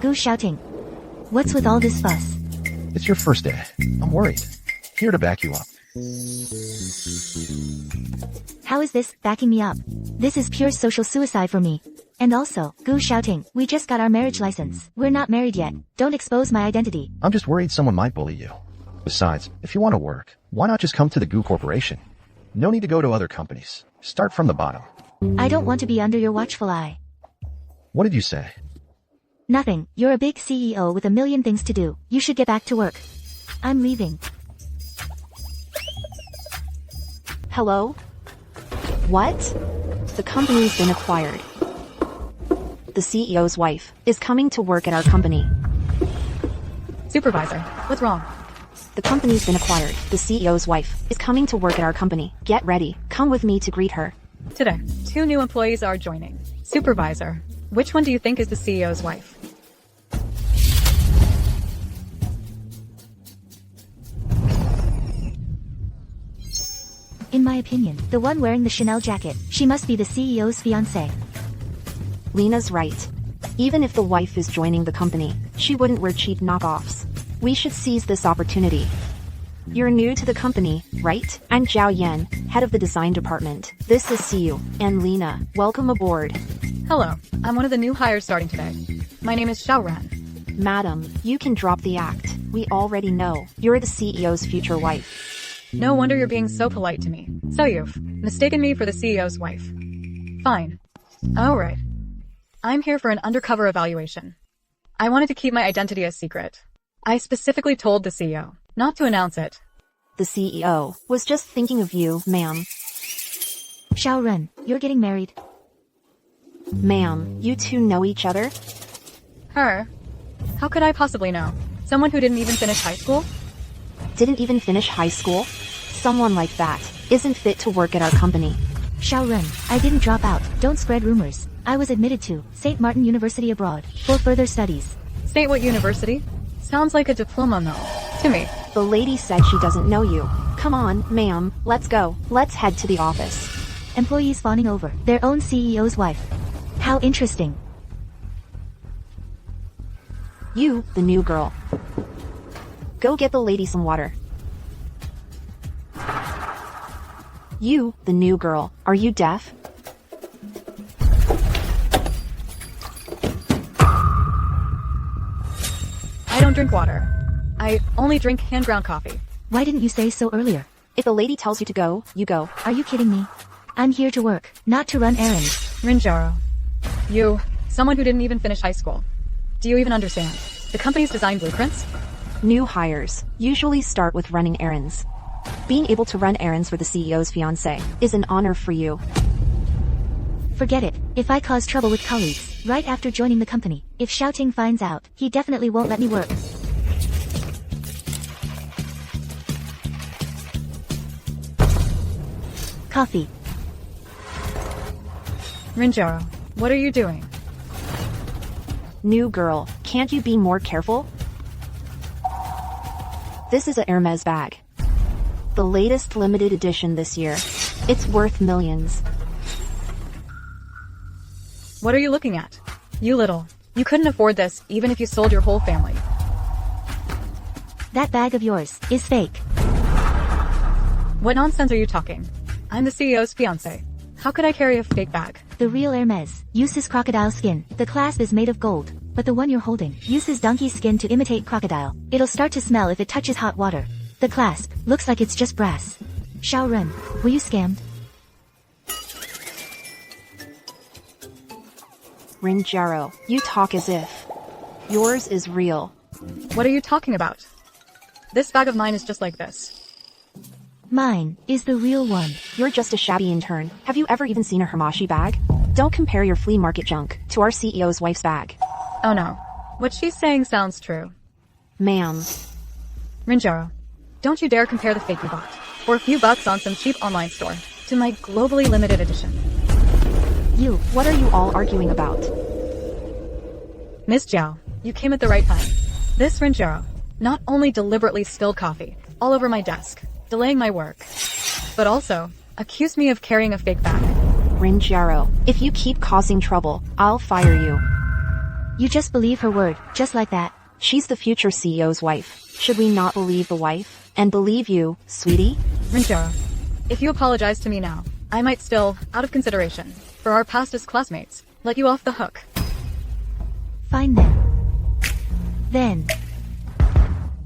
Who's shouting? What's with all this fuss? It's your first day. I'm worried. Here to back you up. How is this backing me up? This is pure social suicide for me. And also, who's shouting? We just got our marriage license. We're not married yet. Don't expose my identity. I'm just worried someone might bully you. Besides, if you want to work, why not just come to the Goo Corporation? No need to go to other companies. Start from the bottom. I don't want to be under your watchful eye. What did you say? Nothing. You're a big CEO with a million things to do. You should get back to work. I'm leaving. Hello? What? The company's been acquired. The CEO's wife is coming to work at our company. Supervisor, what's wrong? The company's been acquired. The CEO's wife is coming to work at our company. Get ready. Come with me to greet her. Today, 2 new employees are joining. Supervisor, which one do you think is the CEO's wife? In my opinion, the one wearing the Chanel jacket. She must be the CEO's fiancé. Lena's right. Even if the wife is joining the company, she wouldn't wear cheap knockoffs. We should seize this opportunity. You're new to the company, right? I'm Zhao Yan, head of the design department. This is Siu and Lena. Welcome aboard. Hello, I'm one of the new hires starting today. My name is Xiaoran. Madam, you can drop the act. We already know you're the CEO's future wife. No wonder you're being so polite to me. So you've mistaken me for the CEO's wife. Fine. Alright. I'm here for an undercover evaluation. I wanted to keep my identity a secret. I specifically told the CEO not to announce it. The CEO was just thinking of you, ma'am. Xiaoran, you're getting married. Ma'am, you two know each other? Her? How could I possibly know? Someone who didn't even finish high school? Didn't even finish high school? Someone like that isn't fit to work at our company. Xiaoran, I didn't drop out. Don't spread rumors. I was admitted to St. Martin University abroad for further studies. St. What university? Sounds like a diploma mill to me. The lady said she doesn't know you. Come on, ma'am, let's go. Let's head to the office. Employees fawning over their own CEO's wife. How interesting. You, the new girl. Go get the lady some water. You, the new girl, are you deaf? I don't drink water. I only drink hand-ground coffee. Why didn't you say so earlier? If the lady tells you to go, you go. Are you kidding me? I'm here to work, not to run errands. Rinjaro. You, someone who didn't even finish high school. Do you even understand the company's design blueprints? New hires usually start with running errands. Being able to run errands for the CEO's fiancé is an honor for you. Forget it. If I cause trouble with colleagues, right after joining the company, if Shouting finds out, he definitely won't let me work. Coffee. Rinjaro, what are you doing? New girl, can't you be more careful? This is a Hermes bag. The latest limited edition this year. It's worth millions. What are you looking at? You little. You couldn't afford this even if you sold your whole family. That bag of yours is fake. What nonsense are you talking? I'm the CEO's fiancé. How could I carry a fake bag? The real Hermes uses crocodile skin. The clasp is made of gold, but the one you're holding uses donkey skin to imitate crocodile. It'll start to smell if it touches hot water. The clasp looks like it's just brass. Xiaoran, were you scammed? Rinjaro, you talk as if yours is real. What are you talking about? This bag of mine is just like this. Mine is the real one. You're just a shabby intern. Have you ever even seen a Hermashi bag? Don't compare your flea market junk to our CEO's wife's bag. Oh no. What she's saying sounds true. Ma'am. Rinjaro, don't you dare compare the fake you bought for a few bucks on some cheap online store to my globally limited edition. You, what are you all arguing about? Miss Zhao, you came at the right time. This Rinjaro not only deliberately spilled coffee all over my desk, delaying my work, but also accused me of carrying a fake bag. Rinjaro, if you keep causing trouble, I'll fire you. You just believe her word, just like that. She's the future CEO's wife. Should we not believe the wife? And believe you, sweetie? Rinjaro, if you apologize to me now, I might still, out of consideration for our past as classmates, let you off the hook. Fine then. Then,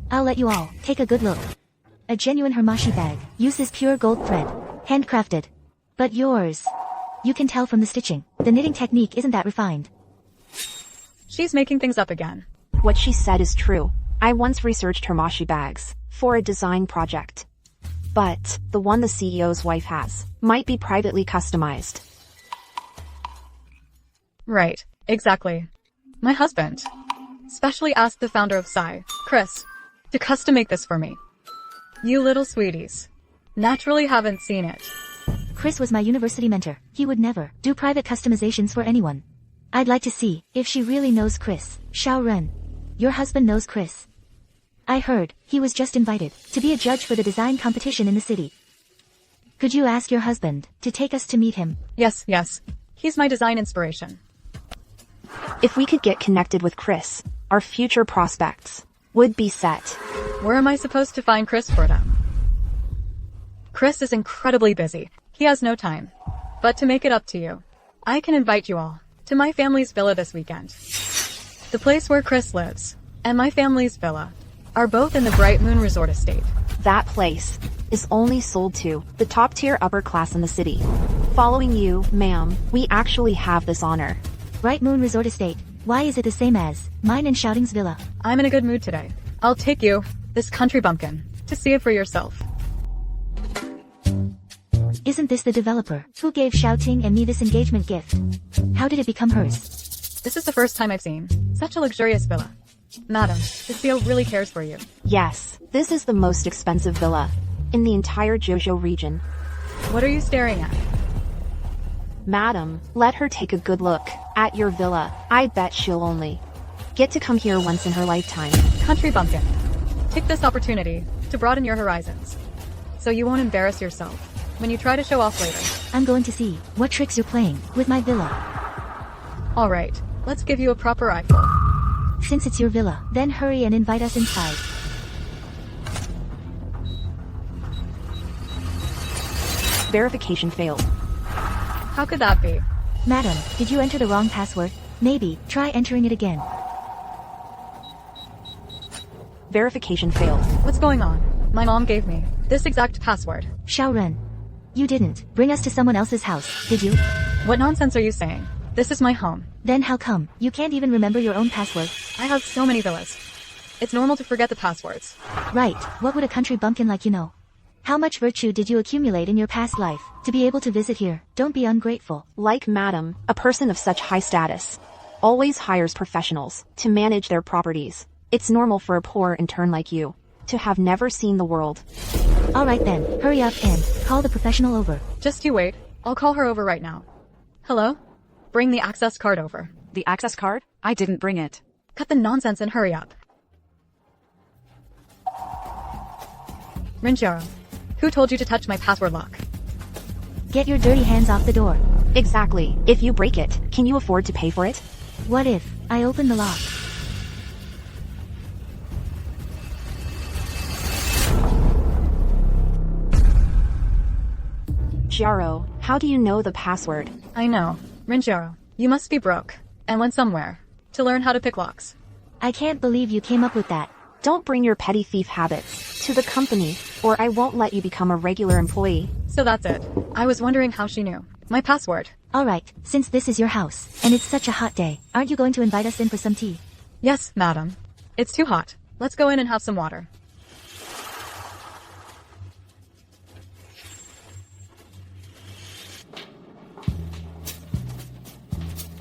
I'll let you all take a good look. A genuine Hermashi bag, uses pure gold thread, handcrafted. But yours, you can tell from the stitching, the knitting technique isn't that refined. She's making things up again. What she said is true. I once researched Hermashi bags for a design project. But the one the CEO's wife has might be privately customized. Right, exactly. My husband specially asked the founder of Psy, Chris, to custom make this for me. You little sweeties naturally haven't seen it. Chris was my university mentor. He would never do private customizations for anyone. I'd like to see if she really knows Chris. Xiao Ren, your husband knows Chris. I heard he was just invited to be a judge for the design competition in the city. Could you ask your husband to take us to meet him? Yes. He's my design inspiration. If we could get connected with Chris, our future prospects would be set. Where am I supposed to find Chris for them? Chris is incredibly busy. He has no time. But to make it up to you, I can invite you all to my family's villa this weekend. The place where Chris lives and my family's villa are both in the Bright Moon Resort Estate. That place is only sold to the top tier upper class in the city. Following you, ma'am, we actually have this honor. Bright Moon Resort Estate. Why is it the same as mine and Shouting's villa? I'm in a good mood today. I'll take you, this country bumpkin, to see it for yourself. Isn't this the developer who gave Shouting and me this engagement gift? How did it become hers? This is the first time I've seen such a luxurious villa. Madam, the CEO really cares for you. Yes, this is the most expensive villa in the entire Jojo region. What are you staring at? Madam, let her take a good look at your villa. I bet she'll only get to come here once in her lifetime. Country bumpkin, take this opportunity to broaden your horizons, so you won't embarrass yourself when you try to show off later. I'm going to see what tricks you're playing with my villa. Alright, let's give you a proper eyeful. Since it's your villa, then hurry and invite us inside. Verification failed. How could that be? Madam, did you enter the wrong password? Maybe try entering it again. Verification failed. What's going on? My mom gave me this exact password. Xiao Ren, you didn't bring us to someone else's house, did you? What nonsense are you saying? This is my home. Then how come you can't even remember your own password? I have so many villas. It's normal to forget the passwords. Right, what would a country bumpkin like you know? How much virtue did you accumulate in your past life to be able to visit here? Don't be ungrateful. Like madam, a person of such high status always hires professionals to manage their properties. It's normal for a poor intern like you to have never seen the world. Alright then, hurry up and call the professional over. Just you wait. I'll call her over right now. Hello? Bring the access card over. The access card? I didn't bring it. Cut the nonsense and hurry up. Rinjaro, who told you to touch my password lock? Get your dirty hands off the door. Exactly. If you break it, can you afford to pay for it? What if I open the lock? Jaro, how do you know the password? I know. Rinjaro, you must be broke and went somewhere to learn how to pick locks. I can't believe you came up with that. Don't bring your petty thief habits to the company, or I won't let you become a regular employee. So that's it. I was wondering how she knew my password. Alright, since this is your house, and it's such a hot day, aren't you going to invite us in for some tea? Yes, madam. It's too hot. Let's go in and have some water.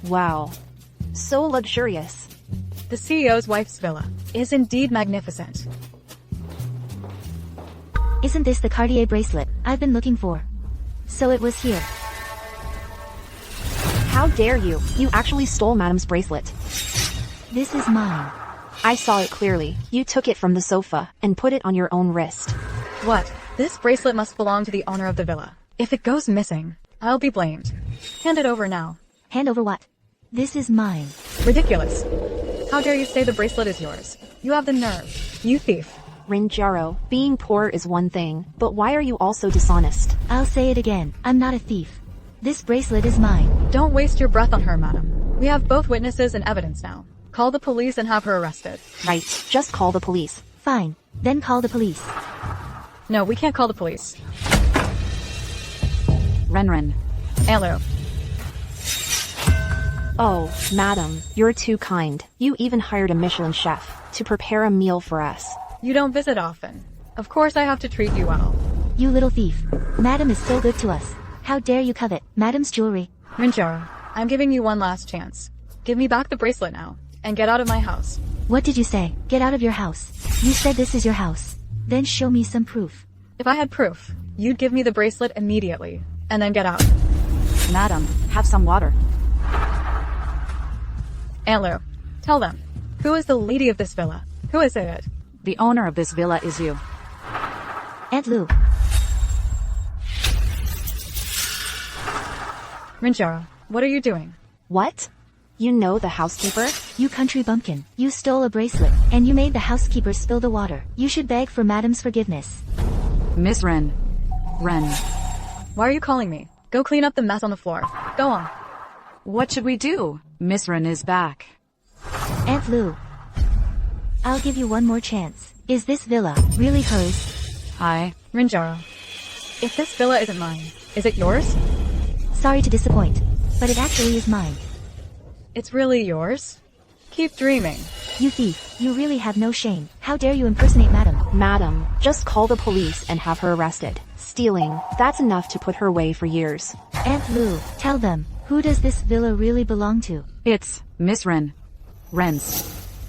Wow. So luxurious. The CEO's wife's villa is indeed magnificent. Isn't this the Cartier bracelet I've been looking for? So it was here. How dare you? You actually stole Madam's bracelet. This is mine. I saw it clearly. You took it from the sofa and put it on your own wrist. What? This bracelet must belong to the owner of the villa. If it goes missing, I'll be blamed. Hand it over now. Hand over what? This is mine. Ridiculous. How dare you say the bracelet is yours? You have the nerve. You thief. Rinjaro, being poor is one thing, but why are you also dishonest? I'll say it again. I'm not a thief. This bracelet is mine. Don't waste your breath on her, madam. We have both witnesses and evidence now. Call the police and have her arrested. Right, just call the police. Fine. Then call the police. No, we can't call the police. Renren. Hello. Oh, madam, you're too kind. You even hired a Michelin chef to prepare a meal for us. You don't visit often. Of course I have to treat you well. You little thief. Madam is so good to us. How dare you covet Madam's jewelry? Rinjaro, I'm giving you one last chance. Give me back the bracelet now, and get out of my house. What did you say? Get out of your house. You said this is your house. Then show me some proof. If I had proof, you'd give me the bracelet immediately, and then get out. Madam, have some water. Hello. Tell them. Who is the lady of this villa? Who is it? The owner of this villa is you. Aunt Lou. Rinjaro, what are you doing? What? You know the housekeeper? You country bumpkin. You stole a bracelet, and you made the housekeeper spill the water. You should beg for Madam's forgiveness. Miss Ren. Ren. Why are you calling me? Go clean up the mess on the floor. Go on. What should we do? Miss Ren is back. Aunt Lou. I'll give you one more chance. Is this villa really hers? Hi. Rinjaro, if this villa isn't mine, is it yours? Sorry to disappoint, but it actually is mine. It's really yours? Keep dreaming. You thief, you really have no shame. How dare you impersonate Madam? Madam, just call the police and have her arrested. Stealing, that's enough to put her away for years. Aunt Lou, tell them, who does this villa really belong to? It's Miss Ren. Ren's.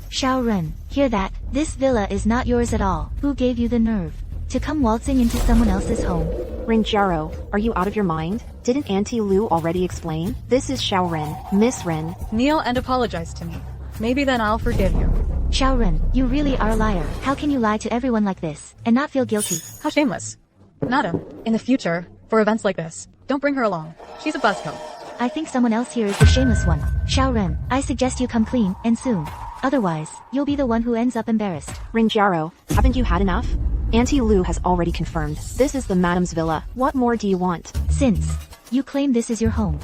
Xiao Ren, hear that? This villa is not yours at all. Who gave you the nerve to come waltzing into someone else's home? Rinjaro, are you out of your mind? Didn't Auntie Lou already explain? This is Xiao Ren, Miss Ren. Kneel and apologize to me. Maybe then I'll forgive you. Xiao Ren, you really are a liar. How can you lie to everyone like this and not feel guilty? How shameless. Madam, in the future, for events like this, don't bring her along. She's a buzzkill. I think someone else here is the shameless one. Xiao Ren, I suggest you come clean, and soon. Otherwise, you'll be the one who ends up embarrassed. Rinjaro, haven't you had enough? Auntie Lou has already confirmed. This is the Madam's villa. What more do you want? Since you claim this is your home,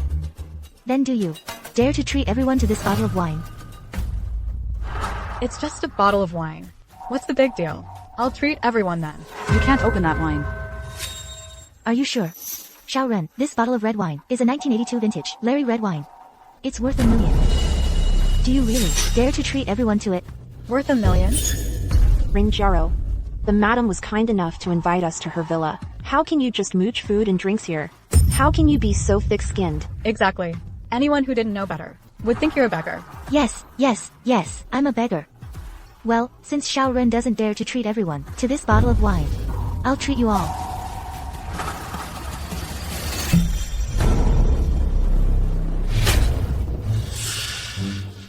then do you dare to treat everyone to this bottle of wine? It's just a bottle of wine. What's the big deal? I'll treat everyone then. You can't open that wine. Are you sure? Xiao Ren, this bottle of red wine is a 1982 vintage Larry red wine. It's worth $1 million. Do you really dare to treat everyone to it? Worth $1 million? Rinjaro, the Madam was kind enough to invite us to her villa. How can you just mooch food and drinks here? How can you be so thick-skinned? Exactly. Anyone who didn't know better would think you're a beggar. Yes, I'm a beggar. Well, since Xiao Ren doesn't dare to treat everyone to this bottle of wine, I'll treat you all.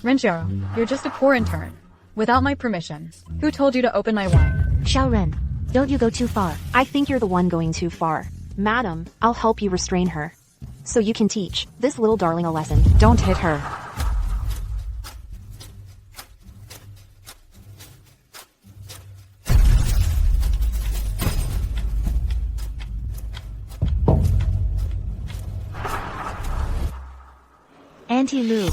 Rinjaro, you're just a poor intern. Without my permission. Who told you to open my wine? Xiao Ren, don't you go too far. I think you're the one going too far. Madam, I'll help you restrain her. So you can teach this little darling a lesson. Don't hit her. Auntie Lou.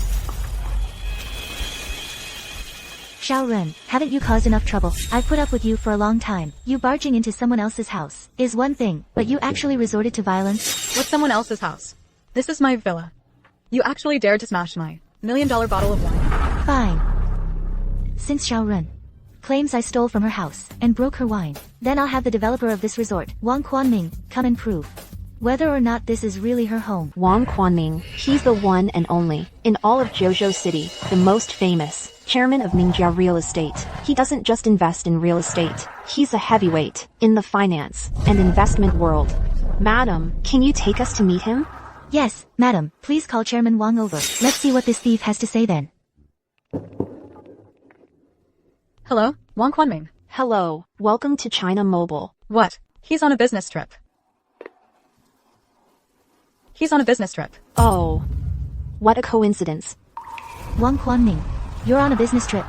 Xiao Ren, haven't you caused enough trouble? I've put up with you for a long time. You barging into someone else's house is one thing, but you actually resorted to violence? What's someone else's house? This is my villa. You actually dared to smash my $1 million bottle of wine. Fine. Since Xiao Ren claims I stole from her house and broke her wine, then I'll have the developer of this resort, Wang Quanming, come and prove whether or not this is really her home. Wang Quanming, he's the one and only, in all of Zhou City, the most famous, chairman of Ningjia Real Estate. He doesn't just invest in real estate, he's a heavyweight, in the finance and investment world. Madam, can you take us to meet him? Yes, madam, please call Chairman Wang over. Let's see what this thief has to say then. Hello, Wang Quanming. Hello, welcome to China Mobile. What? He's on a business trip. Oh, what a coincidence. Wang Quanming, you're on a business trip.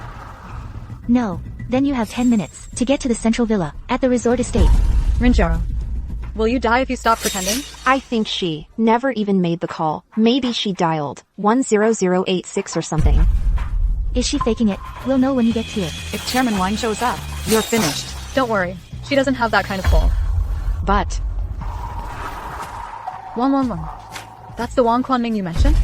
No. Then you have 10 minutes to get to the central villa at the resort estate. Rinjaro, will you die if you stop pretending? I think she never even made the call. Maybe she dialed 10086 or something. Is she faking it? We'll know when you get here. If Chairman Wang shows up, you're finished. Don't worry, she doesn't have that kind of pull. But Wang. That's the Wang Quanming you mentioned?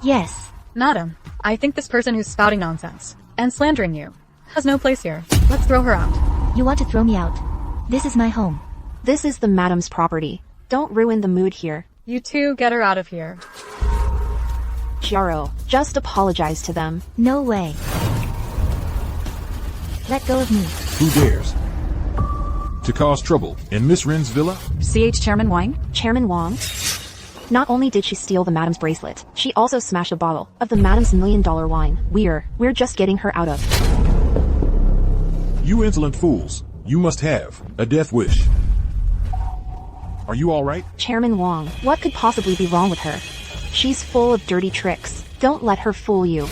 Yes. Madam, I think this person who's spouting nonsense and slandering you has no place here. Let's throw her out. You want to throw me out? This is my home. This is the madam's property. Don't ruin the mood here. You two get her out of here. Jaro, just apologize to them. No way. Let go of me. Who dares to cause trouble in Miss Ren's villa? CH Chairman Wang? Chairman Wang? Not only did she steal the madam's bracelet, she also smashed a bottle of the madam's $1 million wine. We're just getting her out of. You insolent fools. You must have a death wish. Are you all right? Chairman Wang, what could possibly be wrong with her? She's full of dirty tricks. Don't let her fool you.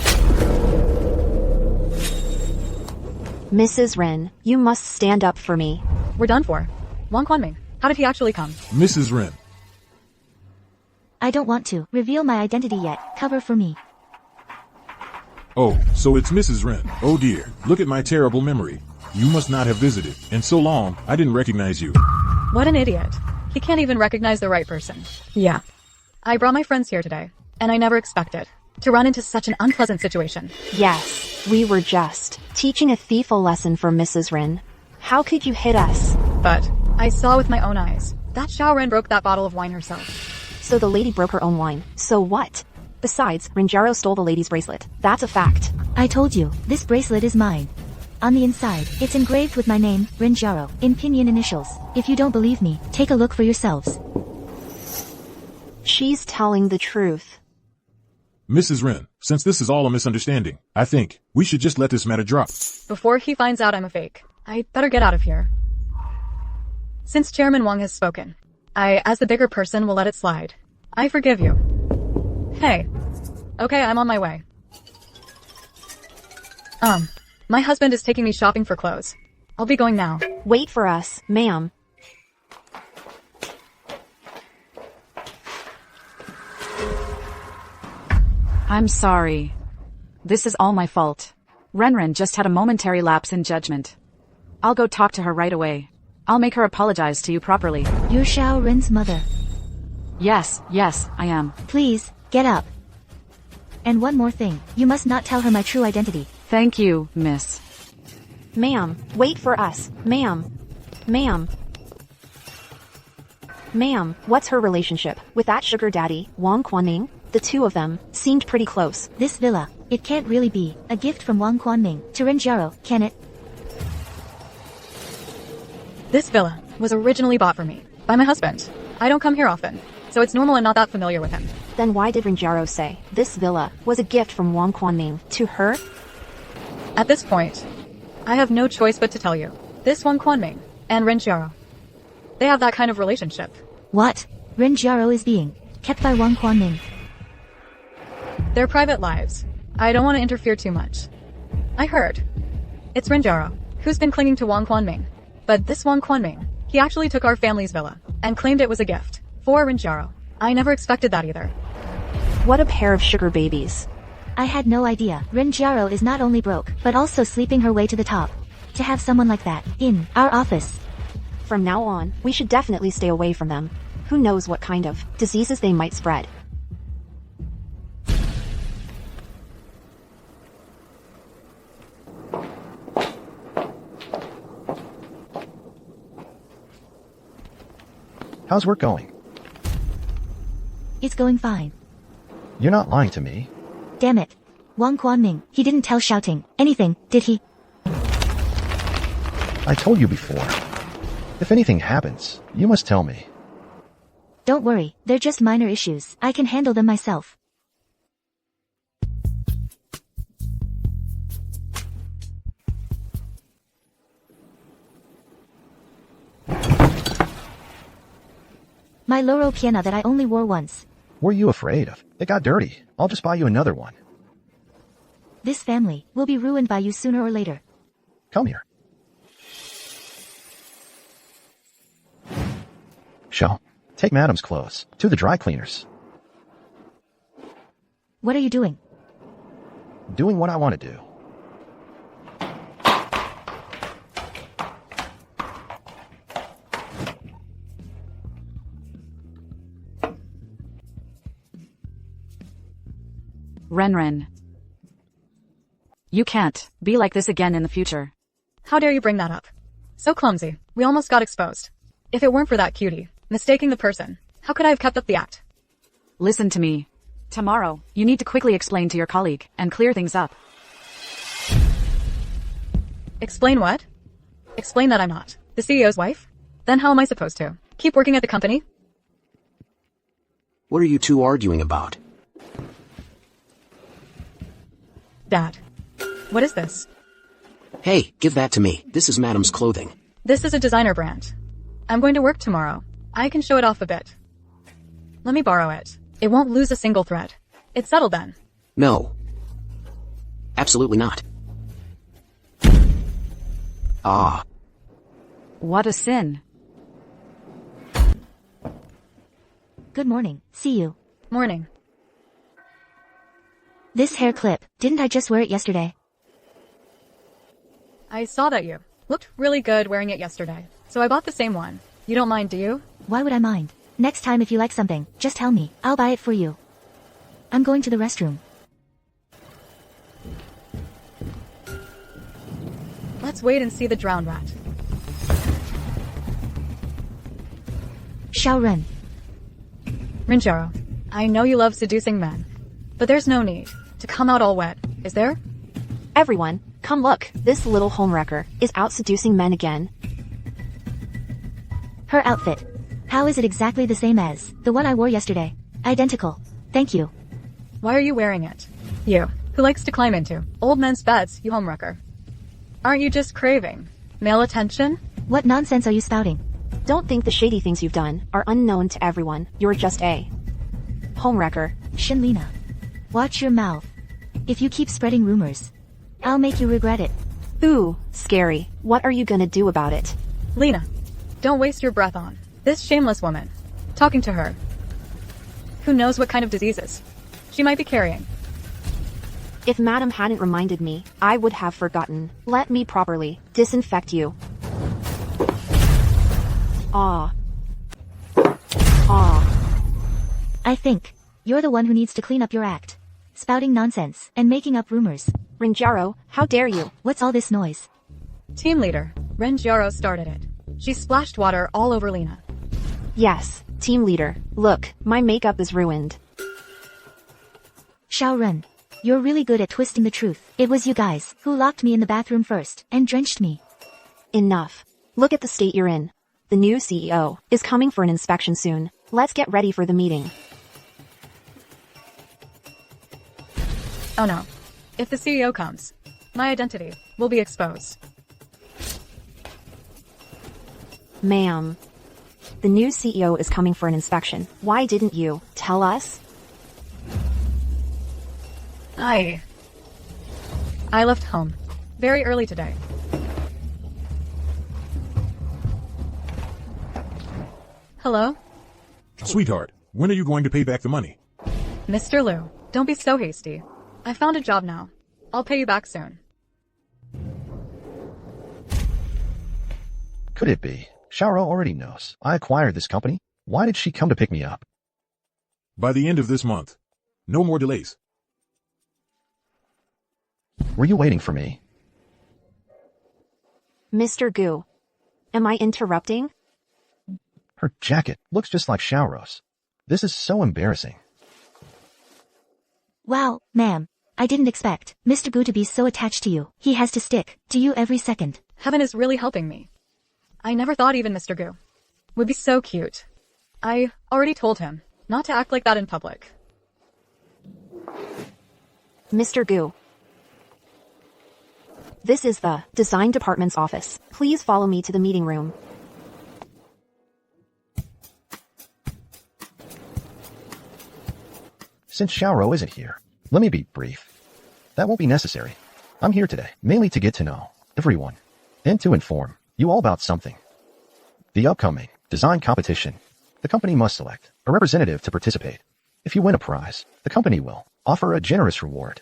Mrs. Ren, you must stand up for me. We're done for. Wang Quanming, how did he actually come? Mrs. Ren. I don't want to reveal my identity yet. Cover for me. Oh, so it's Mrs. Ren. Oh dear, look at my terrible memory. You must not have visited in so long, I didn't recognize you. What an idiot. He can't even recognize the right person. Yeah. I brought my friends here today, and I never expected to run into such an unpleasant situation. Yes, we were just teaching a thief a lesson for Mrs. Ren. How could you hit us? But I saw with my own eyes that Xiao Ren broke that bottle of wine herself. So the lady broke her own wine. So what? Besides, Rinjaro stole the lady's bracelet. That's a fact. I told you, this bracelet is mine. On the inside, it's engraved with my name, Rinjaro, in pinyin initials. If you don't believe me, take a look for yourselves. She's telling the truth. Mrs. Ren, since this is all a misunderstanding, I think we should just let this matter drop. Before he finds out I'm a fake, I better get out of here. Since Chairman Wang has spoken, I, as the bigger person, will let it slide. I forgive you. Hey. Okay, I'm on my way. My husband is taking me shopping for clothes. I'll be going now. Wait for us, ma'am. I'm sorry. This is all my fault. Ren just had a momentary lapse in judgment. I'll go talk to her right away. I'll make her apologize to you properly. You're Xiao Ren's mother. Yes, I am. Please, get up. And one more thing, you must not tell her my true identity. Thank you, miss. Ma'am, wait for us. Ma'am. Ma'am, what's her relationship with that sugar daddy, Wang Quanming? The two of them seemed pretty close. This villa, it can't really be a gift from Wang Quanming to Rinjaro, can it? This villa was originally bought for me by my husband. I don't come here often, so it's normal I'm not that familiar with him. Then why did Rinjaro say this villa was a gift from Wang Quanming to her? At this point, I have no choice but to tell you. This Wang Quanming and Rinjaro, they have that kind of relationship. What? Rinjaro is being kept by Wang Quanming. Their private lives. I don't want to interfere too much. I heard. It's Rinjaro, who's been clinging to Wang Quanming. But this Wang Quanming, he actually took our family's villa and claimed it was a gift for Rinjaro. I never expected that either. What a pair of sugar babies. I had no idea. Rinjaro is not only broke, but also sleeping her way to the top. To have someone like that in our office. From now on, we should definitely stay away from them. Who knows what kind of diseases they might spread. How's work going? It's going fine. You're not lying to me. Damn it. Wang Quanming, he didn't tell shouting anything, did he? I told you before. If anything happens, you must tell me. Don't worry, they're just minor issues. I can handle them myself. My Loro Piana that I only wore once. What are you afraid of? It got dirty. I'll just buy you another one. This family will be ruined by you sooner or later. Come here. Shall take Madam's clothes to the dry cleaners. What are you doing? Doing what I want to do. Renren. You can't be like this again in the future. How dare you bring that up? So clumsy. We almost got exposed. If it weren't for that cutie, mistaking the person, how could I have kept up the act? Listen to me. Tomorrow, you need to quickly explain to your colleague and clear things up. Explain what? Explain that I'm not the CEO's wife? Then how am I supposed to keep working at the company? What are you two arguing about? Dad, what is this? Hey, give that to me. This is Madam's clothing. This is a designer brand. I'm going to work tomorrow. I can show it off a bit. Let me borrow it. It won't lose a single thread. It's settled then. No. Absolutely not. Ah. What a sin. Good morning. See you. Morning. This hair clip, didn't I just wear it yesterday? I saw that you looked really good wearing it yesterday, so I bought the same one. You don't mind, do you? Why would I mind? Next time if you like something, just tell me. I'll buy it for you. I'm going to the restroom. Let's wait and see the drowned rat. Xiao Ren. Rinjaro, I know you love seducing men, but there's no need to come out all wet, is there? Everyone, come look. This little homewrecker is out seducing men again. Her outfit. How is it exactly the same as the one I wore yesterday? Identical. Thank you. Why are you wearing it? You, who likes to climb into old men's beds, you homewrecker. Aren't you just craving male attention? What nonsense are you spouting? Don't think the shady things you've done are unknown to everyone. You're just a homewrecker. Shinlina. Watch your mouth. If you keep spreading rumors, I'll make you regret it. Ooh, scary. What are you gonna do about it? Lena, don't waste your breath on this shameless woman. Talking to her. Who knows what kind of diseases she might be carrying. If Madam hadn't reminded me, I would have forgotten. Let me properly disinfect you. Ah. Ah. I think you're the one who needs to clean up your act. Spouting nonsense and making up rumors. Rinjaro, how dare you? What's all this noise? Team leader, Renjiro started it. She splashed water all over Lena. Yes, team leader. Look, my makeup is ruined. Xiao Ren, you're really good at twisting the truth. It was you guys who locked me in the bathroom first and drenched me. Enough. Look at the state you're in. The new CEO is coming for an inspection soon. Let's get ready for the meeting. Oh no. If the CEO comes, my identity will be exposed. Ma'am. The new CEO is coming for an inspection. Why didn't you tell us? I left home very early today. Hello? Sweetheart, when are you going to pay back the money? Mr. Liu, don't be so hasty. I found a job now. I'll pay you back soon. Could it be? Xiaoro already knows. I acquired this company. Why did she come to pick me up? By the end of this month. No more delays. Were you waiting for me? Mr. Gu. Am I interrupting? Her jacket looks just like Xiaoro's. This is so embarrassing. Wow, ma'am. I didn't expect Mr. Gu to be so attached to you. He has to stick to you every second. Heaven is really helping me. I never thought even Mr. Gu would be so cute. I already told him not to act like that in public. Mr. Gu. This is the design department's office. Please follow me to the meeting room. Since Xiaoro isn't here, let me be brief. That won't be necessary. I'm here today, mainly to get to know everyone, and to inform you all about something. The upcoming design competition. The company must select a representative to participate. If you win a prize, the company will offer a generous reward.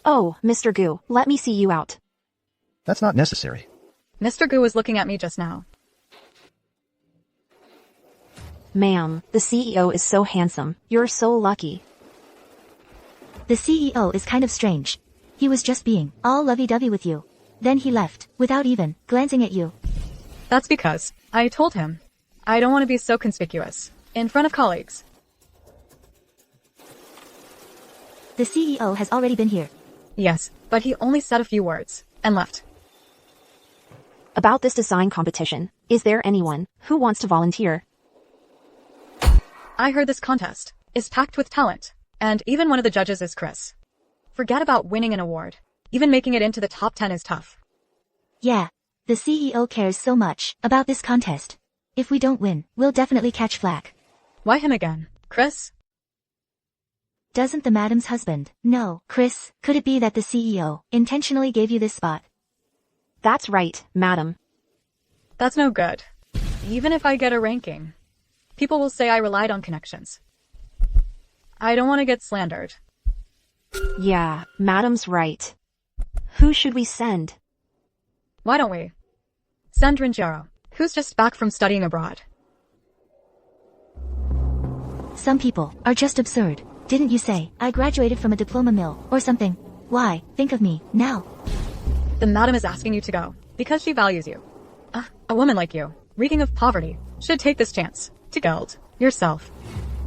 Oh, Mr. Gu, let me see you out. That's not necessary. Mr. Gu was looking at me just now. Ma'am, the CEO is so handsome. You're so lucky. The CEO is kind of strange. He was just being all lovey-dovey with you. Then he left, without even glancing at you. That's because I told him I don't want to be so conspicuous in front of colleagues. The CEO has already been here. Yes, but he only said a few words and left. About this design competition, is there anyone who wants to volunteer? I heard this contest is packed with talent, and even one of the judges is Chris. Forget about winning an award. Even making it into the top 10 is tough. Yeah, the CEO cares so much about this contest. If we don't win, we'll definitely catch flack. Why him again? Chris? Doesn't the madam's husband know? Chris, could it be that the CEO intentionally gave you this spot? That's right, madam. That's no good. Even if I get a ranking, people will say I relied on connections. I don't want to get slandered. Yeah, madam's right. Who should we send? Why don't we send Rinjaro, who's just back from studying abroad? Some people are just absurd. Didn't you say I graduated from a diploma mill or something? Why, think of me, now. The madam is asking you to go because she values you. A woman like you, reeking of poverty, should take this chance to gild yourself.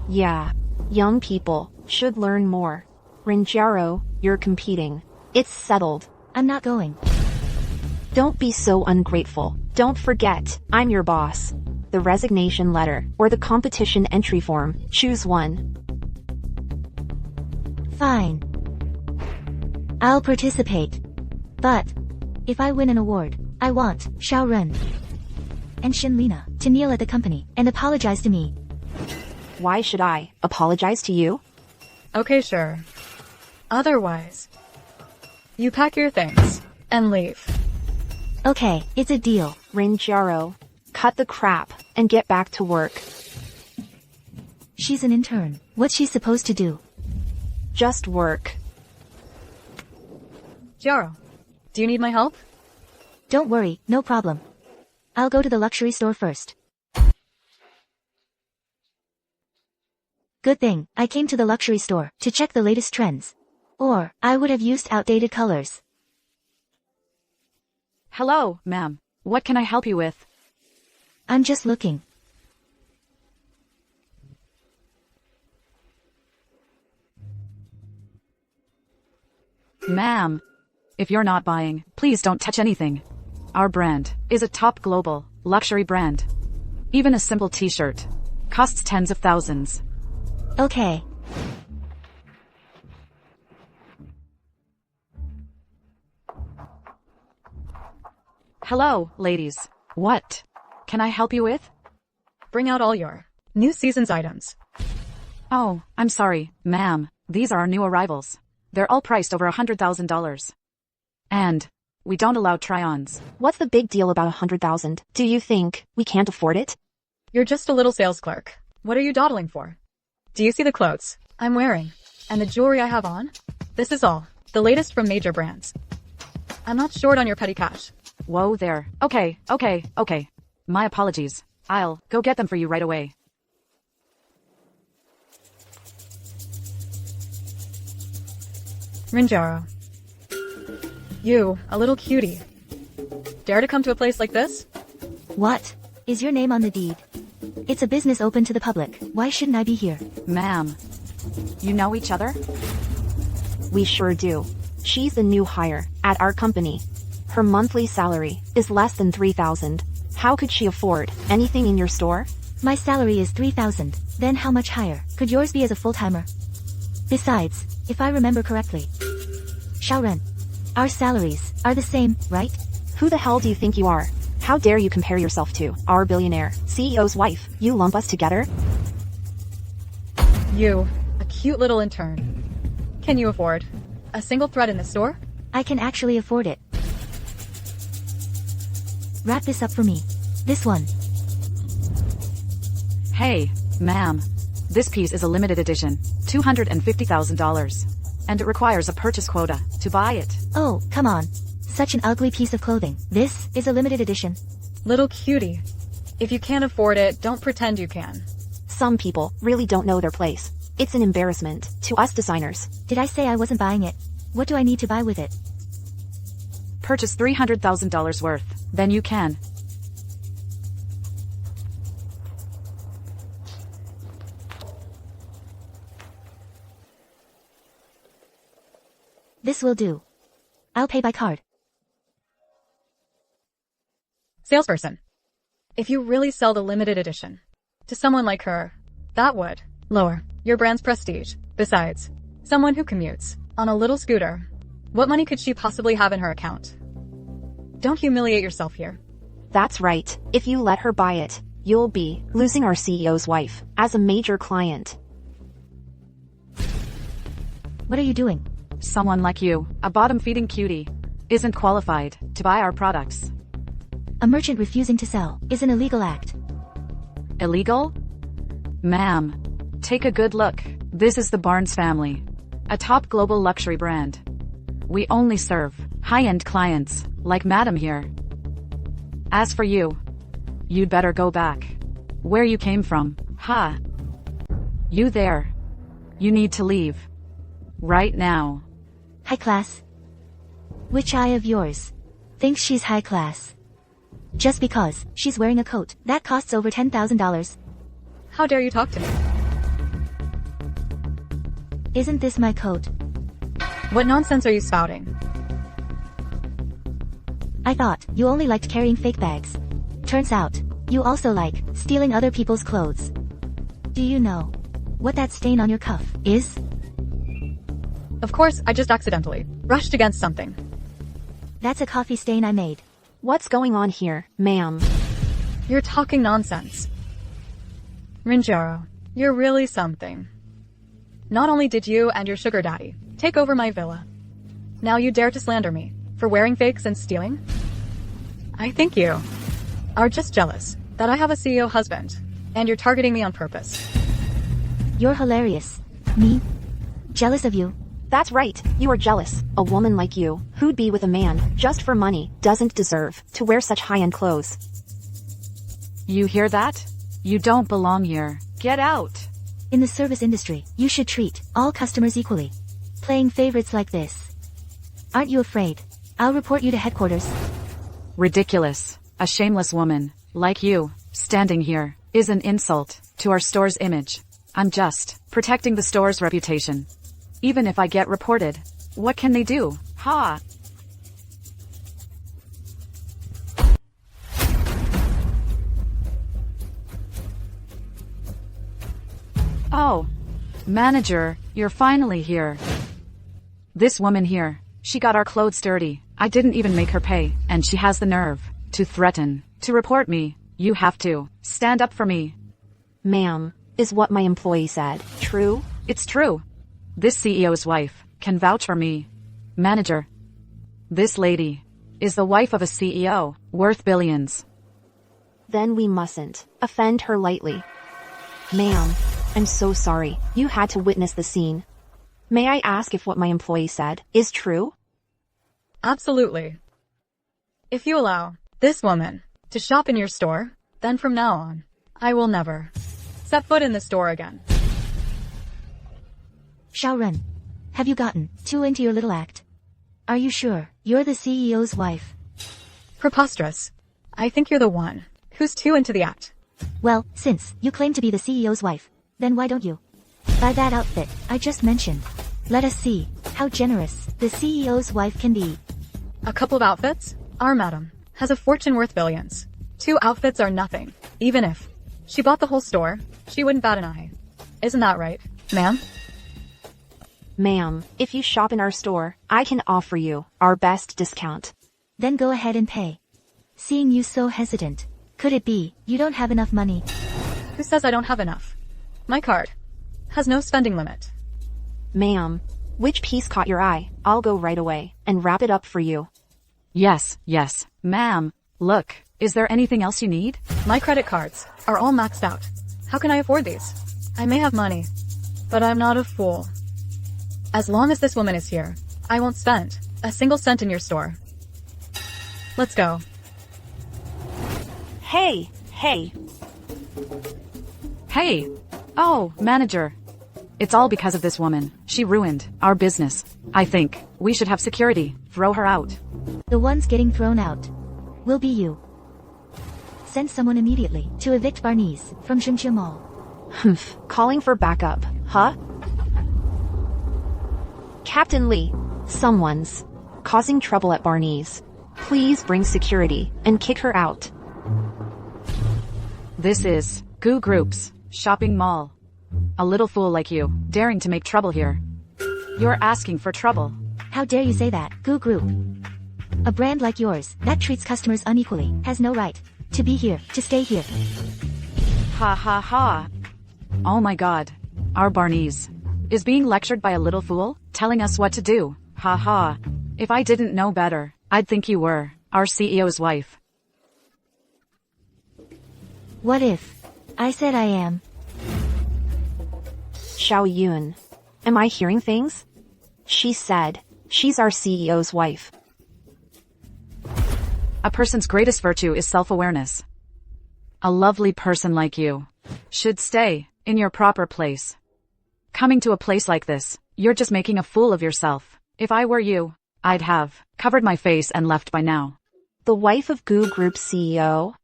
Yeah, young people should learn more. Rinjaro, you're competing. It's settled. I'm not going. Don't be so ungrateful. Don't forget, I'm your boss. The resignation letter or the competition entry form, choose one. Fine. I'll participate. But if I win an award, I want Xiaoren and Shinlina to kneel at the company and apologize to me. Why should I apologize to you? Okay, sure. Otherwise, you pack your things and leave. Okay, it's a deal. Rinjaro, cut the crap and get back to work. She's an intern. What's she supposed to do? Just work. Jaro, do you need my help? Don't worry, no problem. I'll go to the luxury store first. Good thing I came to the luxury store to check the latest trends. Or I would have used outdated colors. Hello, ma'am. What can I help you with? I'm just looking. Ma'am, if you're not buying, please don't touch anything. Our brand is a top global luxury brand. Even a simple t-shirt costs tens of thousands. Okay. Hello, ladies. What can I help you with? Bring out all your new season's items. Oh, I'm sorry, ma'am. These are our new arrivals. They're all priced over $100,000. And we don't allow try-ons. What's the big deal about 100,000? Do you think we can't afford it? You're just a little sales clerk. What are you dawdling for? Do you see the clothes I'm wearing and the jewelry I have on? This is all the latest from major brands. I'm not short on your petty cash. Whoa there. Okay. My apologies. I'll go get them for you right away. Rinjaro. You, a little cutie. Dare to come to a place like this? What? Is your name on the deed? It's a business open to the public. Why shouldn't I be here? Ma'am, you know each other? We sure do. She's the new hire at our company. Her monthly salary is less than 3,000. How could she afford anything in your store? My salary is 3,000. Then how much higher could yours be as a full-timer? Besides, if I remember correctly, Xiaoren, our salaries are the same, right? Who the hell do you think you are? How dare you compare yourself to our billionaire CEO's wife? You lump us together? You, a cute little intern. Can you afford a single thread in the store? I can actually afford it. Wrap this up for me. This one. Hey, ma'am. This piece is a limited edition, $250,000. And it requires a purchase quota to buy it. Oh, come on. Such an ugly piece of clothing. This is a limited edition. Little cutie. If you can't afford it, don't pretend you can. Some people really don't know their place. It's an embarrassment to us designers. Did I say I wasn't buying it? What do I need to buy with it? Purchase $300,000 worth. Then you can. This will do. I'll pay by card. Salesperson. If you really sell the limited edition to someone like her, that would lower your brand's prestige. Besides, someone who commutes on a little scooter, what money could she possibly have in her account? Don't humiliate yourself here. That's right. If you let her buy it, you'll be losing our CEO's wife as a major client. What are you doing? Someone like you, a bottom-feeding cutie, isn't qualified to buy our products. A merchant refusing to sell is an illegal act. Illegal? Ma'am, take a good look. This is the Barnes family, a top global luxury brand. We only serve high-end clients, like Madam here. As for you, you'd better go back where you came from. Ha! You there. You need to leave. Right now. High class? Which eye of yours thinks she's high class? Just because she's wearing a coat that costs over $10,000. How dare you talk to me? Isn't this my coat? What nonsense are you spouting? I thought you only liked carrying fake bags. Turns out, you also like stealing other people's clothes. Do you know what that stain on your cuff is? Of course, I just accidentally brushed against something. That's a coffee stain I made. What's going on here, ma'am? You're talking nonsense. Rinjaro, you're really something. Not only did you and your sugar daddy take over my villa, now you dare to slander me for wearing fakes and stealing? I think you are just jealous that I have a CEO husband, and you're targeting me on purpose. You're hilarious. Me? Jealous of you? That's right, you are jealous. A woman like you, who'd be with a man just for money, doesn't deserve to wear such high-end clothes. You hear that? You don't belong here. Get out! In the service industry, you should treat all customers equally. Playing favorites like this. Aren't you afraid? I'll report you to headquarters. Ridiculous. A shameless woman, like you, standing here, is an insult to our store's image. I'm just protecting the store's reputation. Even if I get reported, what can they do? Ha! Oh, manager, you're finally here. This woman here, she got our clothes dirty. I didn't even make her pay, and she has the nerve to threaten to report me. You have to stand up for me. Ma'am, is what my employee said true? It's true. This CEO's wife can vouch for me. Manager, this lady is the wife of a CEO worth billions. Then we mustn't offend her lightly. Ma'am, I'm so sorry you had to witness the scene. May I ask if what my employee said is true? Absolutely. If you allow this woman to shop in your store, then from now on, I will never set foot in the store again. Xiaoren, have you gotten too into your little act? Are you sure you're the CEO's wife? Preposterous. I think you're the one who's too into the act. Well, since you claim to be the CEO's wife, then why don't you buy that outfit I just mentioned? Let us see how generous the CEO's wife can be. A couple of outfits? Our madam has a fortune worth billions. 2 outfits are nothing. Even if she bought the whole store, she wouldn't bat an eye. Isn't that right, ma'am? Ma'am, if you shop in our store, I can offer you our best discount. Then go ahead and pay. Seeing you so hesitant, could it be you don't have enough money? Who says I don't have enough? My card has no spending limit. Ma'am, which piece caught your eye? I'll go right away and wrap it up for you. Yes, ma'am. Look, is there anything else you need? My credit cards are all maxed out. How can I afford these? I may have money, but I'm not a fool. As long as this woman is here, I won't spend a single cent in your store. Let's go. Hey! Hey! Oh, manager. It's all because of this woman. She ruined our business. I think we should have security throw her out. The ones getting thrown out will be you. Send someone immediately to evict Barney's from Xinjia Mall. Calling for backup, huh? Captain Lee, someone's causing trouble at Barney's. Please bring security and kick her out. This is Goo Group's shopping mall. A little fool like you, daring to make trouble here. You're asking for trouble. How dare you say that, Goo Group? A brand like yours, that treats customers unequally, has no right to be here, to stay here. Ha ha ha. Oh my god. Our Barney's is being lectured by a little fool, telling us what to do. Ha ha. If I didn't know better, I'd think you were our CEO's wife. What if I said I am? Xiao Yun. Am I hearing things? She said she's our CEO's wife. A person's greatest virtue is self-awareness. A lovely person like you should stay in your proper place. Coming to a place like this, you're just making a fool of yourself. If I were you, I'd have covered my face and left by now. The wife of Goo Group's CEO?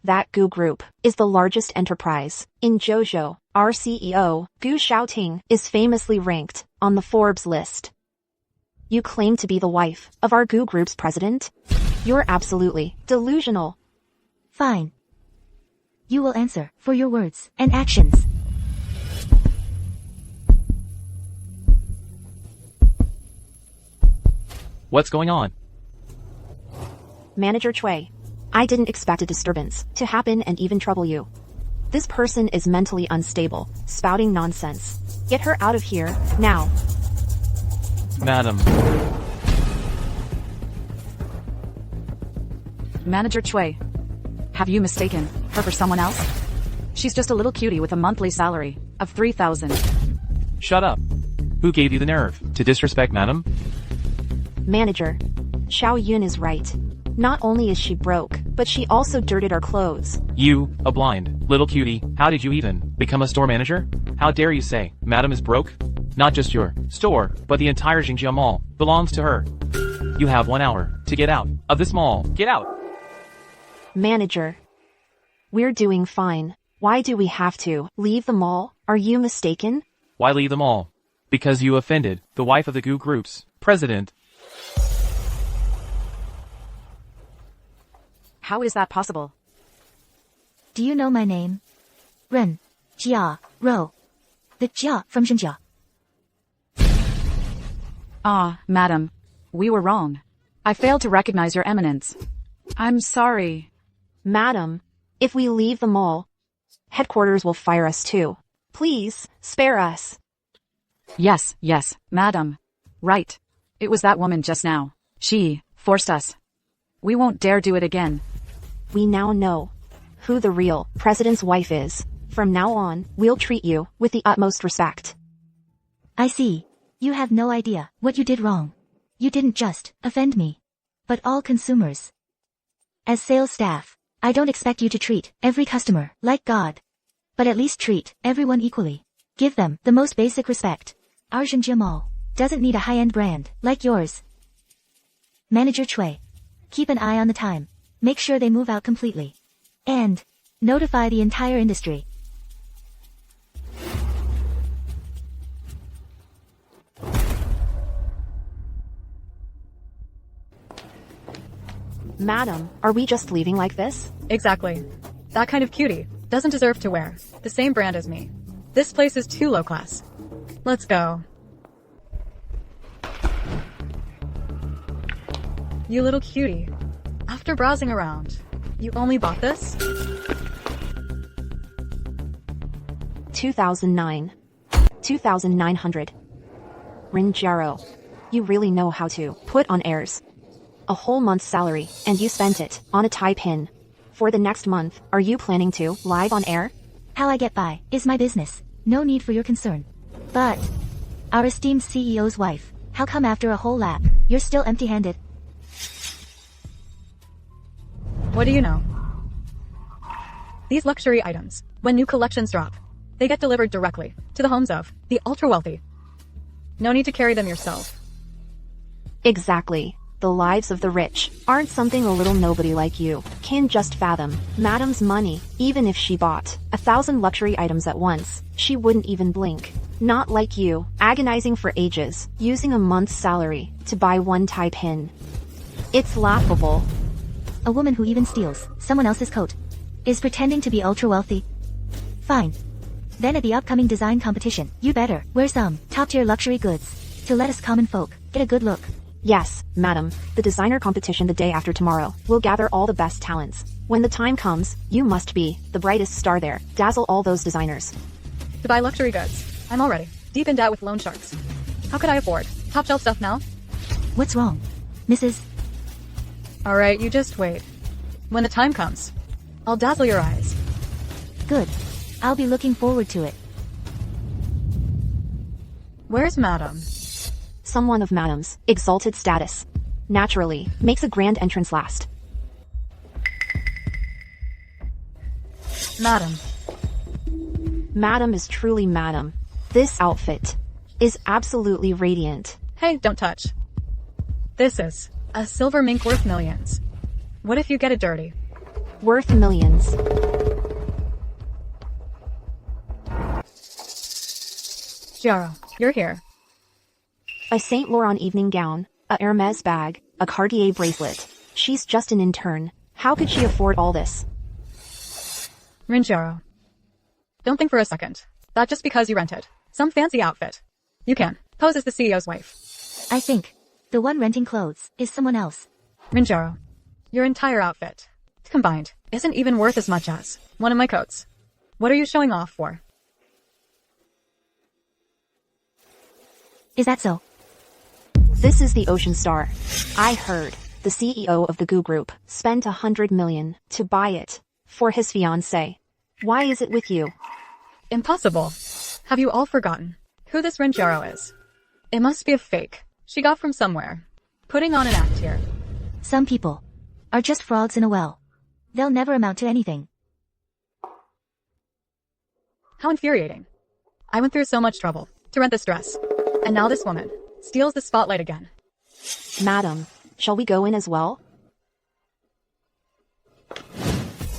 That Goo Group is the largest enterprise in Zhou. Our CEO, Gu Xiaoting, is famously ranked on the Forbes list. You claim to be the wife of our Goo Group's president? You're absolutely delusional. Fine. You will answer for your words and actions. What's going on? Manager Chui, I didn't expect a disturbance to happen and even trouble you. This person is mentally unstable, spouting nonsense. Get her out of here, now. Madam. Manager Chui, have you mistaken her for someone else? She's just a little cutie with a monthly salary of 3,000. Shut up. Who gave you the nerve to disrespect Madam? Manager, Xiao Yun is right. Not only is she broke, but she also dirted our clothes. You, a blind, little cutie, how did you even become a store manager? How dare you say, Madam is broke? Not just your store, but the entire Xinjia Mall belongs to her. You have 1 hour to get out of this mall. Get out! Manager, we're doing fine. Why do we have to leave the mall? Are you mistaken? Why leave the mall? Because you offended the wife of the Goo Group's president. How is that possible? Do you know my name? Ren. Jia. Ro. The Jia from Xinjia. Ah, madam. We were wrong. I failed to recognize your eminence. I'm sorry. Madam, if we leave the mall, headquarters will fire us too. Please, spare us. Yes, madam. Right. It was that woman just now. She forced us. We won't dare do it again. We now know who the real president's wife is. From now on, we'll treat you with the utmost respect. I see. You have no idea what you did wrong. You didn't just offend me, but all consumers. As sales staff, I don't expect you to treat every customer like God, but at least treat everyone equally. Give them the most basic respect. Our Xinjia Mall doesn't need a high-end brand like yours. Manager Chui, keep an eye on the time. Make sure they move out completely. And notify the entire industry. Madam, are we just leaving like this? Exactly. That kind of cutie doesn't deserve to wear the same brand as me. This place is too low class. Let's go. You little cutie. After browsing around, you only bought this? 2009. 2,900. Rinjaro. You really know how to put on airs. A whole month's salary, and you spent it on a tie pin. For the next month, are you planning to live on air? How I get by is my business. No need for your concern. But our esteemed CEO's wife, how come after a whole lap, you're still empty-handed? What do you know? These luxury items, when new collections drop, they get delivered directly to the homes of the ultra-wealthy. No need to carry them yourself. Exactly. The lives of the rich aren't something a little nobody like you can just fathom. Madam's money, even if she bought 1,000 luxury items at once, she wouldn't even blink. Not like you, agonizing for ages, using a month's salary to buy one tie pin. It's laughable. A woman who even steals someone else's coat is pretending to be ultra-wealthy. Fine. Then at the upcoming design competition, you better wear some top-tier luxury goods to let us common folk get a good look. Yes, madam. The designer competition the day after tomorrow will gather all the best talents. When the time comes, you must be the brightest star there. Dazzle all those designers. To buy luxury goods, I'm already deep in debt with loan sharks. How could I afford top-shelf stuff now? What's wrong, Mrs.? Alright, you just wait. When the time comes, I'll dazzle your eyes. Good. I'll be looking forward to it. Where's Madam? Someone of madam's exalted status naturally makes a grand entrance last. Madam. Madam is truly madam. This outfit is absolutely radiant. Hey, don't touch. This is a silver mink worth millions. What if you get it dirty? Worth millions. Giaro, you're here. A Saint Laurent evening gown, a Hermes bag, a Cartier bracelet. She's just an intern. How could she afford all this? Rinjaro. Don't think for a second that just because you rented some fancy outfit, you can pose as the CEO's wife. I think the one renting clothes is someone else. Rinjaro, your entire outfit, combined, isn't even worth as much as one of my coats. What are you showing off for? Is that so? This is the Ocean Star. I heard the CEO of the Goo Group spent $100 million to buy it for his fiancée. Why is it with you? Impossible. Have you all forgotten who this Rinjaro is? It must be a fake she got from somewhere. Putting on an act here. Some people are just frogs in a well. They'll never amount to anything. How infuriating. I went through so much trouble to rent this dress. And now this woman steals the spotlight again. Madam, shall we go in as well?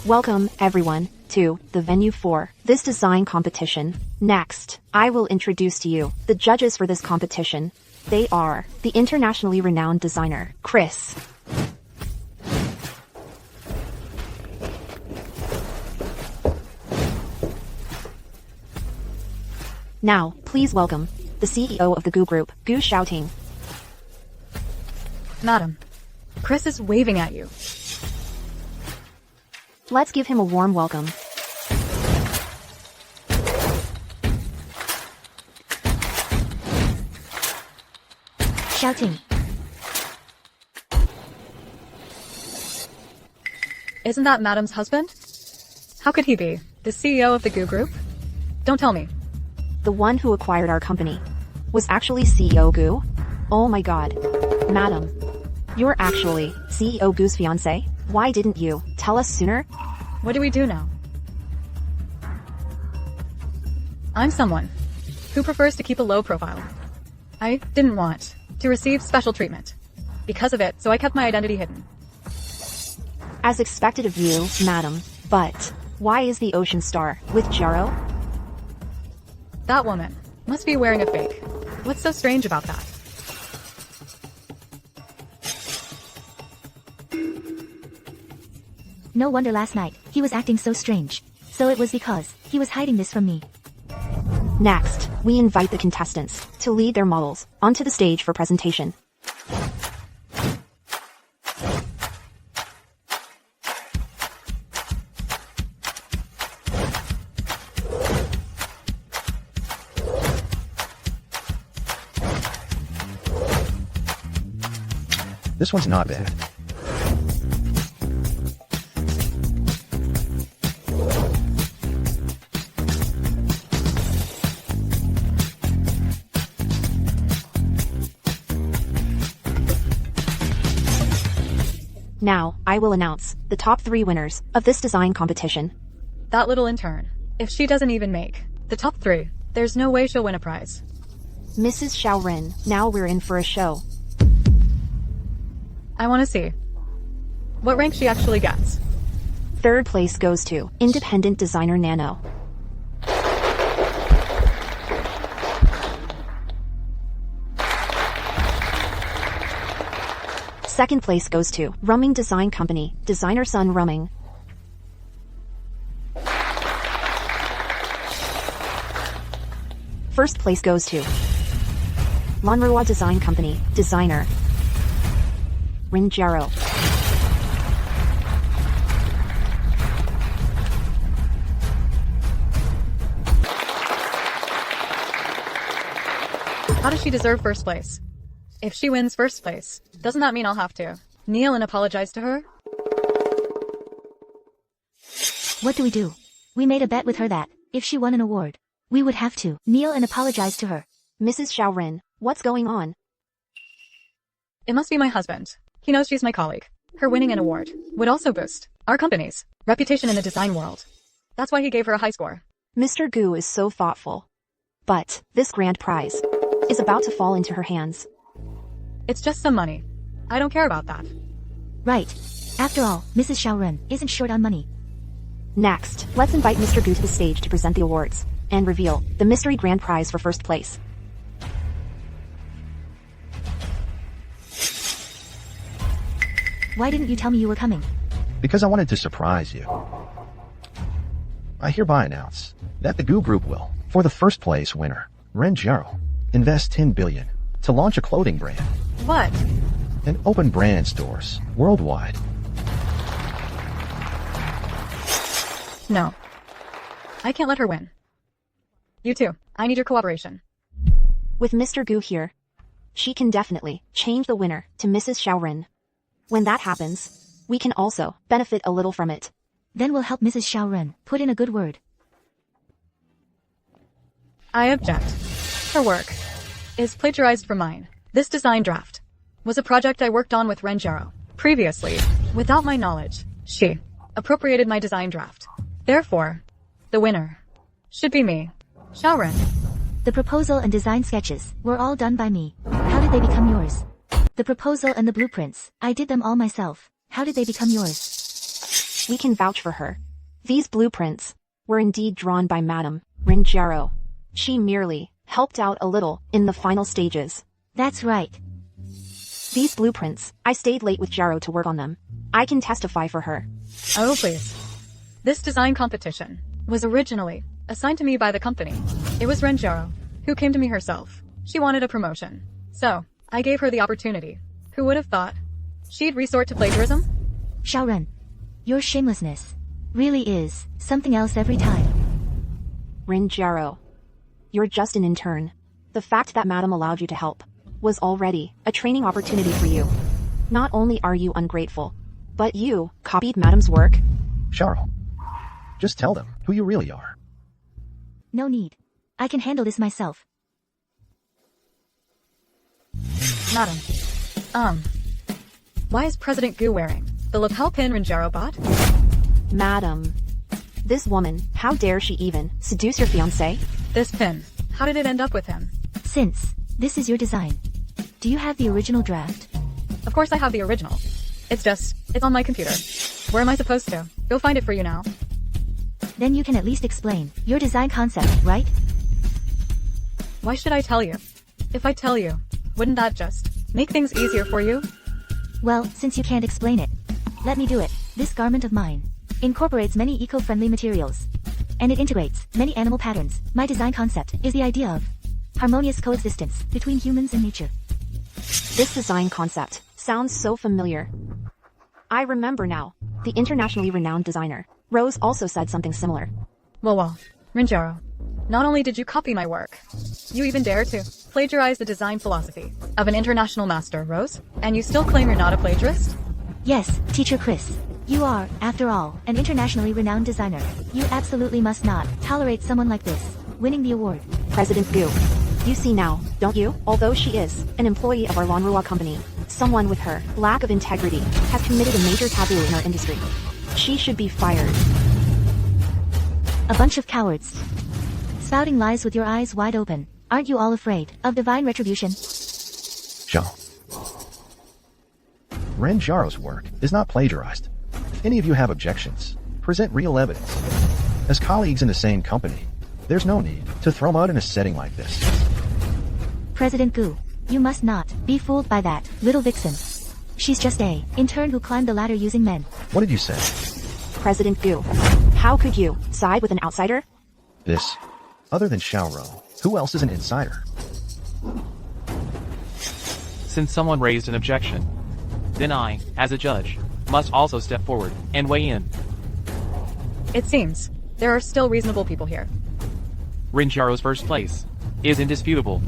Welcome, everyone, to the venue for this design competition. Next, I will introduce to you the judges for this competition. They are the internationally renowned designer, Chris. Now, please welcome the CEO of the Goo Group, Goo shouting. Madam, Chris is waving at you. Let's give him a warm welcome. Shouting. Isn't that Madam's husband? How could he be the CEO of the Goo Group? Don't tell me. The one who acquired our company was actually CEO Goo? Oh my god. Madam, you're actually CEO Goo's fiancé? Why didn't you tell us sooner? What do we do now? I'm someone who prefers to keep a low profile. I didn't want to receive special treatment because of it, so I kept my identity hidden. As expected of you, madam. But why is the Ocean Star with Giaro? That woman must be wearing a fake. What's so strange about that? No wonder last night he was acting so strange. So it was because he was hiding this from me. Next, we invite the contestants to lead their models onto the stage for presentation. This one's not bad. Now, I will announce the top 3 winners of this design competition. That little intern. If she doesn't even make the top 3, there's no way she'll win a prize. Mrs. Xiaoren, now we're in for a show. I want to see what rank she actually gets. 3rd place goes to independent designer Nano. 2nd place goes to Rumming Design Company, designer Sun Rumming. 1st place goes to Lanrua Design Company, designer Rin Jiaro. How does she deserve 1st place? If she wins 1st place, doesn't that mean I'll have to kneel and apologize to her? What do we do? We made a bet with her that, if she won an award, we would have to kneel and apologize to her. Mrs. Xiaoren, what's going on? It must be my husband. He knows she's my colleague. Her winning an award would also boost our company's reputation in the design world. That's why he gave her a high score. Mr. Gu is so thoughtful. But this grand prize is about to fall into her hands. It's just some money. I don't care about that. Right. After all, Mrs. Xiaoren isn't short on money. Next, let's invite Mr. Gu to the stage to present the awards and reveal the mystery grand prize for 1st place. Why didn't you tell me you were coming? Because I wanted to surprise you. I hereby announce that the Gu Group will, for the 1st place winner, Ren Jiaro, invest 10 billion to launch a clothing brand What? and open brand stores worldwide. No. I can't let her win. You too. I need your cooperation. With Mr. Gu here, she can definitely change the winner to Mrs. Xiaoren. When that happens, we can also benefit a little from it. Then we'll help Mrs. Xiaoren put in a good word. I object. Her work is plagiarized from mine. This design draft was a project I worked on with Ren Jiaro. Previously, without my knowledge, she appropriated my design draft. Therefore, the winner should be me, Xiaoren. The proposal and design sketches were all done by me. How did they become yours? The proposal and the blueprints, I did them all myself. How did they become yours? We can vouch for her. These blueprints were indeed drawn by Madame Rin Jiaro. She merely helped out a little in the final stages. That's right. These blueprints, I stayed late with Jiaro to work on them. I can testify for her. Oh, please. This design competition was originally assigned to me by the company. It was Ren Jiaro who came to me herself. She wanted a promotion. So, I gave her the opportunity. Who would have thought she'd resort to plagiarism? Xiaoren, your shamelessness really is something else every time. Rin Jiaro, you're just an intern. The fact that Madame allowed you to help was already a training opportunity for you. Not only are you ungrateful, but you copied Madame's work. Xiaro, just tell them who you really are. No need. I can handle this myself. Madam, why is President Gu wearing the lapel pin Rin Jiaro bought? Madame, this woman, how dare she even seduce your fiancé? This pin, how did it end up with him? Since this is your design, do you have the original draft? Of course I have the original. It's on my computer. Where am I supposed to go find it for you now? Then you can at least explain your design concept, right? Why should I tell you? If I tell you, wouldn't that just make things easier for you? Well, since you can't explain it, let me do it. This garment of mine incorporates many eco-friendly materials, and it integrates many animal patterns. My design concept is the idea of harmonious coexistence between humans and nature. This design concept sounds so familiar. I remember now. The internationally renowned designer, Rose, also said something similar. Well, Rin Jiaro, not only did you copy my work, you even dare to plagiarized the design philosophy of an international master, Rose? And you still claim you're not a plagiarist? Yes, Teacher Chris. You are, after all, an internationally renowned designer. You absolutely must not tolerate someone like this winning the award. President Gu. You see now, don't you? Although she is an employee of our Lanrua company, someone with her lack of integrity has committed a major taboo in our industry. She should be fired. A bunch of cowards. Spouting lies with your eyes wide open. Aren't you all afraid of divine retribution? Zhao. Ren Zhao's work is not plagiarized. If any of you have objections, present real evidence. As colleagues in the same company, there's no need to throw mud in a setting like this. President Gu, you must not be fooled by that little vixen. She's just a intern who climbed the ladder using men. What did you say? President Gu, how could you side with an outsider? This. Other than Xiaoro, who else is an insider? Since someone raised an objection, then I, as a judge, must also step forward and weigh in. It seems there are still reasonable people here. Rinjaro's first place is indisputable.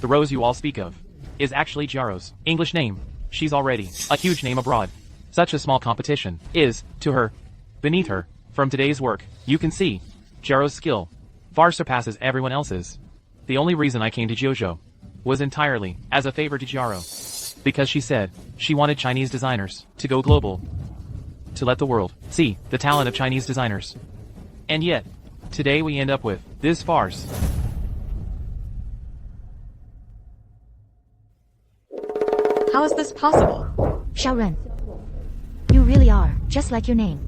The Rose you all speak of is actually Jaro's English name. She's already a huge name abroad. Such a small competition is, to her, beneath her. From today's work, you can see Jaro's skill far surpasses everyone else's. The only reason I came to Jojo was entirely as a favor to Jaro, because she said she wanted Chinese designers to go global, to let the world see the talent of Chinese designers. And yet, today we end up with this farce. How is this possible? Xiaoren. You really are, just like your name.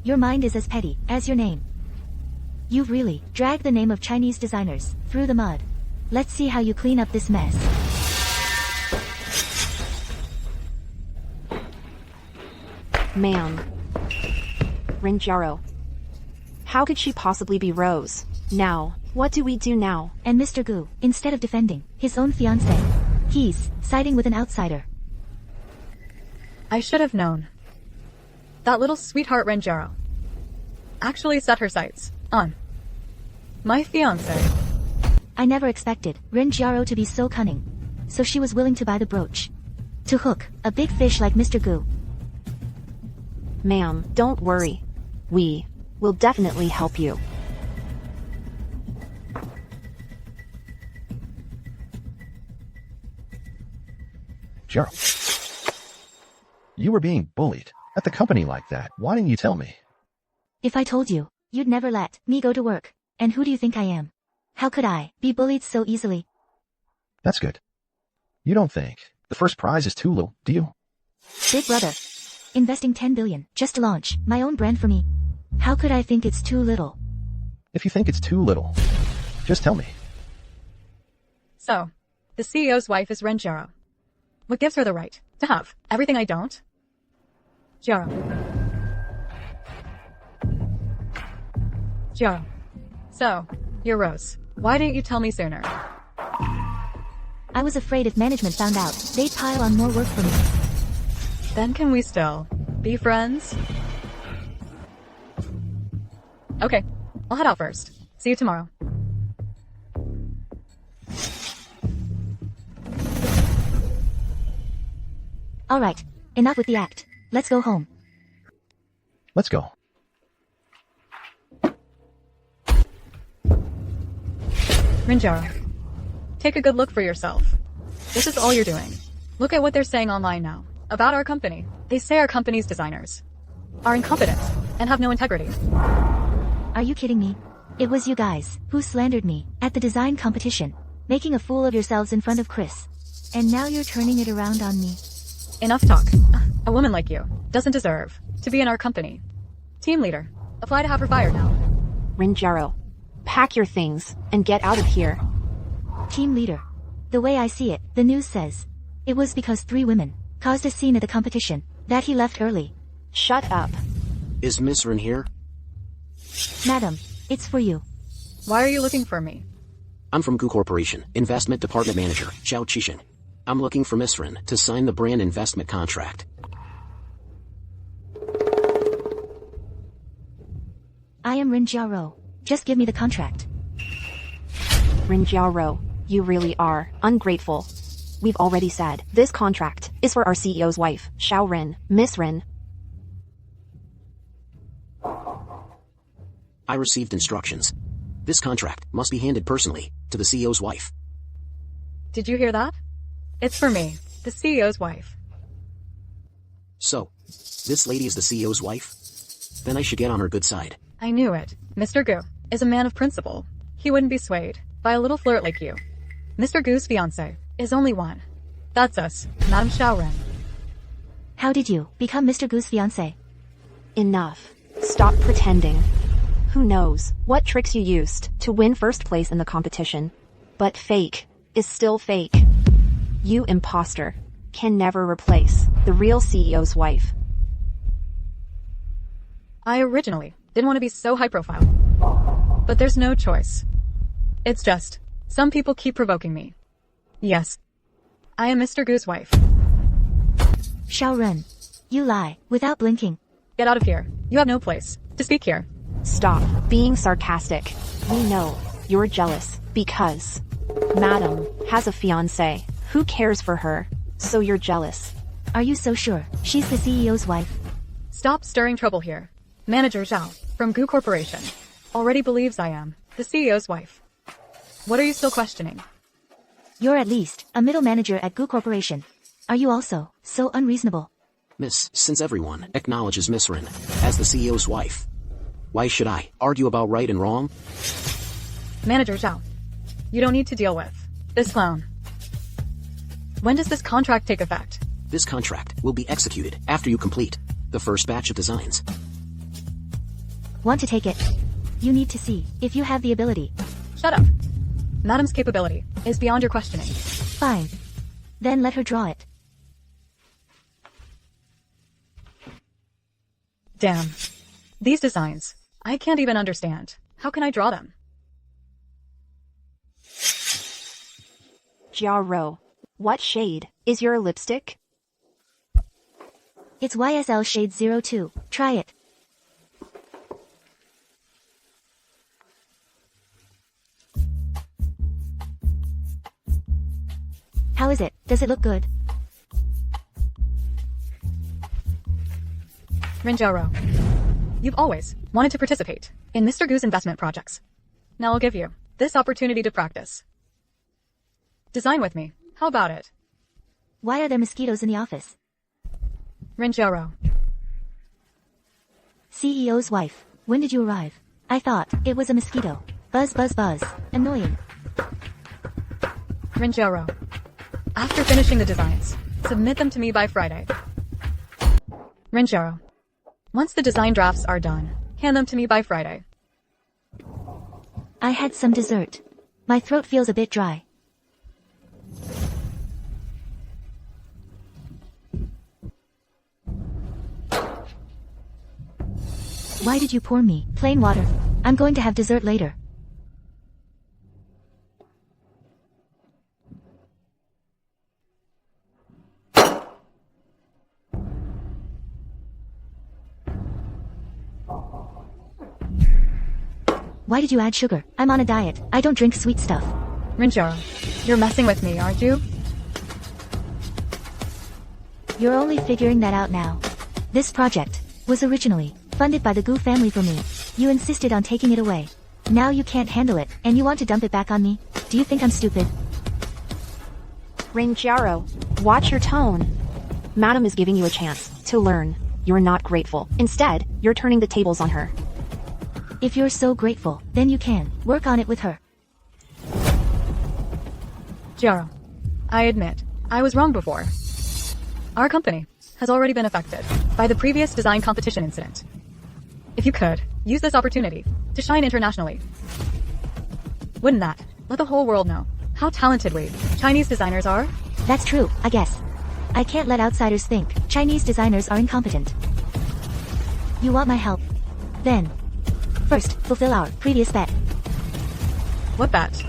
Your mind is as petty as your name. You've really dragged the name of Chinese designers through the mud. Let's see how you clean up this mess. Ma'am. Rinjaro. How could she possibly be Rose? Now, what do we do now? And Mr. Gu, instead of defending his own fiancée, he's siding with an outsider. I should have known. That little sweetheart Renjaro actually set her sights on my fiancé. I never expected Ren Jiaro to be so cunning. So she was willing to buy the brooch to hook a big fish like Mr. Gu. Ma'am, don't worry. We will definitely help you. Jaro. You were being bullied at the company like that. Why didn't you tell me? If I told you, you'd never let me go to work. And who do you think I am? How could I be bullied so easily? That's good. You don't think the first prize is too low, do you? Big brother. Investing 10 billion just to launch my own brand for me. How could I think it's too little? If you think it's too little, just tell me. So, the CEO's wife is Ren Jaro. What gives her the right to have everything I don't? Jaro. Jaro. So, you're Rose. Why didn't you tell me sooner? I was afraid if management found out, they'd pile on more work for me. Then can we still be friends? Okay, I'll head out first. See you tomorrow. Alright, enough with the act. Let's go home. Let's go. Rinjaro, take a good look for yourself. This is all you're doing. Look at what they're saying online now about our company. They say our company's designers are incompetent and have no integrity. Are you kidding me? It was you guys who slandered me at the design competition, making a fool of yourselves in front of Chris. And now you're turning it around on me. Enough talk. A woman like you doesn't deserve to be in our company. Team leader, apply to have her fired now. Rinjaro, pack your things and get out of here. Team leader. The way I see it, the news says it was because 3 women caused a scene at the competition that he left early. Shut up. Is Miss Rin here? Madam, it's for you. Why are you looking for me? I'm from Gu Corporation, Investment Department Manager, Xiao Qixin. I'm looking for Miss Rin to sign the brand investment contract. I am Rin Jiaro. Just give me the contract. Rinjiao, you really are ungrateful. We've already said this contract is for our CEO's wife, Xiao Rin, Miss Rin. I received instructions. This contract must be handed personally to the CEO's wife. Did you hear that? It's for me, the CEO's wife. So, this lady is the CEO's wife? Then I should get on her good side. I knew it. Mr. Gu is a man of principle. He wouldn't be swayed by a little flirt like you. Mr. Gu's fiancé is only one. That's us, Madame Xiaoren. How did you become Mr. Gu's fiancé? Enough. Stop pretending. Who knows what tricks you used to win first place in the competition? But fake is still fake. You imposter can never replace the real CEO's wife. I originally didn't want to be so high profile. But there's no choice. It's just, some people keep provoking me. Yes, I am Mr. Gu's wife. Xiao Ren, you lie without blinking. Get out of here. You have no place to speak here. Stop being sarcastic. We know you're jealous because Madam has a fiancé who cares for her, so you're jealous. Are you so sure she's the CEO's wife? Stop stirring trouble here. Manager Zhao from Gu Corporation already believes I am the CEO's wife. What are you still questioning? You're at least a middle manager at Gu Corporation. Are you also so unreasonable? Miss, since everyone acknowledges Miss Rin as the CEO's wife, why should I argue about right and wrong? Manager Zhao, you don't need to deal with this clown. When does this contract take effect? This contract will be executed after you complete the first batch of designs. Want to take it? You need to see if you have the ability. Shut up. Madam's capability is beyond your questioning. Fine. Then let her draw it. Damn. These designs, I can't even understand. How can I draw them? Jiao, what shade is your lipstick? It's YSL shade 02. Try it. How is it? Does it look good? Rinjiao, you've always wanted to participate in Mr. Gu's investment projects. Now I'll give you this opportunity to practice. Design with me. How about it? Why are there mosquitoes in the office? Rinjiao, CEO's wife, when did you arrive? I thought it was a mosquito. Buzz buzz buzz. Annoying. Rinjiao, after finishing the designs, submit them to me by Friday. Rinjiao, once the design drafts are done, hand them to me by Friday. I had some dessert. My throat feels a bit dry. Why did you pour me plain water? I'm going to have dessert later. Why did you add sugar? I'm on a diet. I don't drink sweet stuff. Rinjiao, you're messing with me, aren't you? You're only figuring that out now. This project was originally funded by the Gu family for me. You insisted on taking it away. Now you can't handle it, and you want to dump it back on me? Do you think I'm stupid? Rinjiao, watch your tone. Madam is giving you a chance to learn. You're not grateful. Instead, you're turning the tables on her. If you're so grateful, then you can work on it with her. Jiao, I admit, I was wrong before. Our company has already been affected by the previous design competition incident. If you could, use this opportunity to shine internationally. Wouldn't that let the whole world know how talented we Chinese designers are? That's true, I guess. I can't let outsiders think Chinese designers are incompetent. You want my help? Then, first, fulfill our previous bet. What bet?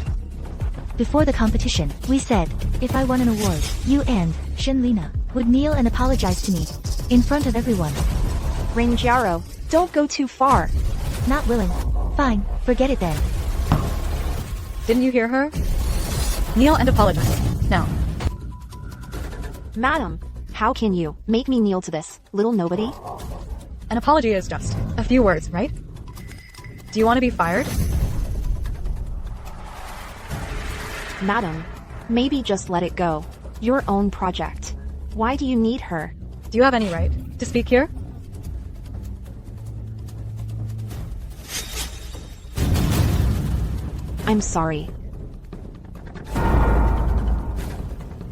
Before the competition, we said, if I won an award, you and Shenlina would kneel and apologize to me in front of everyone. Rinjiao, don't go too far. Not willing. Fine, forget it then. Didn't you hear her? Kneel and apologize. Now. Madam, how can you make me kneel to this, little nobody? An apology is just a few words, right? Do you want to be fired? Madam, maybe just let it go. Your own project. Why do you need her? Do you have any right to speak here? I'm sorry.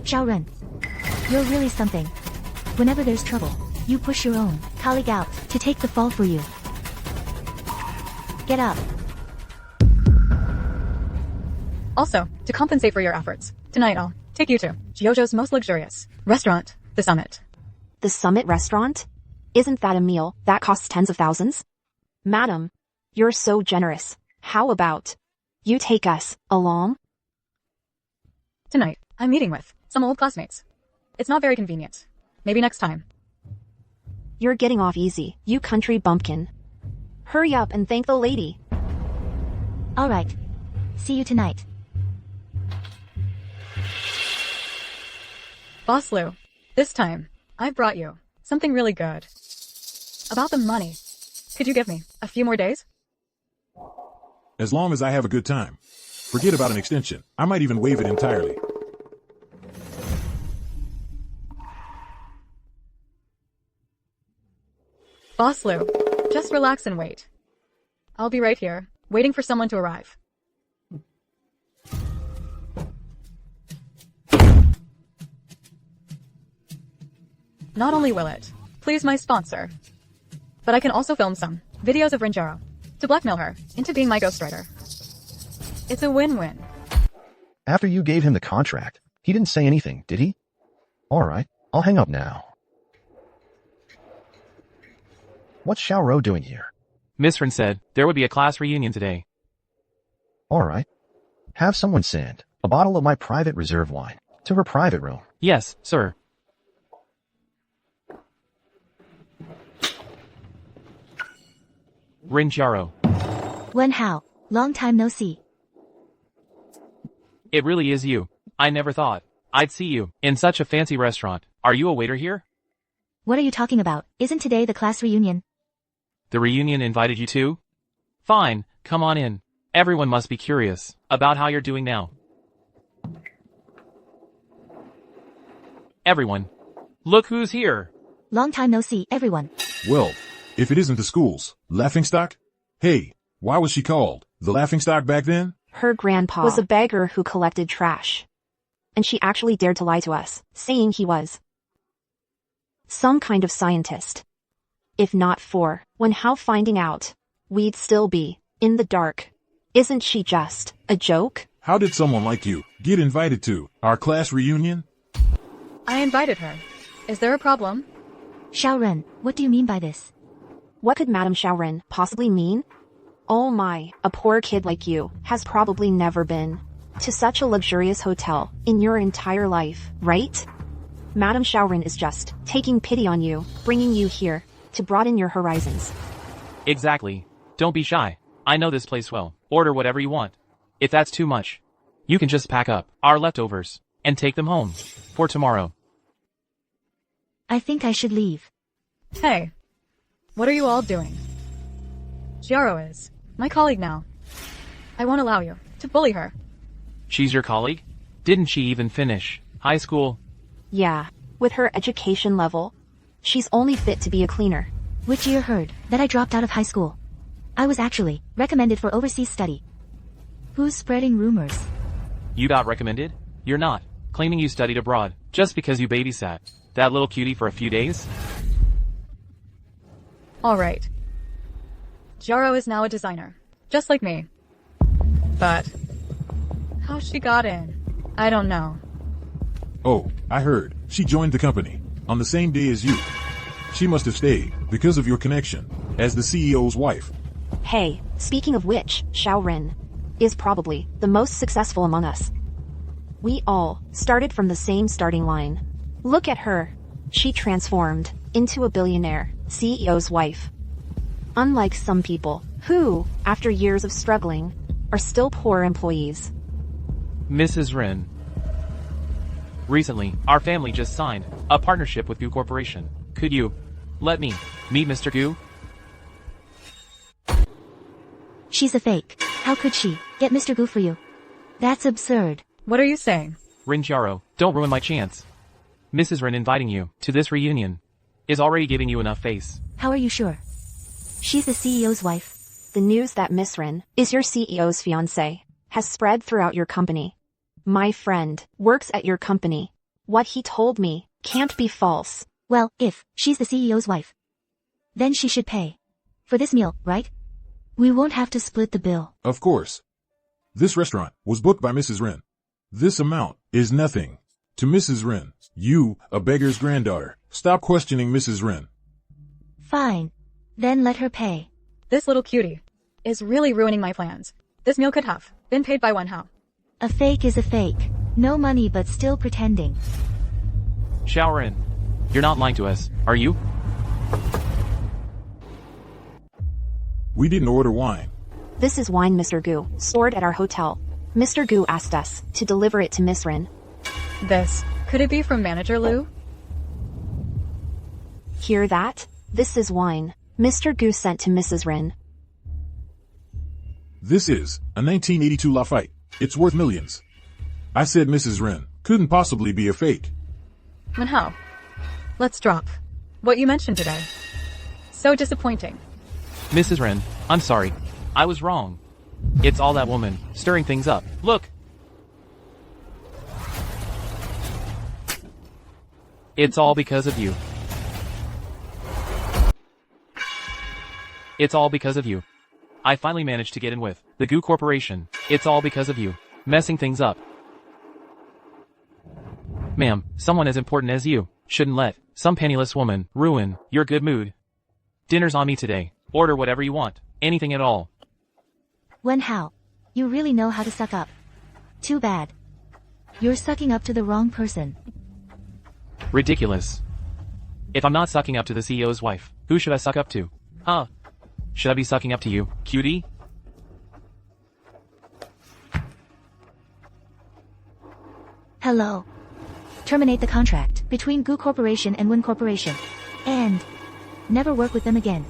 Xiaoren, you're really something. Whenever there's trouble, you push your own colleague out to take the fall for you. Get up. Also, to compensate for your efforts, tonight I'll take you to Gyojo's most luxurious restaurant, the Summit. The Summit restaurant? Isn't that a meal that costs tens of thousands? Madam, you're so generous. How about you take us along? Tonight, I'm meeting with some old classmates. It's not very convenient. Maybe next time. You're getting off easy, you country bumpkin. Hurry up and thank the lady. All right. See you tonight. Boss Lou, this time, I brought you something really good. About the money. Could you give me a few more days? As long as I have a good time. Forget about an extension. I might even waive it entirely. Boss Lou, just relax and wait. I'll be right here, waiting for someone to arrive. Not only will it please my sponsor, but I can also film some videos of Rinjaro to blackmail her into being my ghostwriter. It's a win-win. After you gave him the contract, he didn't say anything, did he? Alright, I'll hang up now. What's Xiaoro doing here? Miss Ren said there would be a class reunion today. Alright. Have someone send a bottle of my private reserve wine to her private room. Yes, sir. Rin Xiaoro. Wen Hao, long time no see. It really is you. I never thought I'd see you in such a fancy restaurant. Are you a waiter here? What are you talking about? Isn't today the class reunion? The reunion invited you too? Fine, come on in. Everyone must be curious about how you're doing now. Everyone, look who's here. Long time no see, everyone. Well, if it isn't the school's laughingstock? Hey, why was she called the laughingstock back then? Her grandpa was a beggar who collected trash. And she actually dared to lie to us, saying he was some kind of scientist. If not for Wen Hao finding out, we'd still be in the dark. Isn't she just a joke? How did someone like you get invited to our class reunion? I invited her. Is there a problem? Xiaoren, what do you mean by this? What could Madame Xiaoren possibly mean? Oh my, a poor kid like you has probably never been to such a luxurious hotel in your entire life, right? Madame Xiaoren is just taking pity on you, bringing you here to broaden your horizons. Exactly. Don't be shy. I know this place well. Order whatever you want. If that's too much, you can just pack up our leftovers and take them home for tomorrow. I think I should leave. Hey, what are you all doing? Xiaoro is my colleague now. I won't allow you to bully her. She's your colleague? Didn't she even finish high school? Yeah, with her education level, she's only fit to be a cleaner. Which year heard that I dropped out of high school? I was actually recommended for overseas study. Who's spreading rumors? You got recommended? You're not. Claiming you studied abroad just because you babysat that little cutie for a few days? Alright. Xiaoro is now a designer, just like me. But how she got in, I don't know. Oh, I heard. She joined the company on the same day as you. She must have stayed because of your connection as the CEO's wife. Hey, speaking of which, Xiaoren is probably the most successful among us. We all started from the same starting line. Look at her. She transformed into a billionaire CEO's wife. Unlike some people who, after years of struggling, are still poor employees. Mrs. Rin. Recently, our family just signed a partnership with Goo Corporation. Could you let me meet Mr. Goo? She's a fake. How could she get Mr. Goo for you? That's absurd. What are you saying? Rin Jiaro, don't ruin my chance. Mrs. Rin inviting you to this reunion is already giving you enough face. How are you sure? She's the CEO's wife. The news that Miss Rin is your CEO's fiancé has spread throughout your company. My friend works at your company. What he told me can't be false. Well, if she's the CEO's wife, then she should pay for this meal, right? We won't have to split the bill. Of course. This restaurant was booked by Mrs. Rin. This amount is nothing to Mrs. Rin. You, a beggar's granddaughter. Stop questioning Mrs. Rin. Fine. Then let her pay. This little cutie is really ruining my plans. This meal could have been paid by Wen Hao. A fake is a fake. No money but still pretending. Xiao Rin, you're not lying to us, are you? We didn't order wine. This is wine Mr. Goo stored at our hotel. Mr. Goo asked us to deliver it to Miss Rin. This, could it be from Manager Liu? Hear that? This is wine Mr. Goo sent to Mrs. Rin. This is a 1982 Lafite. It's worth millions. I said Mrs. Rin couldn't possibly be a fake. Wen Hao, let's drop what you mentioned today. So disappointing. Mrs. Rin, I'm sorry. I was wrong. It's all that woman stirring things up. Look! It's all because of you. It's all because of you. I finally managed to get in with the Goo Corporation. It's all because of you. Messing things up. Ma'am, someone as important as you shouldn't let some penniless woman ruin your good mood. Dinner's on me today. Order whatever you want. Anything at all. Wen Hao, you really know how to suck up. Too bad. You're sucking up to the wrong person. Ridiculous. If I'm not sucking up to the CEO's wife, who should I suck up to? Huh? Should I be sucking up to you, cutie? Hello. Terminate the contract between Goo Corporation and Wen Corporation. And never work with them again.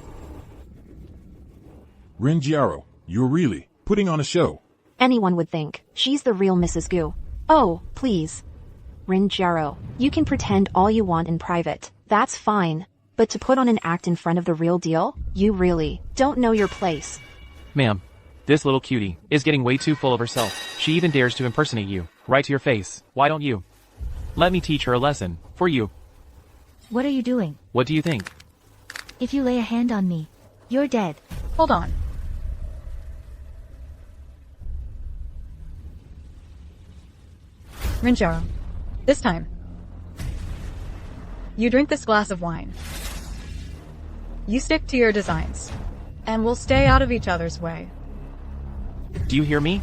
Rin Jiaro, you're really putting on a show. Anyone would think she's the real Mrs. Goo. Oh, please. Rin Jiaro, you can pretend all you want in private. That's fine. But to put on an act in front of the real deal, you really don't know your place. Ma'am, this little cutie is getting way too full of herself. She even dares to impersonate you, right to your face. Why don't you let me teach her a lesson, for you? What are you doing? What do you think? If you lay a hand on me, you're dead. Hold on. Rin Jiaro, this time, you drink this glass of wine. You stick to your designs, and we'll stay out of each other's way. Do you hear me?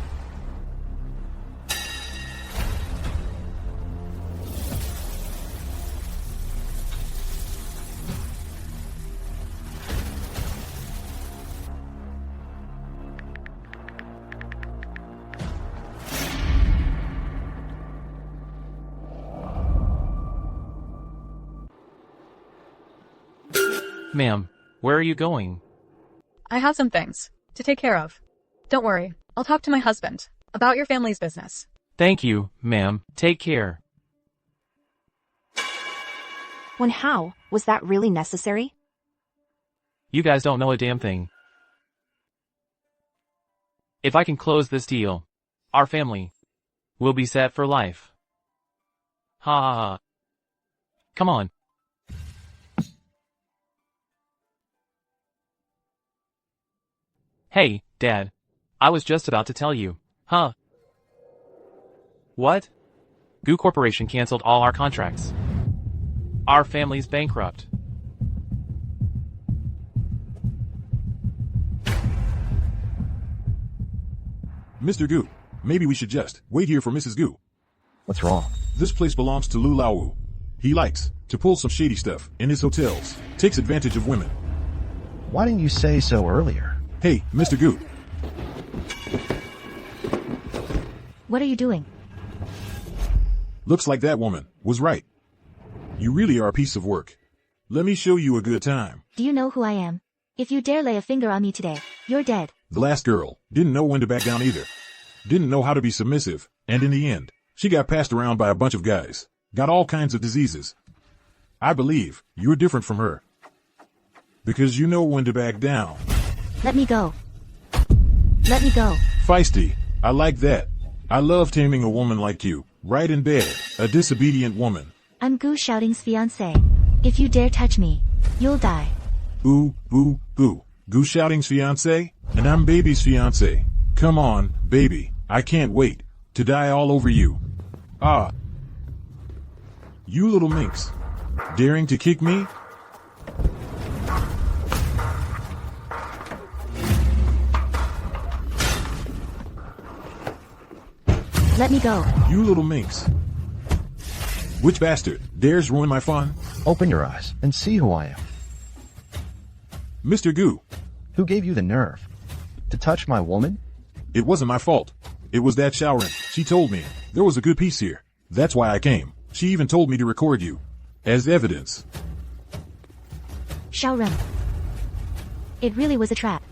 Ma'am, where are you going? I have some things to take care of. Don't worry, I'll talk to my husband about your family's business. Thank you, ma'am. Take care. Wen Hao, was that really necessary? You guys don't know a damn thing. If I can close this deal, our family will be set for life. Ha ha ha. Come on. Hey, Dad. I was just about to tell you. Huh? What? Goo Corporation canceled all our contracts. Our family's bankrupt. Mr. Goo, maybe we should just wait here for Mrs. Goo. What's wrong? This place belongs to Lu Laowu. He likes to pull some shady stuff in his hotels, takes advantage of women. Why didn't you say so earlier? Hey, Mr. Goo. What are you doing? Looks like that woman was right. You really are a piece of work. Let me show you a good time. Do you know who I am? If you dare lay a finger on me today, you're dead. The last girl didn't know when to back down either. Didn't know how to be submissive, and in the end, she got passed around by a bunch of guys. Got all kinds of diseases. I believe you're different from her. Because you know when to back down. Let me go. Let me go. Feisty. I like that. I love taming a woman like you. Right in bed. A disobedient woman. I'm Goo Shouting's fiancé. If you dare touch me, you'll die. Ooh, ooh, ooh. Goo Shouting's fiancé? And I'm Baby's fiancé. Come on, baby. I can't wait to die all over you. Ah. You little minx. Daring to kick me? Let me go. You little minx. Which bastard dares ruin my fun? Open your eyes and see who I am. Mr. Goo. Who gave you the nerve to touch my woman? It wasn't my fault. It was that Shaoran. She told me there was a good piece here. That's why I came. She even told me to record you as evidence. Shaoran. It really was a trap.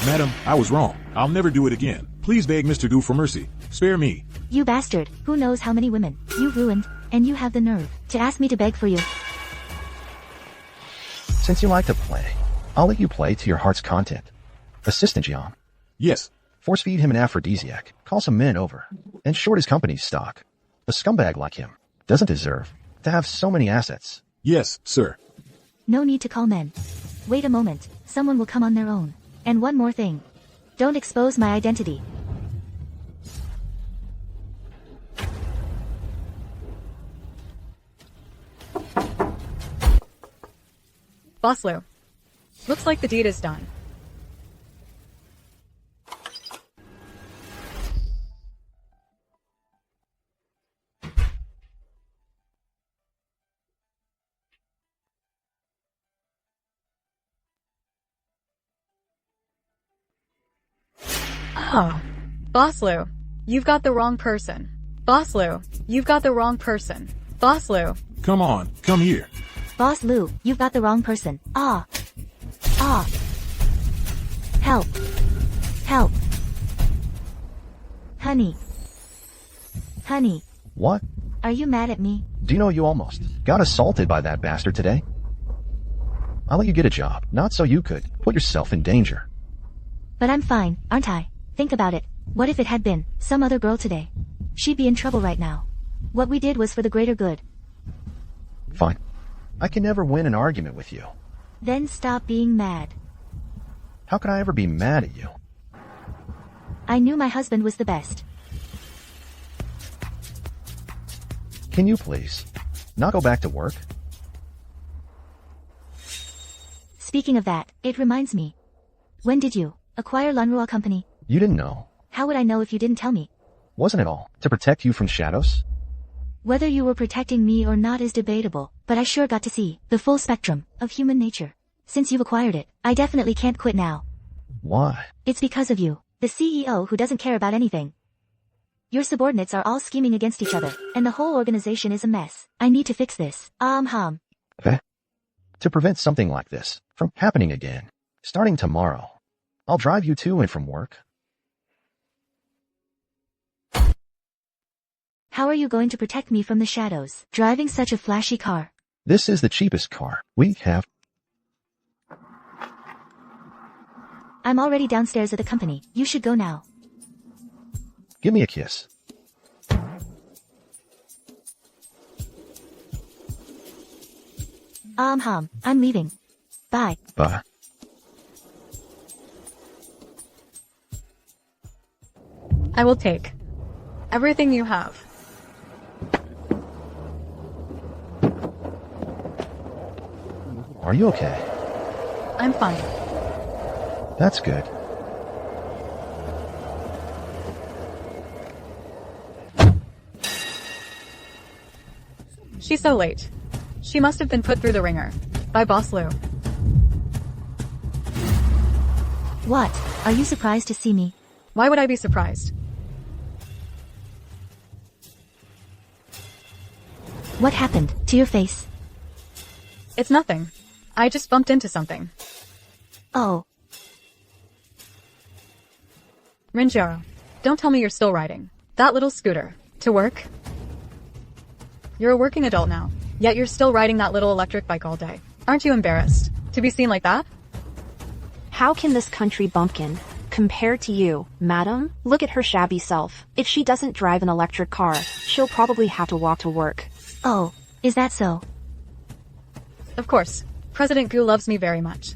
Madam, I was wrong. I'll never do it again. Please beg Mr. Goo for mercy. Spare me. You bastard. Who knows how many women you ruined, and you have the nerve to ask me to beg for you. Since you like to play, I'll let you play to your heart's content. Assistant Jian. Yes. Force feed him an aphrodisiac, call some men over, and short his company's stock. A scumbag like him doesn't deserve to have so many assets. Yes, sir. No need to call men. Wait a moment, someone will come on their own. And one more thing. Don't expose my identity. Boss Lou. Looks like the deed is done. Oh. Boss Lou, you've got the wrong person. Boss Lou, you've got the wrong person. Boss Lou. Come on, come here. Boss Lou, you've got the wrong person. Ah. Ah. Help. Help. Honey. Honey. What? Are you mad at me? Do you know you almost got assaulted by that bastard today? I'll let you get a job, not so you could put yourself in danger. But I'm fine, aren't I? Think about it. What if it had been some other girl today? She'd be in trouble right now. What we did was for the greater good. Fine. I can never win an argument with you. Then stop being mad. How could I ever be mad at you? I knew my husband was the best. Can you please not go back to work? Speaking of that, it reminds me. When did you acquire Lunrua Company? You didn't know. How would I know if you didn't tell me? Wasn't it all to protect you from shadows? Whether you were protecting me or not is debatable, but I sure got to see the full spectrum of human nature. Since you've acquired it, I definitely can't quit now. Why? It's because of you, the CEO who doesn't care about anything. Your subordinates are all scheming against each other, and the whole organization is a mess. I need to fix this. To prevent something like this from happening again, starting tomorrow, I'll drive you to and from work. How are you going to protect me from the shadows, driving such a flashy car? This is the cheapest car we have. I'm already downstairs at the company. You should go now. Give me a kiss. I'm leaving. Bye. Bye. I will take everything you have. Are you okay? I'm fine. That's good. She's so late. She must have been put through the ringer by Boss Lou. What? Are you surprised to see me? Why would I be surprised? What happened to your face? It's nothing. I just bumped into something. Oh, Rinjaro, don't tell me you're still riding that little scooter to work. You're a working adult now, yet you're still riding that little electric bike all day. Aren't you embarrassed to be seen like that? How can this country bumpkin compare to you, madam? Look at her shabby self. If she doesn't drive an electric car, she'll probably have to walk to work. oh, is that so? Of course, President Goo loves me very much.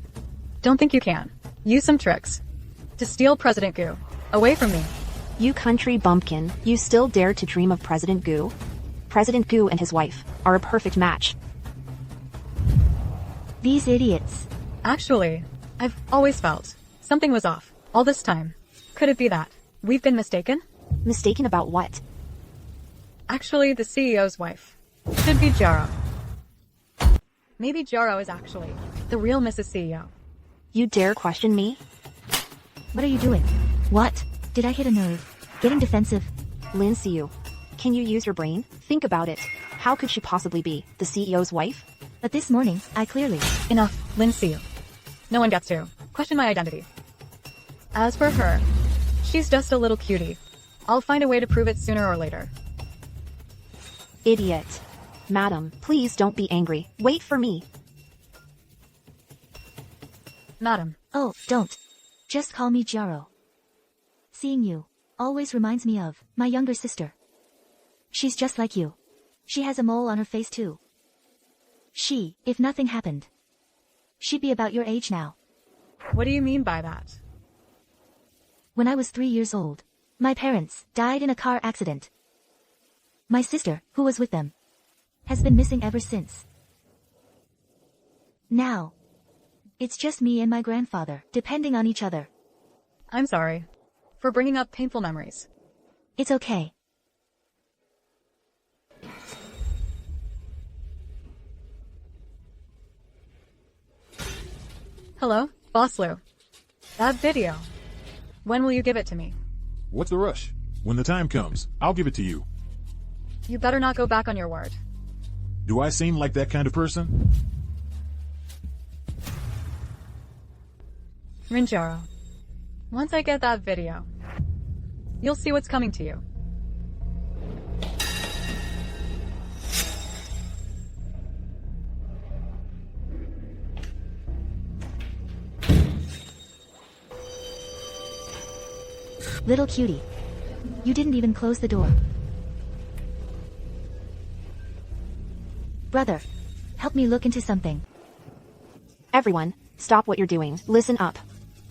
Don't think you can use some tricks to steal President Goo away from me. You country bumpkin, you still dare to dream of President Goo? President Goo and his wife are a perfect match. These idiots. Actually, I've always felt something was off all this time. Could it be that we've been mistaken? Mistaken about what? Actually, the CEO's wife should be Jaro. Maybe Jaro is actually the real Mrs. CEO. You dare question me? What are you doing? What? Did I hit a nerve? Getting defensive? Lindsay, can you use your brain? Think about it. How could she possibly be the CEO's wife? But this morning, I clearly. Enough, Lindsay. No one gets to question my identity. As for her, she's just a little cutie. I'll find a way to prove it sooner or later. Idiot. Madam, please don't be angry. Wait for me. Madam, Oh, don't. Just call me Jaro. Seeing you always reminds me of my younger sister. She's just like you. She has a mole on her face too. She, if nothing happened, she'd be about your age now. what do you mean by that? When I was 3 years old, my parents died in a car accident. My sister, who was with them, has been missing ever since. Now, it's just me and my grandfather, depending on each other. I'm sorry for bringing up painful memories. It's okay. Hello, Boss Lou. That video. When will you give it to me? What's the rush? When the time comes, I'll give it to you. You better not go back on your word. Do I seem like that kind of person? Rinjaro, once I get that video, you'll see what's coming to you. Little cutie. You didn't even close the door. Brother, help me look into something. Everyone, stop what you're doing. Listen up.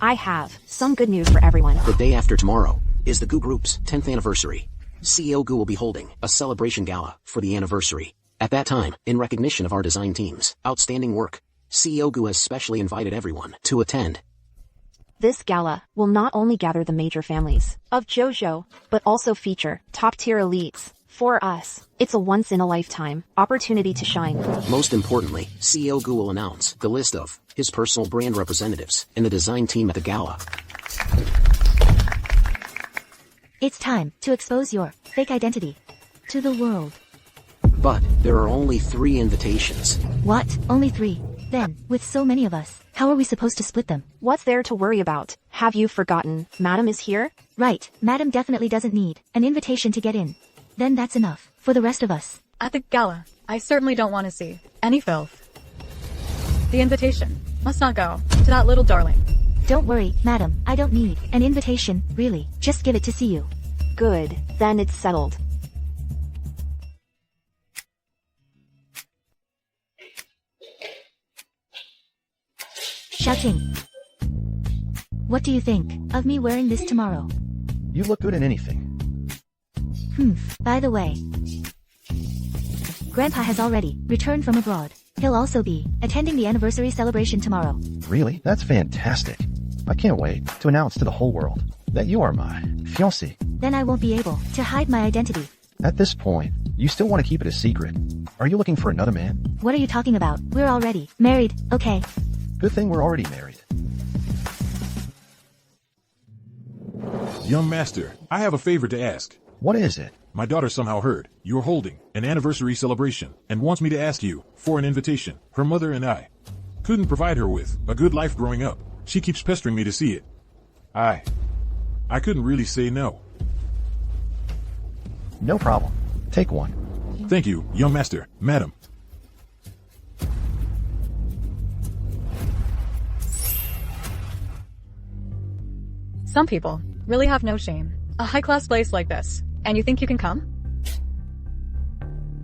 I have some good news for everyone. The day after tomorrow is the Goo Group's 10th anniversary. CEO Goo will be holding a celebration gala for the anniversary. At that time, in recognition of our design team's outstanding work, CEO Goo has specially invited everyone to attend. This gala will not only gather the major families of JoJo, but also feature top-tier elites. For us, it's a once-in-a-lifetime opportunity to shine. Most importantly, CEO Goo will announce the list of his personal brand representatives in the design team at the gala. It's time to expose your fake identity to the world. But there are only 3 invitations. What? Only 3? Then, with so many of us, how are we supposed to split them? What's there to worry about? Have you forgotten Madam is here? Right, Madam definitely doesn't need an invitation to get in. Then that's enough for the rest of us. At the gala, I certainly don't want to see any filth. The invitation must not go to that little darling. Don't worry, Madam, I don't need an invitation, really. Just give it to see you. Good, then it's settled. Shouting. What do you think of me wearing this tomorrow? You look good in anything. By the way, Grandpa has already returned from abroad. He'll also be attending the anniversary celebration tomorrow. Really? That's fantastic. I can't wait to announce to the whole world that you are my fiancé. Then I won't be able to hide my identity. At this point, you still want to keep it a secret. Are you looking for another man? What are you talking about? We're already married, okay? Good thing we're already married. Young master, I have a favor to ask. What is it? My daughter somehow heard you're holding an anniversary celebration and wants me to ask you for an invitation. Her mother and I couldn't provide her with a good life growing up. She keeps pestering me to see it. I couldn't really say no. No problem. Take one. Thank you, young master, madam. Some people really have no shame. A high-class place like this, and you think you can come?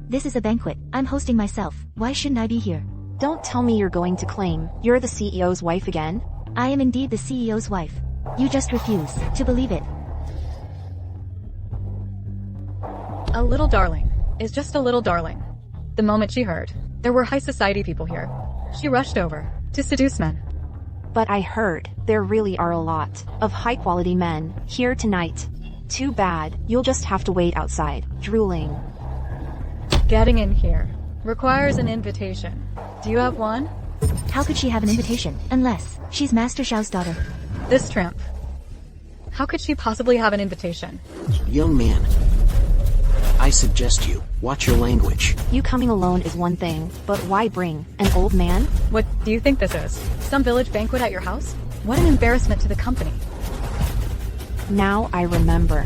This is a banquet. I'm hosting myself. Why shouldn't I be here? Don't tell me you're going to claim you're the CEO's wife again. I am indeed the CEO's wife. You just refuse to believe it. A little darling is just a little darling. The moment she heard there were high society people here, she rushed over to seduce men. But I heard there really are a lot of high-quality men here tonight. Too bad, you'll just have to wait outside, drooling. Getting in here requires an invitation. Do you have one? How could she have an invitation, unless she's Master Xiao's daughter? This tramp. How could she possibly have an invitation? Young man, I suggest you watch your language. You coming alone is one thing, but why bring an old man? What do you think this is? Some village banquet at your house? What an embarrassment to the company. Now I remember.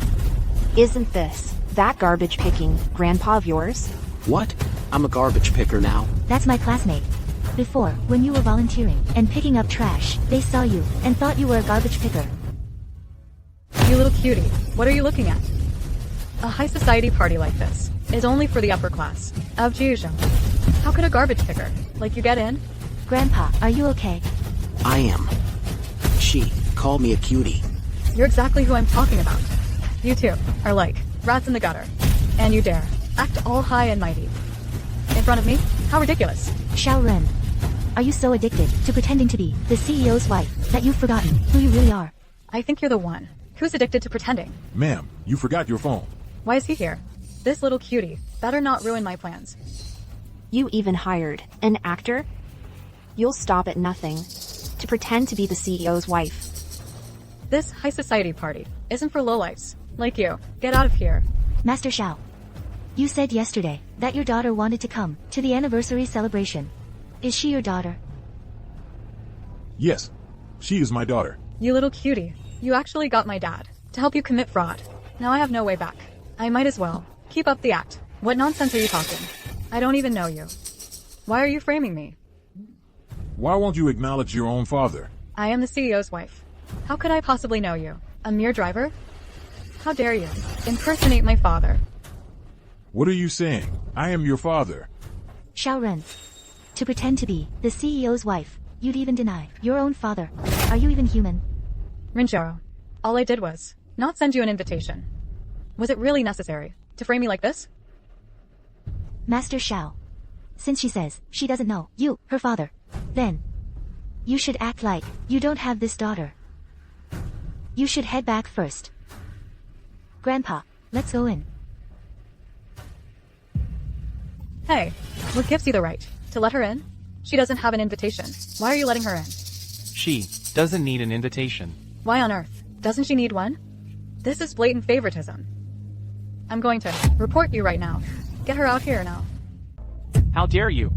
Isn't this that garbage-picking grandpa of yours? What? I'm a garbage picker now. That's my classmate. Before, when you were volunteering and picking up trash, they saw you and thought you were a garbage picker. You little cutie, what are you looking at? A high society party like this is only for the upper class of Jiuzhou. How could a garbage picker like you get in? Grandpa, are you okay? I am. She called me a cutie. You're exactly who I'm talking about. You two are like rats in the gutter. And you dare act all high and mighty in front of me? How ridiculous. Xiao Ren, are you so addicted to pretending to be the CEO's wife that you've forgotten who you really are? I think you're the one who's addicted to pretending. Ma'am, you forgot your phone. Why is he here? This little cutie better not ruin my plans. You even hired an actor? You'll stop at nothing to pretend to be the CEO's wife. This high society party isn't for lowlifes like you. Get out of here. Master Xiao, you said yesterday that your daughter wanted to come to the anniversary celebration. Is she your daughter? Yes, she is my daughter. You little cutie. You actually got my dad to help you commit fraud. Now I have no way back. I might as well keep up the act. What nonsense are you talking? I don't even know you. Why are you framing me? Why won't you acknowledge your own father? I am the CEO's wife. How could I possibly know you? A mere driver? How dare you impersonate my father? What are you saying? I am your father. Xiao Ren, to pretend to be the CEO's wife, you'd even deny your own father. Are you even human? Rinjaro, all I did was not send you an invitation. Was it really necessary to frame me like this? Master Xiao, since she says she doesn't know you, her father, then you should act like you don't have this daughter. You should head back first. Grandpa, let's go in. Hey, what gives you the right to let her in? She doesn't have an invitation. Why are you letting her in? She doesn't need an invitation. Why on earth doesn't she need one? This is blatant favoritism. I'm going to report you right now. Get her out here now. How dare you?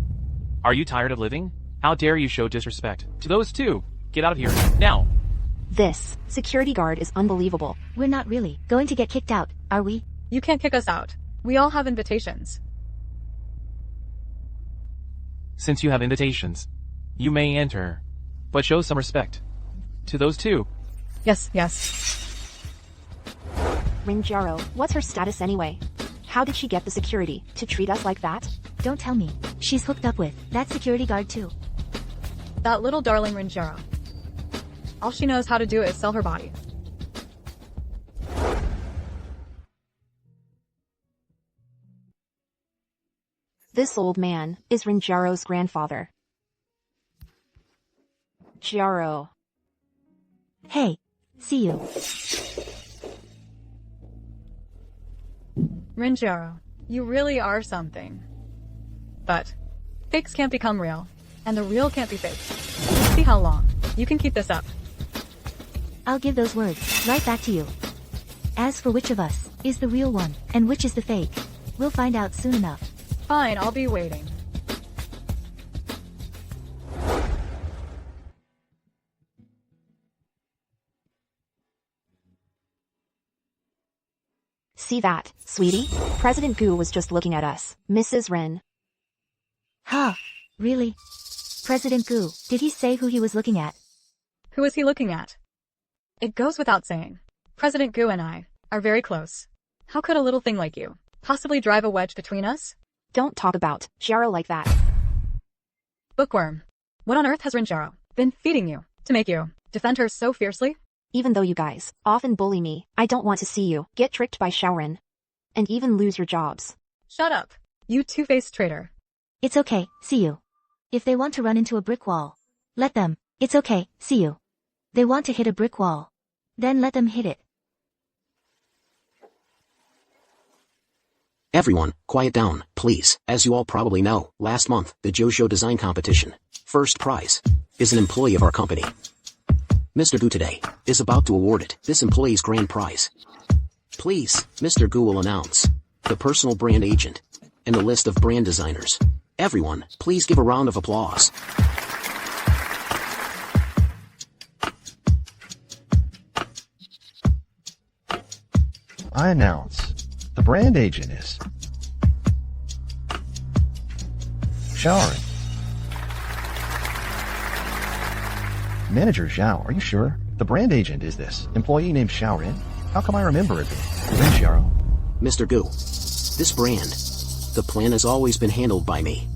Are you tired of living? How dare you show disrespect to those two? Get out of here, now. This security guard is unbelievable. We're not really going to get kicked out, are we? You can't kick us out. We all have invitations. Since you have invitations, you may enter, but show some respect to those two. Yes, yes. Rinjaro, what's her status anyway? How did she get the security to treat us like that? Don't tell me. She's hooked up with that security guard too. That little darling Rinjaro. All she knows how to do is sell her body. This old man is Rinjaro's grandfather. Jaro. Hey, see you. Rinjaro, you really are something. But fakes can't become real, and the real can't be faked. Let's see how long you can keep this up. I'll give those words right back to you. As for which of us is the real one, and which is the fake? We'll find out soon enough. Fine, I'll be waiting. See that, sweetie? President Gu was just looking at us. Mrs. Ren. Huh? Really? President Gu, did he say who he was looking at? Who is he looking at? It goes without saying. President Gu and I are very close. How could a little thing like you possibly drive a wedge between us? Don't talk about Xiaro like that. Bookworm. What on earth has Rinjaro been feeding you to make you defend her so fiercely? Even though you guys often bully me, I don't want to see you get tricked by Xiaoren. And even lose your jobs. Shut up, you two-faced traitor. It's okay, see you. If they want to run into a brick wall, let them. It's okay, see you. They want to hit a brick wall. Then let them hit it. Everyone, quiet down, please. As you all probably know, last month, the JoJo design competition, first prize, is an employee of our company. Mr. Gu today is about to award it, this employee's grand prize. Please, Mr. Gu will announce the personal brand agent and the list of brand designers. Everyone, please give a round of applause. I announce the brand agent is Xiaoren. Manager Zhao, are you sure? The brand agent is this employee named Xiaoren? How come I remember it being Ren Xiao? Mr. Gu, this brand, the plan has always been handled by me.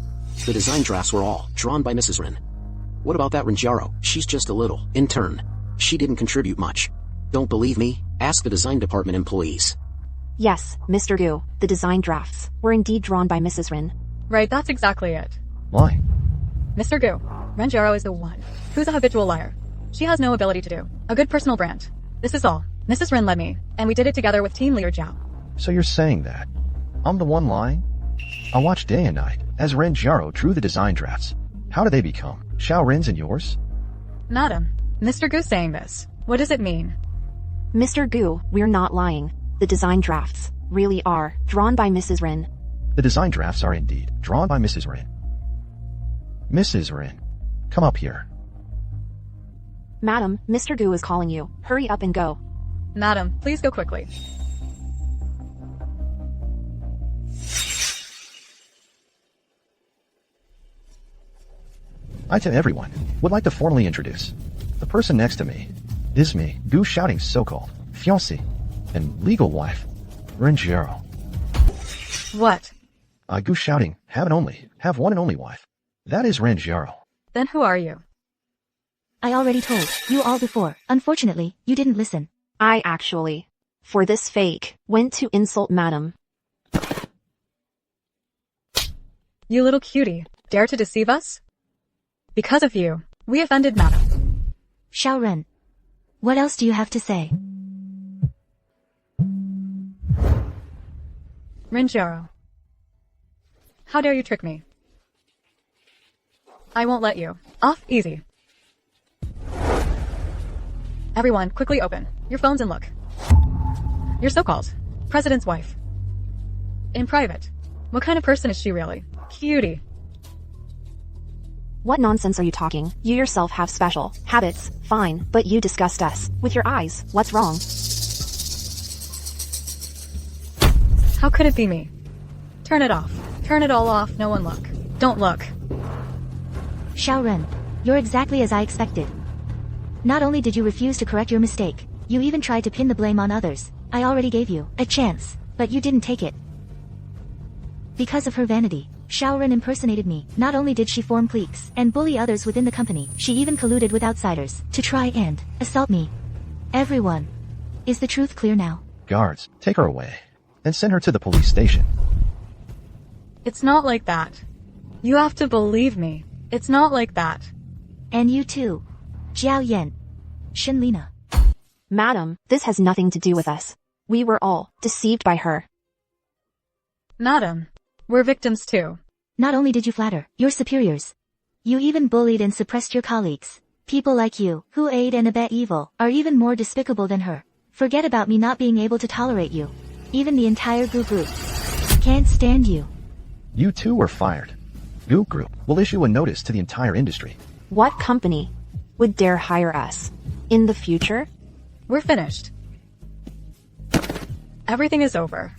The design drafts were all drawn by Mrs. Ren. What about that Rinjaro? She's just a little intern. She didn't contribute much. Don't believe me? Ask the design department employees. Yes, Mr. Gu, the design drafts were indeed drawn by Mrs. Ren. Right, that's exactly it. Why? Mr. Gu, Renjaro is the one who's a habitual liar. She has no ability to do a good personal brand. This is all. Mrs. Ren led me, and we did it together with team leader Zhao. So you're saying that I'm the one lying? I watched day and night as Ren Xiao drew the design drafts. How do they become Xiaoren's and yours? Madam, Mr. Gu saying this. What does it mean? Mr. Gu, we're not lying. The design drafts really are drawn by Mrs. Ren. The design drafts are indeed drawn by Mrs. Ren. Mrs. Ren, come up here. Madam, Mr. Gu is calling you. Hurry up and go. Madam, please go quickly. I to everyone would like to formally introduce the person next to me is me, Gu Shouting's so-called fiancé and legal wife, Ren Xiao. What? Gu Shouting have one and only wife. That is Ren Xiao. Then who are you? I already told you all before. Unfortunately, you didn't listen. I actually, for this fake, went to insult Madam. You little cutie, dare to deceive us? Because of you, we offended Madam. Xiaoren, what else do you have to say? Rinjaro. How dare you trick me? I won't let you off easy. Everyone, quickly open your phones and look. Your so-called president's wife. In private, what kind of person is she really? Cutie. What nonsense are you talking? You yourself have special habits, fine, but you disgust us. With your eyes, what's wrong? How could it be me? Turn it off. Turn it all off, no one look. Don't look. Xiaoren, you're exactly as I expected. Not only did you refuse to correct your mistake, you even tried to pin the blame on others. I already gave you a chance, but you didn't take it. Because of her vanity, Xiaoren impersonated me. Not only did she form cliques and bully others within the company, she even colluded with outsiders to try and assault me. Everyone. Is the truth clear now? Guards, take her away and send her to the police station. It's not like that. You have to believe me. It's not like that. And you too. Jiao Yan. Shenlina. Madam, this has nothing to do with us. We were all deceived by her. Madam, we're victims too. Not only did you flatter your superiors, you even bullied and suppressed your colleagues. People like you, who aid and abet evil, are even more despicable than her. Forget about me not being able to tolerate you. Even the entire Goo group can't stand you. You two were fired. Goo Group will issue a notice to the entire industry. What company would dare hire us? In the future? We're finished. Everything is over.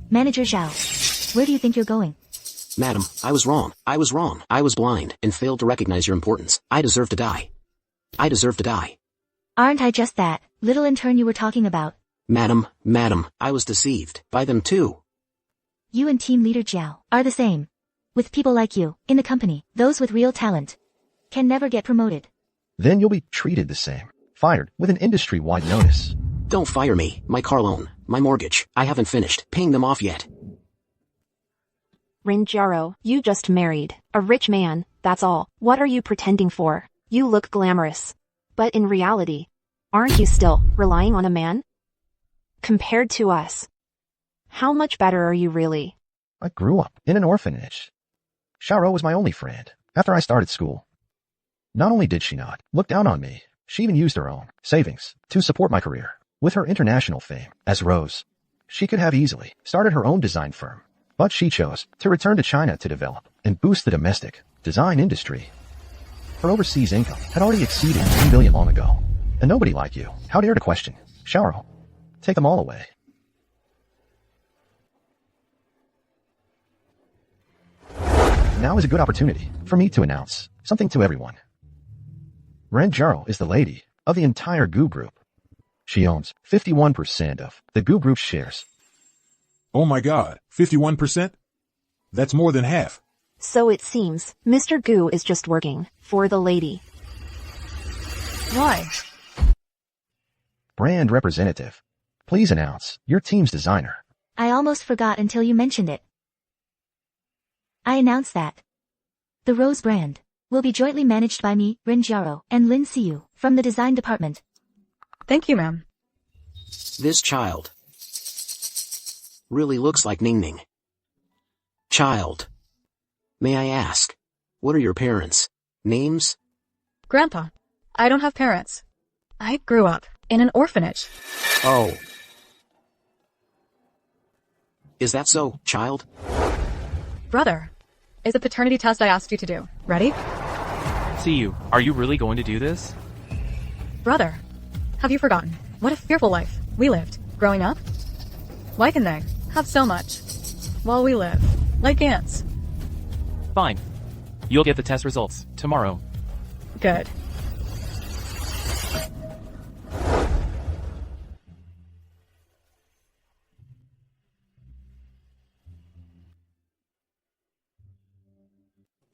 Manager Zhao, where do you think you're going? Madam, I was wrong. I was wrong. I was blind and failed to recognize your importance. I deserve to die. I deserve to die. Aren't I just that little intern you were talking about? Madam, I was deceived by them too. You and team leader Zhao are the same. With people like you in the company, those with real talent can never get promoted. Then you'll be treated the same. Fired with an industry-wide notice. Don't fire me. My car loan, my mortgage, I haven't finished paying them off yet. Rinjaro, you just married a rich man, that's all. What are you pretending for? You look glamorous. But in reality, aren't you still relying on a man? Compared to us, how much better are you really? I grew up in an orphanage. Xiaoro was my only friend after I started school. Not only did she not look down on me, she even used her own savings to support my career. With her international fame as Rose, she could have easily started her own design firm, but she chose to return to China to develop and boost the domestic design industry. Her overseas income had already exceeded $1 billion long ago, and nobody like you, how dare to question? Xiaoro, take them all away. Now is a good opportunity for me to announce something to everyone. Renjaro is the lady of the entire Goo Group. She owns 51% of the Goo Group's shares. Oh my god, 51%? That's more than half. So it seems, Mr. Goo is just working for the lady. Why? Brand representative, please announce your team's designer. I almost forgot until you mentioned it. I announce that the Rose brand will be jointly managed by me, Rinjaro, and Lin Siu from the design department. Thank you, ma'am. This child really looks like Ning Ning. Child, may I ask, what are your parents' names? Grandpa, I don't have parents. I grew up in an orphanage. Oh. Is that so, child? Brother, is the paternity test I asked you to do. Ready? See you. Are you really going to do this? Brother, have you forgotten what a fearful life we lived growing up? Why can they have so much while we live like ants? Fine. You'll get the test results tomorrow. Good.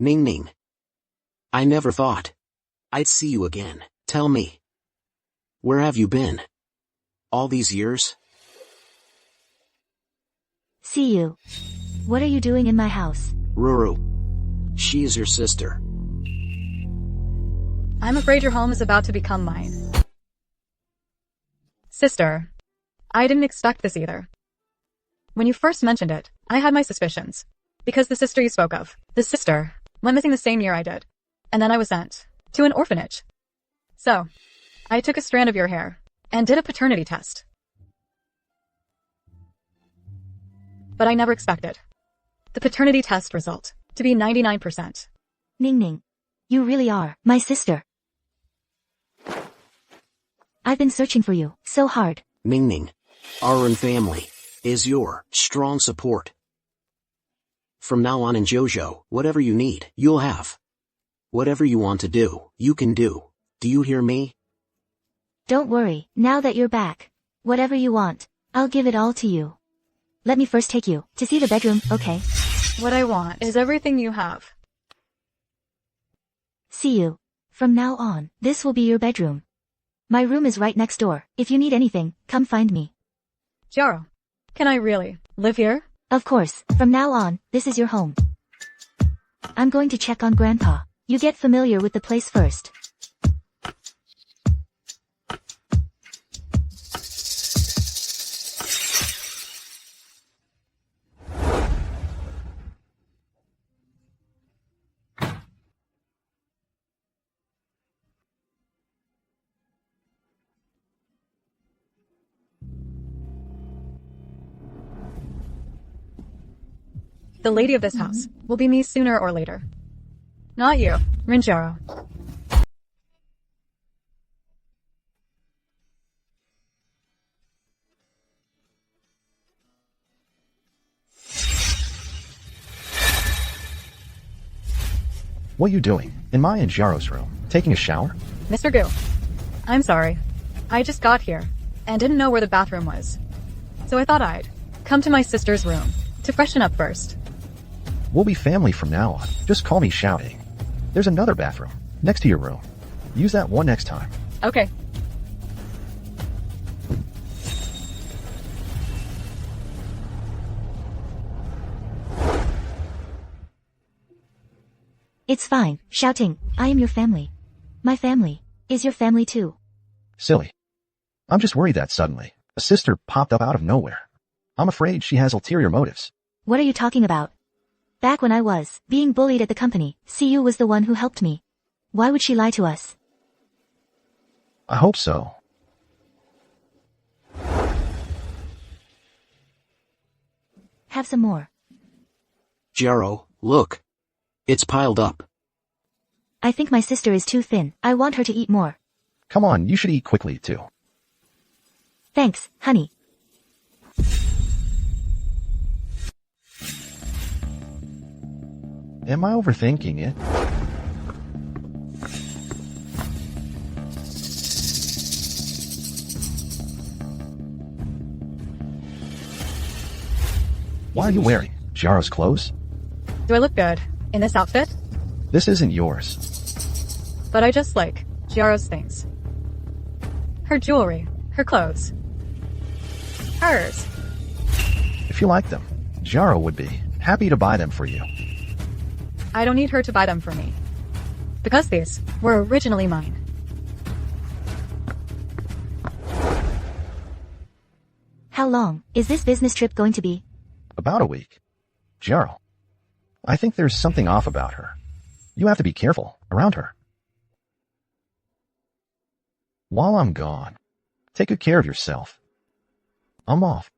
Ning Ning. I never thought I'd see you again. Tell me, where have you been all these years? See you. What are you doing in my house? Ruru. She is your sister. I'm afraid your home is about to become mine. Sister, I didn't expect this either. When you first mentioned it, I had my suspicions. Because the sister you spoke of, the sister, went missing the same year I did. And then I was sent to an orphanage. So, I took a strand of your hair and did a paternity test. But I never expected the paternity test result to be 99%. Ning Ning, you really are my sister. I've been searching for you so hard. Ning Ning, our own family is your strong support. From now on in JoJo, whatever you need, you'll have. Whatever you want to do, you can do. Do you hear me? Don't worry, now that you're back. Whatever you want, I'll give it all to you. Let me first take you to see the bedroom, okay? What I want is everything you have. See you. From now on, this will be your bedroom. My room is right next door. If you need anything, come find me. Jaro, can I really live here? Of course, from now on, this is your home. I'm going to check on Grandpa. You get familiar with the place first. The lady of this house will be me sooner or later. Not you, Rinjaro. What are you doing? In my and Jaro's room? Taking a shower? Mr. Gu, I'm sorry. I just got here and didn't know where the bathroom was. So I thought I'd come to my sister's room to freshen up first. We'll be family from now on. Just call me Shouting. There's another bathroom next to your room. Use that one next time. Okay. It's fine, Shouting. I am your family. My family is your family too. Silly. I'm just worried that suddenly a sister popped up out of nowhere. I'm afraid she has ulterior motives. What are you talking about? Back when I was being bullied at the company, CU was the one who helped me. Why would she lie to us? I hope so. Have some more. Jaro, look. It's piled up. I think my sister is too thin. I want her to eat more. Come on, you should eat quickly too. Thanks, honey. Am I overthinking it? Why are you wearing Jaro's clothes? Do I look good in this outfit? This isn't yours. But I just like Giaro's things. Her jewelry, her clothes. Hers. If you like them, Jaro would be happy to buy them for you. I don't need her to buy them for me. Because these were originally mine. How long is this business trip going to be? About a week. Jaro, I think there's something off about her. You have to be careful around her. While I'm gone, take good care of yourself. I'm off.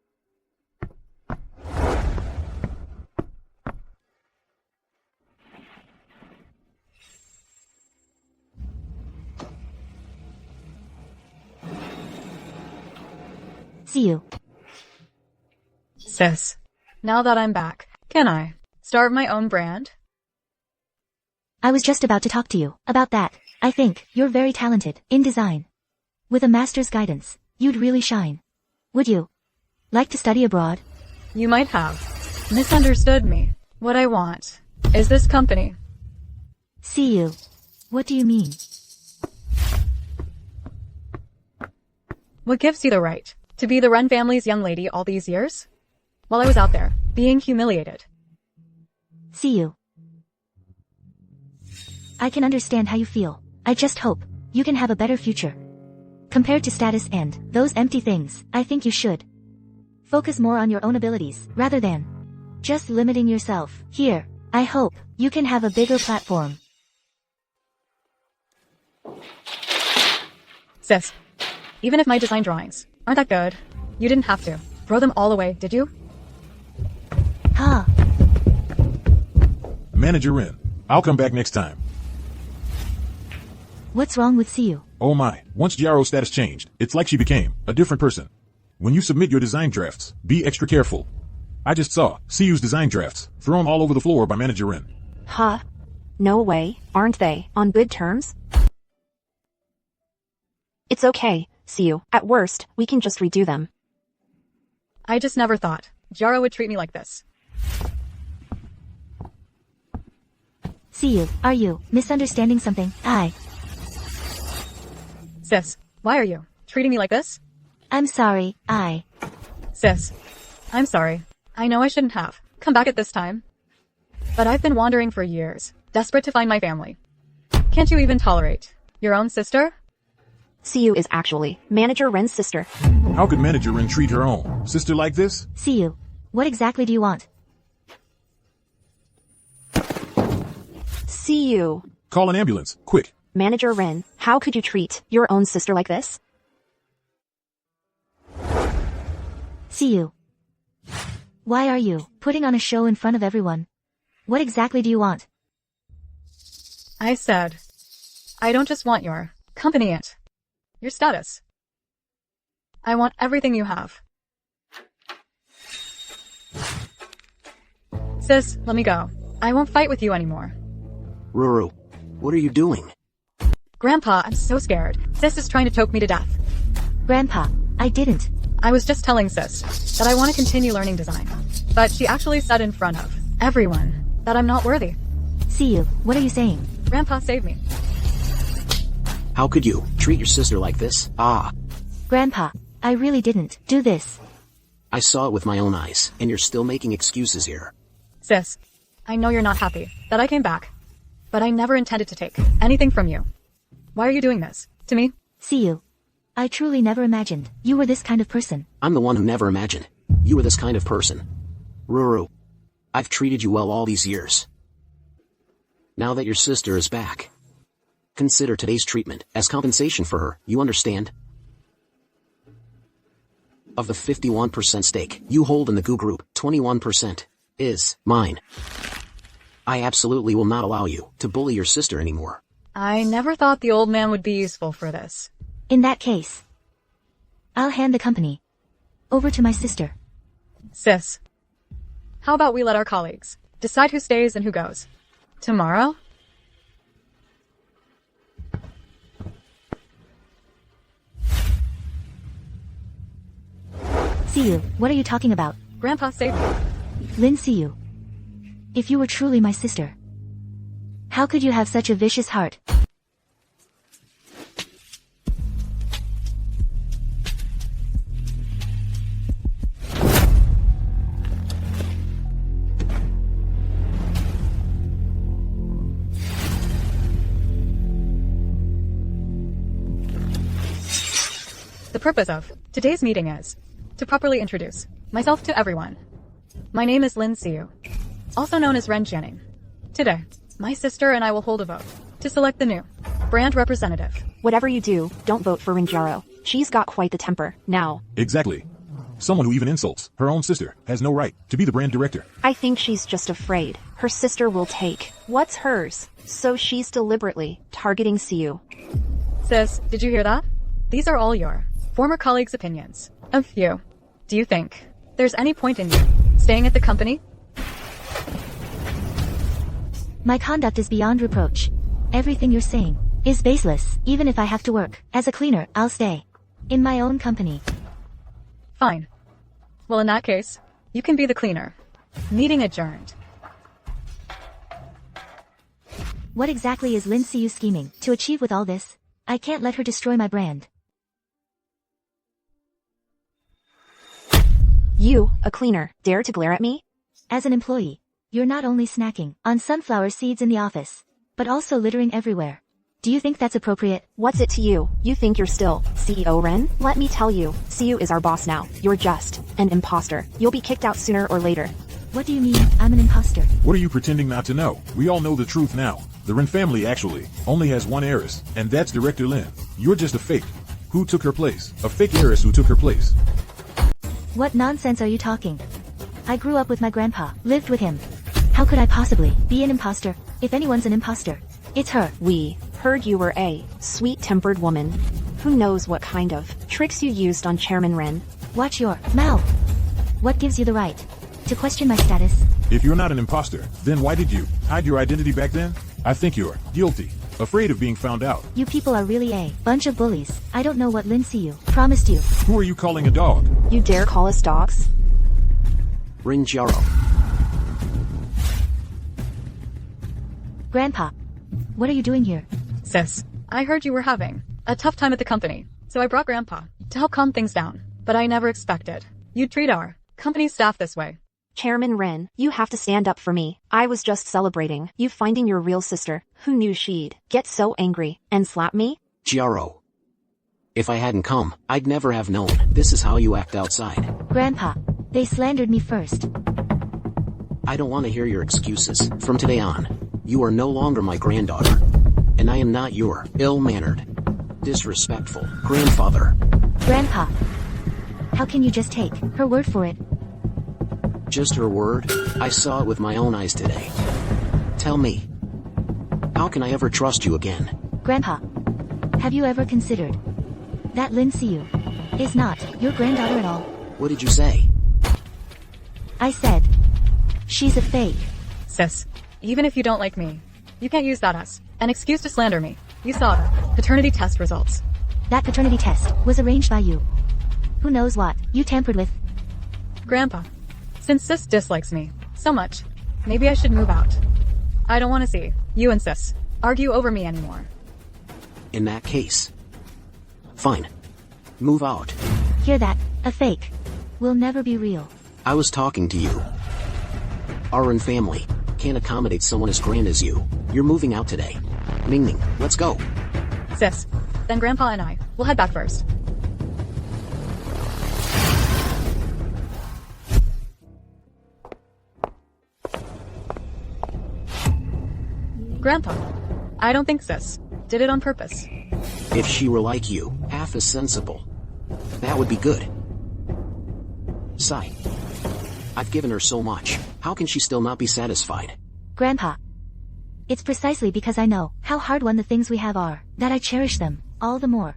See you. Sis, now that I'm back, can I start my own brand? I was just about to talk to you about that. I think you're very talented in design. With a master's guidance, you'd really shine. Would you like to study abroad? You might have misunderstood me. What I want is this company. See you. What do you mean? What gives you the right to be the Ren family's young lady all these years? While I was out there, being humiliated. See you. I can understand how you feel. I just hope you can have a better future. Compared to status and those empty things, I think you should focus more on your own abilities, rather than just limiting yourself. Here, I hope you can have a bigger platform. Sis, even if my design drawings aren't that good, you didn't have to throw them all away, did you? Ha! Manager Ren, I'll come back next time. What's wrong with CU? Oh my, once Jaro's status changed, it's like she became a different person. When you submit your design drafts, be extra careful. I just saw CU's design drafts thrown all over the floor by Manager Ren. Huh? No way. Aren't they on good terms? It's okay, CU. At worst, we can just redo them. I just never thought Jaro would treat me like this. CU, are you misunderstanding something? Sis, why are you treating me like this? I'm sorry, Sis, I'm sorry. I know I shouldn't have come back at this time. But I've been wandering for years, desperate to find my family. Can't you even tolerate your own sister? CU is actually Manager Ren's sister. How could Manager Ren treat her own sister like this? CU, what exactly do you want? CU. Call an ambulance, quick. Manager Ren, how could you treat your own sister like this? CU. Why are you putting on a show in front of everyone? What exactly do you want? I said, I don't just want your company your status. I want everything you have. Sis, let me go. I won't fight with you anymore. Ruru, what are you doing? Grandpa, I'm so scared. Sis is trying to choke me to death. Grandpa, I didn't. I was just telling Sis that I want to continue learning design. But she actually said in front of everyone that I'm not worthy. See you. What are you saying? Grandpa saved me. How could you treat your sister like this? Grandpa, I really didn't do this. I saw it with my own eyes, and you're still making excuses here. Sis, I know you're not happy that I came back, but I never intended to take anything from you. Why are you doing this to me? See you. I truly never imagined you were this kind of person. I'm the one who never imagined you were this kind of person. Ruru, I've treated you well all these years. Now that your sister is back, consider today's treatment as compensation for her, you understand? Of the 51% stake you hold in the Goo Group, 21% is mine. I absolutely will not allow you to bully your sister anymore. I never thought the old man would be useful for this. In that case, I'll hand the company over to my sister. Sis, how about we let our colleagues decide who stays and who goes? Tomorrow? See you. What are you talking about? Grandpa saved me. Lin, see you. If you were truly my sister, how could you have such a vicious heart? The purpose of today's meeting is to properly introduce myself to everyone. My name is Lin Siu, also known as Ren Jianing. Today, my sister and I will hold a vote to select the new brand representative. Whatever you do, don't vote for Rinjaro. She's got quite the temper. Now, Exactly. Someone who even insults her own sister has no right to be the brand director. I think she's just afraid her sister will take what's hers. So she's deliberately targeting Siu. Sis, did you hear that? These are all your former colleagues' opinions of you. Do you think there's any point in you staying at the company? My conduct is beyond reproach. Everything you're saying is baseless. Even if I have to work as a cleaner, I'll stay in my own company. Fine. Well, in that case, you can be the cleaner. Meeting adjourned. What exactly is Lin Siu scheming to achieve with all this? I can't let her destroy my brand. You, a cleaner, dare to glare at me? As an employee, you're not only snacking on sunflower seeds in the office, but also littering everywhere. Do you think that's appropriate? What's it to you? You think you're still CEO Ren? Let me tell you, Siu is our boss now. You're just an imposter. You'll be kicked out sooner or later. What do you mean, I'm an imposter? What are you pretending not to know? We all know the truth now. The Ren family actually only has one heiress, and that's Director Lin. You're just a fake. Who took her place? A fake heiress who took her place. What nonsense are you talking? I grew up with my grandpa, lived with him. How could I possibly be an imposter? If anyone's an imposter, it's her. We heard you were a sweet-tempered woman. Who knows what kind of tricks you used on Chairman Ren? Watch your mouth. What gives you the right to question my status? If you're not an imposter, then why did you hide your identity back then? I think you're guilty. Afraid of being found out. You people are really a bunch of bullies. I don't know what Lin Siu promised you. Who are you calling a dog? You dare call us dogs? Rinjaro. Grandpa, what are you doing here? Sis, I heard you were having a tough time at the company, so I brought Grandpa to help calm things down. But I never expected you'd treat our company staff this way. Chairman Ren, you have to stand up for me. I was just celebrating you finding your real sister. Who knew she'd get so angry and slap me? Jiaro. If I hadn't come, I'd never have known this is how you act outside. Grandpa, they slandered me first. I don't want to hear your excuses. From today on, you are no longer my granddaughter. And I am not your ill-mannered, disrespectful grandfather. Grandpa, how can you just take her word for it? Just her word? I saw it with my own eyes today. Tell me, how can I ever trust you again? Grandpa, have you ever considered that Lin Siu is not your granddaughter at all? What did you say? I said, she's a fake. Sis, even if you don't like me, you can't use that as an excuse to slander me. You saw the paternity test results. That paternity test was arranged by you. Who knows what you tampered with? Grandpa, since Sis dislikes me so much, maybe I should move out. I don't want to see you and Sis argue over me anymore. In that case, fine. Move out. Hear that? A fake will never be real. I was talking to you. Our own family can't accommodate someone as grand as you. You're moving out today. Ning Ning, let's go. Sis, then Grandpa and I will head back first. Grandpa, I don't think Sis did it on purpose. If she were like you, half as sensible, that would be good. Sigh. I've given her so much. How can she still not be satisfied? Grandpa, it's precisely because I know how hard won the things we have are that I cherish them all the more.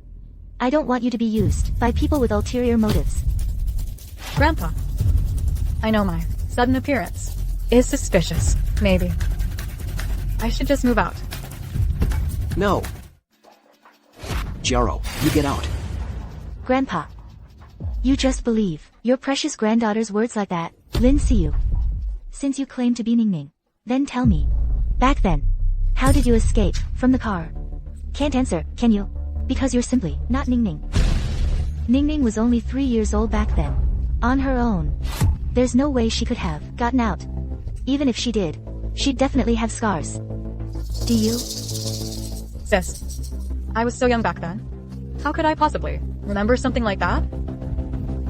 I don't want you to be used by people with ulterior motives. Grandpa, I know my sudden appearance is suspicious. Maybe I should just move out. No. Jaro, you get out. Grandpa, you just believe your precious granddaughter's words like that, Lin Siu. Since you claim to be Ning Ning, then tell me, back then, how did you escape from the car? Can't answer, can you? Because you're simply not Ning Ning. Ning Ning was only 3 years old back then. On her own. There's no way she could have gotten out. Even if she did, she'd definitely have scars. Do you? Sis, I was so young back then. How could I possibly remember something like that?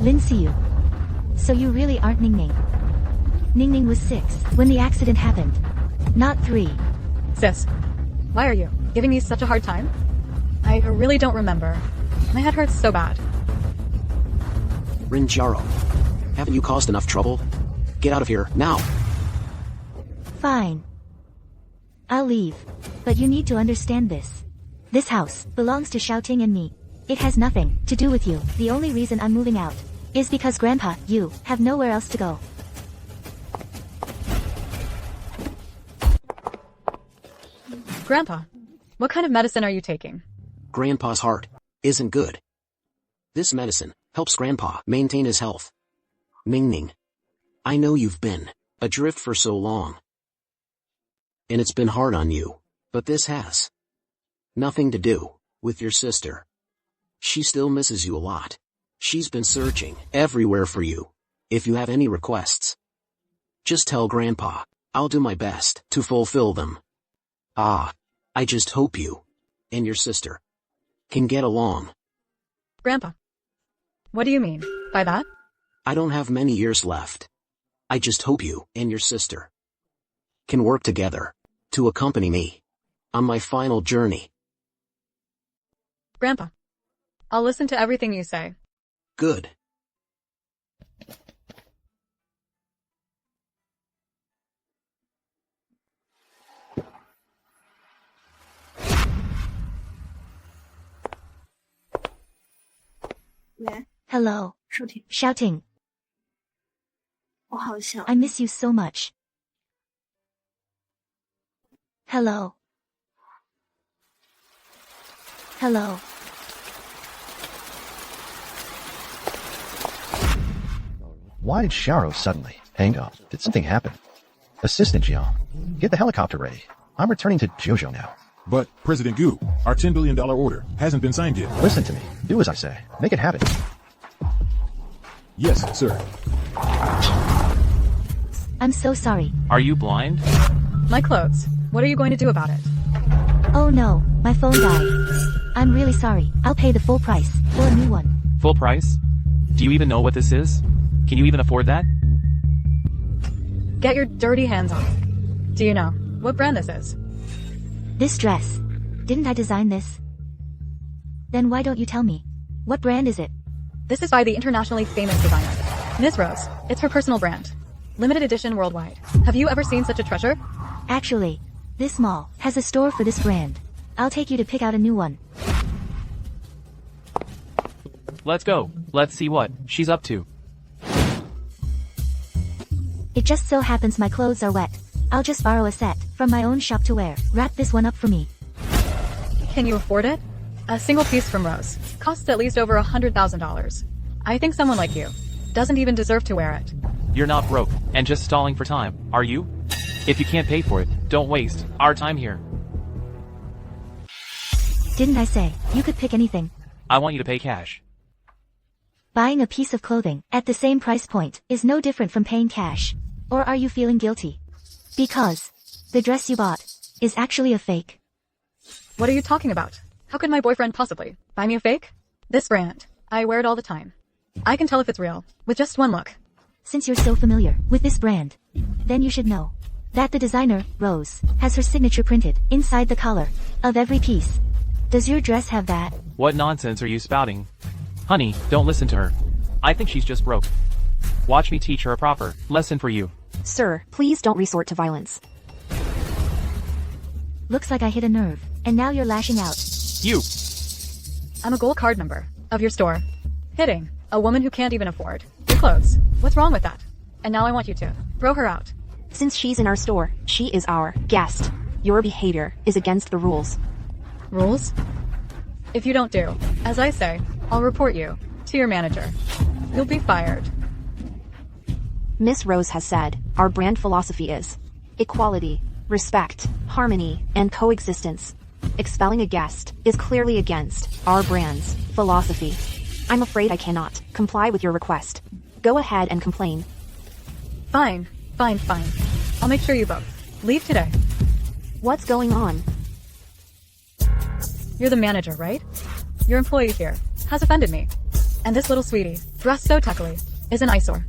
Lin Siu. So you really aren't Ning Ning. Ning Ning was 6 when the accident happened. Not 3. Sis, why are you giving me such a hard time? I really don't remember. My head hurts so bad. Rin Jaro, haven't you caused enough trouble? Get out of here, now! Fine. I'll leave. But you need to understand this. This house belongs to Xiaoting and me. It has nothing to do with you. The only reason I'm moving out is because Grandpa, you have nowhere else to go. Grandpa, what kind of medicine are you taking? Grandpa's heart isn't good. This medicine helps Grandpa maintain his health. Ning Ning, I know you've been adrift for so long. And it's been hard on you, but this has nothing to do with your sister. She still misses you a lot. She's been searching everywhere for you. If you have any requests, just tell Grandpa. I'll do my best to fulfill them. I just hope you and your sister can get along. Grandpa, what do you mean by that? I don't have many years left. I just hope you and your sister can work together to accompany me on my final journey. Grandpa, I'll listen to everything you say. Good. Hello. Shouting. I miss you so much. Hello. Hello. Why did Xiao suddenly hang up? Did something happen? Assistant Jiang, get the helicopter ready. I'm returning to Jojo now. But, President Gu, our $10 billion order hasn't been signed yet. Listen to me. Do as I say. Make it happen. Yes, sir. I'm so sorry. Are you blind? My clothes. What are you going to do about it? Oh no, my phone died. I'm really sorry. I'll pay the full price for a new one. Full price? Do you even know what this is? Can you even afford that? Get your dirty hands off. Do you know what brand this is? This dress. Didn't I design this? Then why don't you tell me? What brand is it? This is by the internationally famous designer, Ms. Rose. It's her personal brand. Limited edition worldwide. Have you ever seen such a treasure? Actually, this mall has a store for this brand. I'll take you to pick out a new one. Let's go. Let's see what she's up to. It just so happens my clothes are wet. I'll just borrow a set from my own shop to wear. Wrap this one up for me. Can you afford it? A single piece from Rose costs at least over $100,000. I think someone like you doesn't even deserve to wear it. You're not broke and just stalling for time, are you? If you can't pay for it, don't waste our time here. Didn't I say you could pick anything? I want you to pay cash. Buying a piece of clothing at the same price point is no different from paying cash. Or are you feeling guilty? Because the dress you bought is actually a fake. What are you talking about? How could my boyfriend possibly buy me a fake? This brand, I wear it all the time. I can tell if it's real with just one look. Since you're so familiar with this brand, then you should know that the designer, Rose, has her signature printed inside the collar of every piece. Does your dress have that? What nonsense are you spouting? Honey, don't listen to her. I think she's just broke. Watch me teach her a proper lesson for you. Sir, please don't resort to violence. Looks like I hit a nerve, and now you're lashing out. You! I'm a gold card member of your store. Hitting a woman who can't even afford your clothes. What's wrong with that? And now I want you to throw her out. Since she's in our store, she is our guest. Your behavior is against the rules. Rules? If you don't do as I say, I'll report you to your manager. You'll be fired. Miss Rose has said, our brand philosophy is equality, respect, harmony, and coexistence. Expelling a guest is clearly against our brand's philosophy. I'm afraid I cannot comply with your request. Go ahead and complain. Fine. I'll make sure you both leave today. What's going on? You're the manager, right? Your employee here has offended me. And this little sweetie, dressed so tuckily, is an eyesore.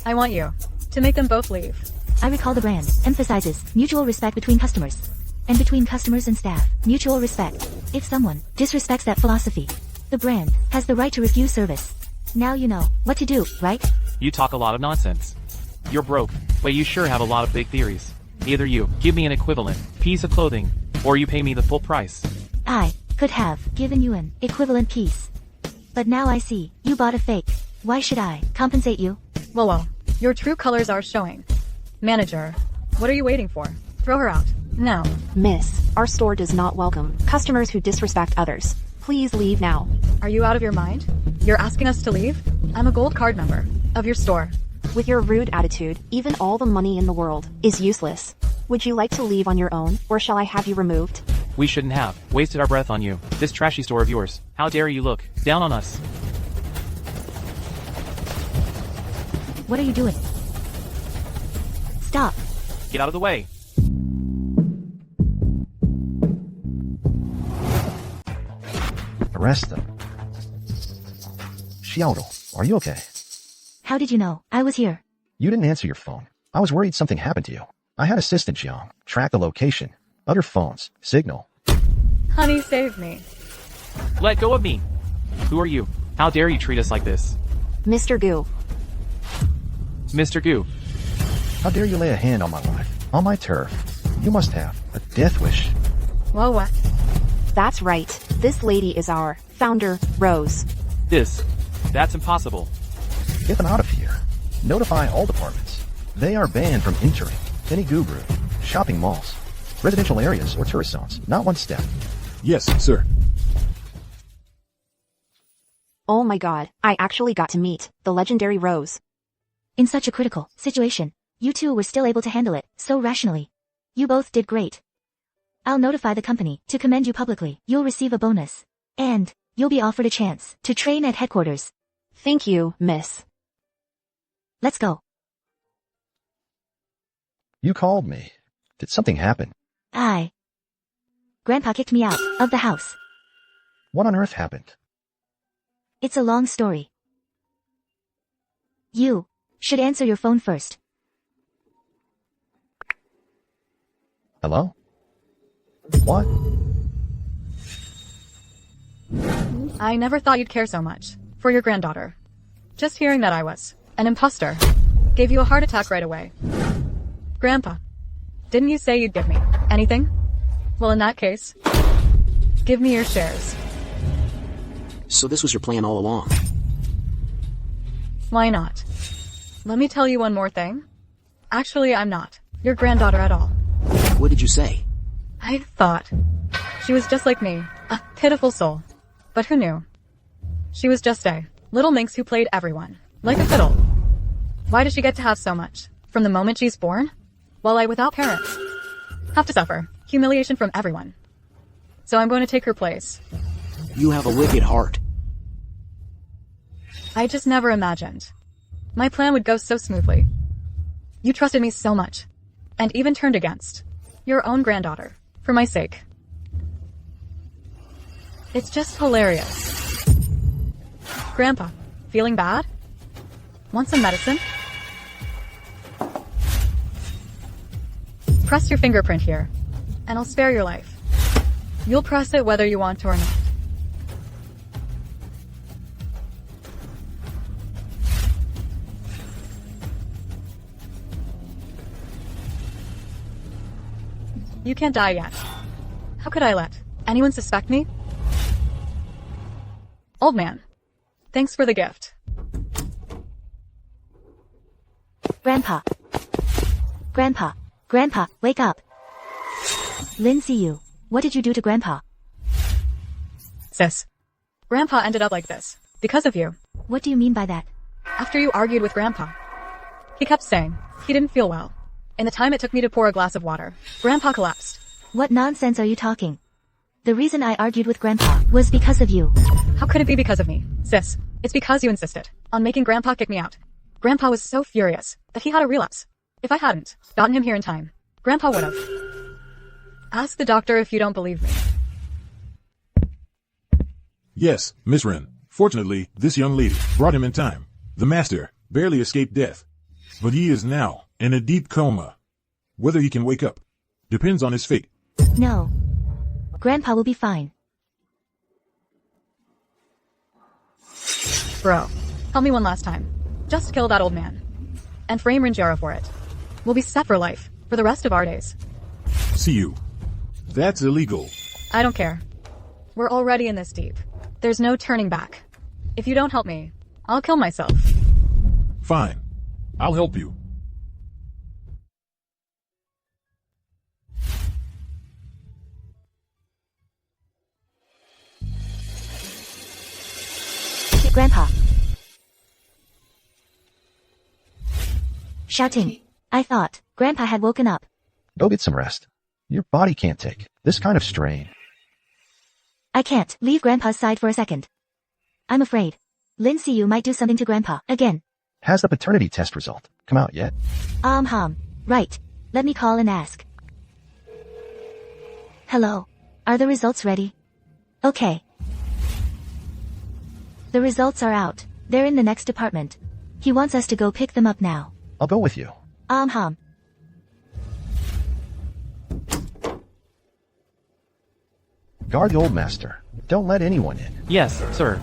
I want you to make them both leave. I recall the brand emphasizes mutual respect between customers. And between customers and staff, mutual respect. If someone disrespects that philosophy, the brand has the right to refuse service. Now you know what to do, right? You talk a lot of nonsense. You're broke, but you sure have a lot of big theories. Either you give me an equivalent piece of clothing, or you pay me the full price. I could have given you an equivalent piece. But now I see you bought a fake. Why should I compensate you? Well, your true colors are showing. Manager, what are you waiting for? Throw her out. Now. Miss, our store does not welcome customers who disrespect others. Please leave now. Are you out of your mind? You're asking us to leave? I'm a gold card member of your store. With your rude attitude, even all the money in the world is useless. Would you like to leave on your own, or shall I have you removed? We shouldn't have wasted our breath on you. This trashy store of yours. How dare you look down on us? What are you doing? Stop. Get out of the way. Arrest them. Xiaodo, are you okay? How did you know I was here? You didn't answer your phone. I was worried something happened to you. I had Assistant Jiang track the location, other phones, signal. Honey, save me. Let go of me. Who are you? How dare you treat us like this? Mr. Gu. Mr. Gu. How dare you lay a hand on my life, on my turf? You must have a death wish. Whoa, what? That's right. This lady is our founder, Rose. That's impossible. Get them out of here. Notify all departments. They are banned from entering any guru, shopping malls, residential areas, or tourist zones. Not one step. Yes, sir. Oh my god, I actually got to meet the legendary Rose. In such a critical situation, you two were still able to handle it so rationally. You both did great. I'll notify the company to commend you publicly. You'll receive a bonus. And you'll be offered a chance to train at headquarters. Thank you, miss. Let's go. You called me. Did something happen? Grandpa kicked me out of the house. What on earth happened? It's a long story. You should answer your phone first. Hello? What? I never thought you'd care so much for your granddaughter. Just hearing that I was an imposter Gave you a heart attack right away. Grandpa, didn't you say you'd give me anything? Well, in that case, give me your shares. So this was your plan all along. Why not? Let me tell you one more thing. Actually, I'm not your granddaughter at all. What did you say? I thought she was just like me, a pitiful soul. But who knew? She was just a little minx who played everyone, like a fiddle. Why does she get to have so much? From the moment she's born? While I, without parents, have to suffer humiliation from everyone. So I'm going to take her place. You have a wicked heart. I just never imagined my plan would go so smoothly. You trusted me so much, and even turned against your own granddaughter, for my sake. It's just hilarious. Grandpa, feeling bad? Want some medicine? Press your fingerprint here, and I'll spare your life. You'll press it whether you want to or not. You can't die yet. How could I let anyone suspect me? Old man, thanks for the gift. Grandpa. Grandpa. Grandpa, wake up. Lindsay, what did you do to Grandpa? Sis, Grandpa ended up like this because of you. What do you mean by that? After you argued with Grandpa, he kept saying he didn't feel well. In the time it took me to pour a glass of water, Grandpa collapsed. What nonsense are you talking? The reason I argued with Grandpa was because of you. How could it be because of me? Sis, it's because you insisted on making Grandpa kick me out. Grandpa was so furious that he had a relapse. If I hadn't gotten him here in time, Grandpa would have. Ask the doctor if you don't believe me. Yes, Miss Wren. Fortunately, this young lady brought him in time. The master barely escaped death, but he is now in a deep coma. Whether he can wake up depends on his fate. No. Grandpa will be fine. Bro, help me one last time. Just kill that old man. And frame Rinjaro for it. We'll be set for life, for the rest of our days. See you. That's illegal. I don't care. We're already in this deep. There's no turning back. If you don't help me, I'll kill myself. Fine. I'll help you. Grandpa. Shouting. I thought Grandpa had woken up. Go get some rest. Your body can't take this kind of strain. I can't leave Grandpa's side for a second. I'm afraid Lindsay, you might do something to Grandpa again. Has the paternity test result come out yet? Right. Let me call and ask. Hello. Are the results ready? Okay. The results are out. They're in the next department. He wants us to go pick them up now. I'll go with you. Guard the old master. Don't let anyone in. Yes, sir.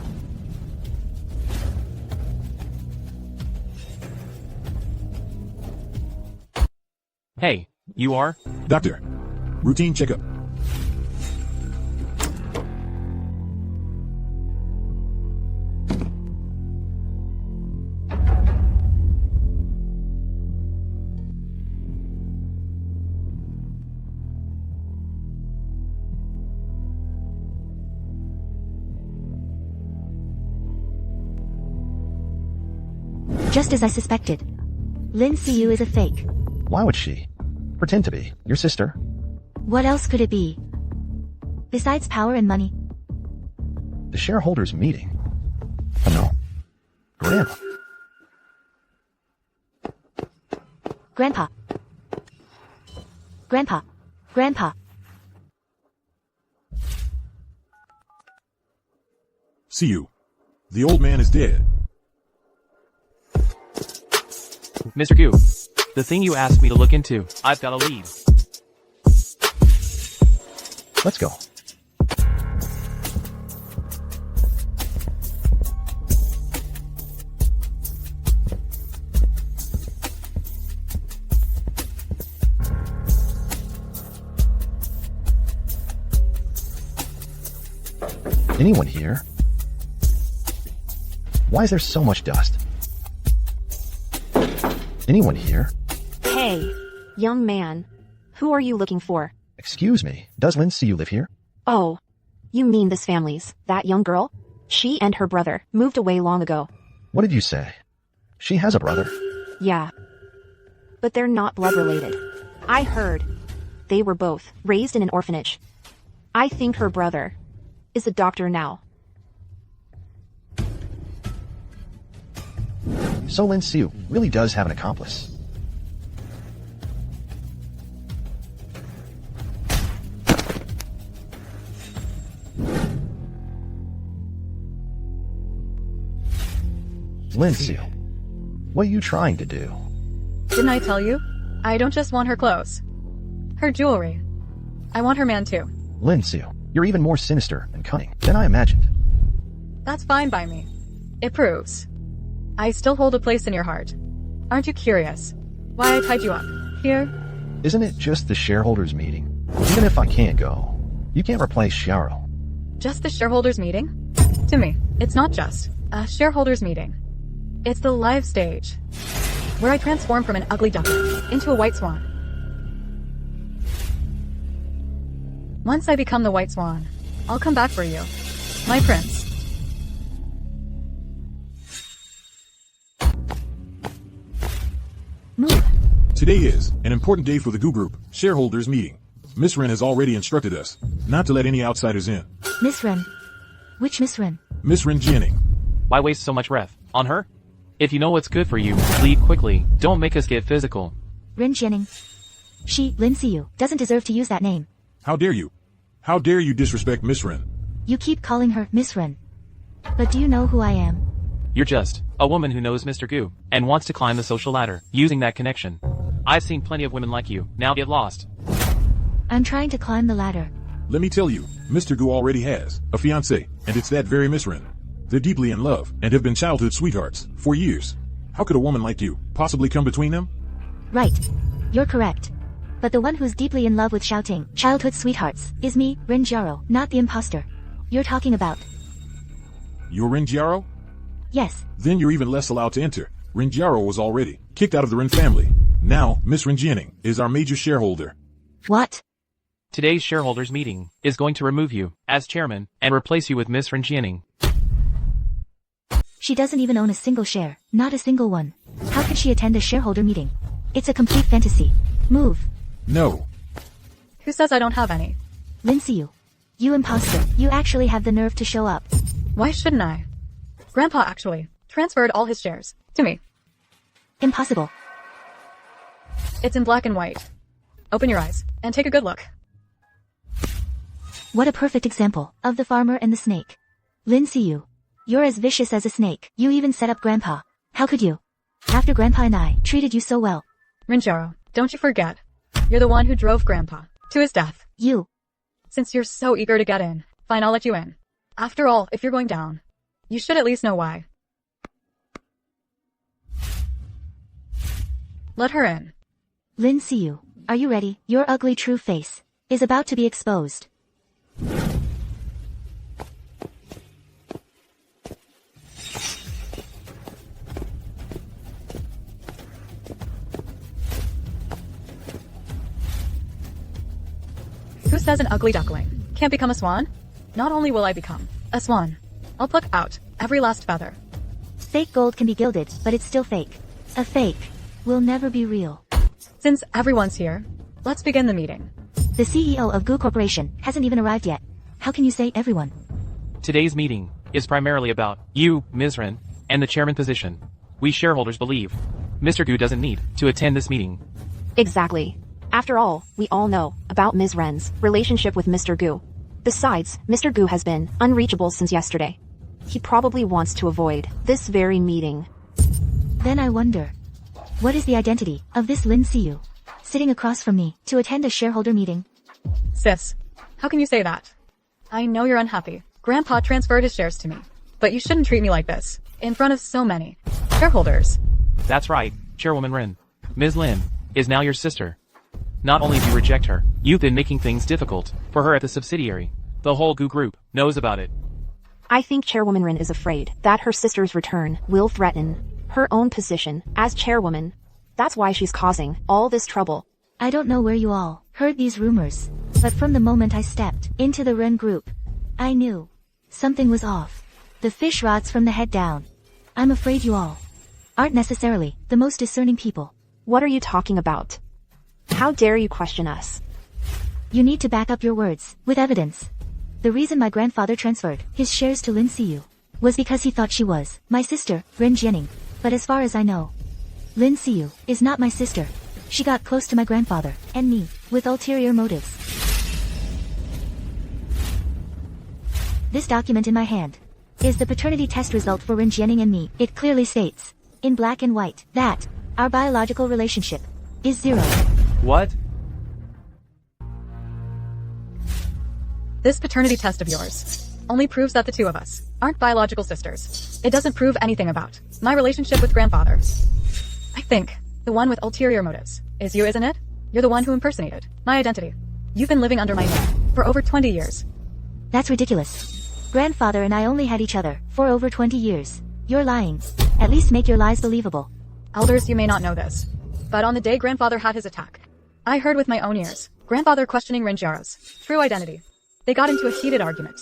Hey, you are? Doctor, routine checkup. Just as I suspected. Lindsay, you is a fake. Why would she pretend to be your sister? What else could it be? Besides power and money? The shareholders meeting. Oh no. Grandpa. Grandpa. Grandpa. Grandpa. See you. The old man is dead. Mr. Gu, the thing you asked me to look into, I've got a lead. Let's go. Anyone here? Why is there so much dust? Anyone here? Hey, young man. Who are you looking for? Excuse me, does Lynn see you live here? Oh, you mean this family's, that young girl? She and her brother moved away long ago. What did you say? She has a brother? Yeah. But they're not blood related. I heard they were both raised in an orphanage. I think her brother is a doctor now. So Lin Siu really does have an accomplice. Lin Siu, what are you trying to do? Didn't I tell you? I don't just want her clothes. Her jewelry. I want her man too. Lin Siu, you're even more sinister and cunning than I imagined. That's fine by me. It proves I still hold a place in your heart. Aren't you curious why I tied you up here? Isn't it just the shareholders meeting? Even if I can't go, you can't replace Xiao. Just the shareholders meeting? To me, it's not just a shareholders meeting. It's the live stage, where I transform from an ugly duckling into a white swan. Once I become the white swan, I'll come back for you, my prince. Move. Today is an important day for the Goo Group shareholders meeting. Miss Ren has already instructed us not to let any outsiders in. Miss Ren. Which Miss Ren? Miss Ren Jianing. Why waste so much breath on her? If you know what's good for you, leave quickly. Don't make us get physical. Ren Jianing. She, Lin Siu, doesn't deserve to use that name. How dare you? How dare you disrespect Miss Ren? You keep calling her Miss Ren. But do you know who I am? You're just a woman who knows Mr. Goo and wants to climb the social ladder using that connection. I've seen plenty of women like you. Now get lost. I'm trying to climb the ladder. Let me tell you, Mr. Goo already has a fiancé, and it's that very Miss Ren. They're deeply in love and have been childhood sweethearts for years. How could a woman like you possibly come between them? Right. You're correct. But the one who's deeply in love with shouting childhood sweethearts is me, Ren Jiaro, not the imposter you're talking about. You're Ren Jiaro? Yes. Then you're even less allowed to enter. Ren Jiaro was already kicked out of the Ren family. Now, Miss Ren Jianing is our major shareholder. What? Today's shareholders meeting is going to remove you as chairman and replace you with Miss Ren Jianing. She doesn't even own a single share, not a single one. How could she attend a shareholder meeting? It's a complete fantasy. Move. No. Who says I don't have any? Lin Siu. You imposter. You actually have the nerve to show up. Why shouldn't I? Grandpa actually transferred all his shares to me. Impossible. It's in black and white. Open your eyes and take a good look. What a perfect example of the farmer and the snake. Lin Siu. You're as vicious as a snake. You even set up Grandpa. How could you? After Grandpa and I treated you so well. Ren Jiaro, don't you forget. You're the one who drove Grandpa to his death. You. Since you're so eager to get in, fine, I'll let you in. After all, if you're going down, you should at least know why. Let her in. Lin Siu, are you ready? Your ugly true face is about to be exposed. Who says an ugly duckling can't become a swan? Not only will I become a swan, I'll pluck out every last feather. Fake gold can be gilded, but it's still fake. A fake will never be real. Since everyone's here, let's begin the meeting. The CEO of Goo Corporation hasn't even arrived yet. How can you say everyone? Today's meeting is primarily about you, Ms. Ren, and the chairman position. We shareholders believe Mr. Goo doesn't need to attend this meeting. Exactly. After all, we all know about Ms. Ren's relationship with Mr. Goo. Besides, Mr. Goo has been unreachable since yesterday. He probably wants to avoid this very meeting. Then I wonder, what is the identity of this Lin Siu sitting across from me to attend a shareholder meeting? Sis, how can you say that? I know you're unhappy. Grandpa transferred his shares to me, but you shouldn't treat me like this in front of so many shareholders. That's right, Chairwoman Ren. Ms. Lin is now your sister. Not only do you reject her, you've been making things difficult for her at the subsidiary. The whole Goo Group knows about it. I think Chairwoman Rin is afraid that her sister's return will threaten her own position as chairwoman. That's why she's causing all this trouble. I don't know where you all heard these rumors, but from the moment I stepped into the Ren group, I knew something was off. The fish rots from the head down. I'm afraid you all aren't necessarily the most discerning people. What are you talking about? How dare you question us? You need to back up your words with evidence. The reason my grandfather transferred his shares to Lin Xiu was because he thought she was my sister, Ren Jianing. But as far as I know, Lin Xiu is not my sister. She got close to my grandfather and me with ulterior motives. This document in my hand is the paternity test result for Ren Jianing and me. It clearly states, in black and white, that our biological relationship is 0. What? This paternity test of yours only proves that the two of us aren't biological sisters. It doesn't prove anything about my relationship with grandfather. I think the one with ulterior motives is you, isn't it? You're the one who impersonated my identity. You've been living under my name for over 20 years. That's ridiculous. Grandfather and I only had each other for over 20 years. You're lying. At least make your lies believable. Elders, you may not know this, but on the day grandfather had his attack, I heard with my own ears grandfather questioning Renjiaro's true identity. They got into a heated argument.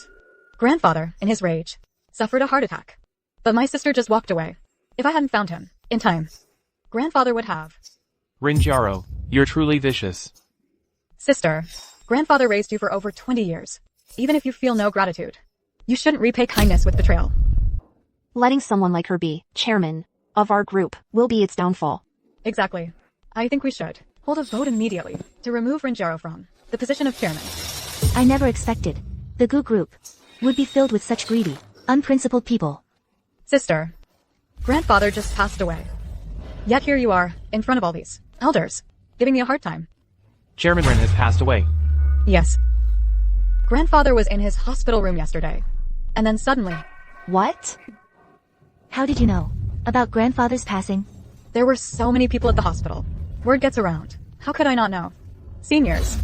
Grandfather, in his rage, suffered a heart attack. But my sister just walked away. If I hadn't found him in time, grandfather would have. Renjiaro, you're truly vicious. Sister, grandfather raised you for over 20 years. Even if you feel no gratitude, you shouldn't repay kindness with betrayal. Letting someone like her be chairman of our group will be its downfall. Exactly. I think we should hold a vote immediately to remove Renjiaro from the position of chairman. I never expected the Gu group would be filled with such greedy, unprincipled people. Sister, grandfather just passed away. Yet here you are, in front of all these elders, giving me a hard time. Chairman Ren has passed away. Yes. Grandfather was in his hospital room yesterday. And then suddenly... What? How did you know about grandfather's passing? There were so many people at the hospital. Word gets around. How could I not know? Seniors.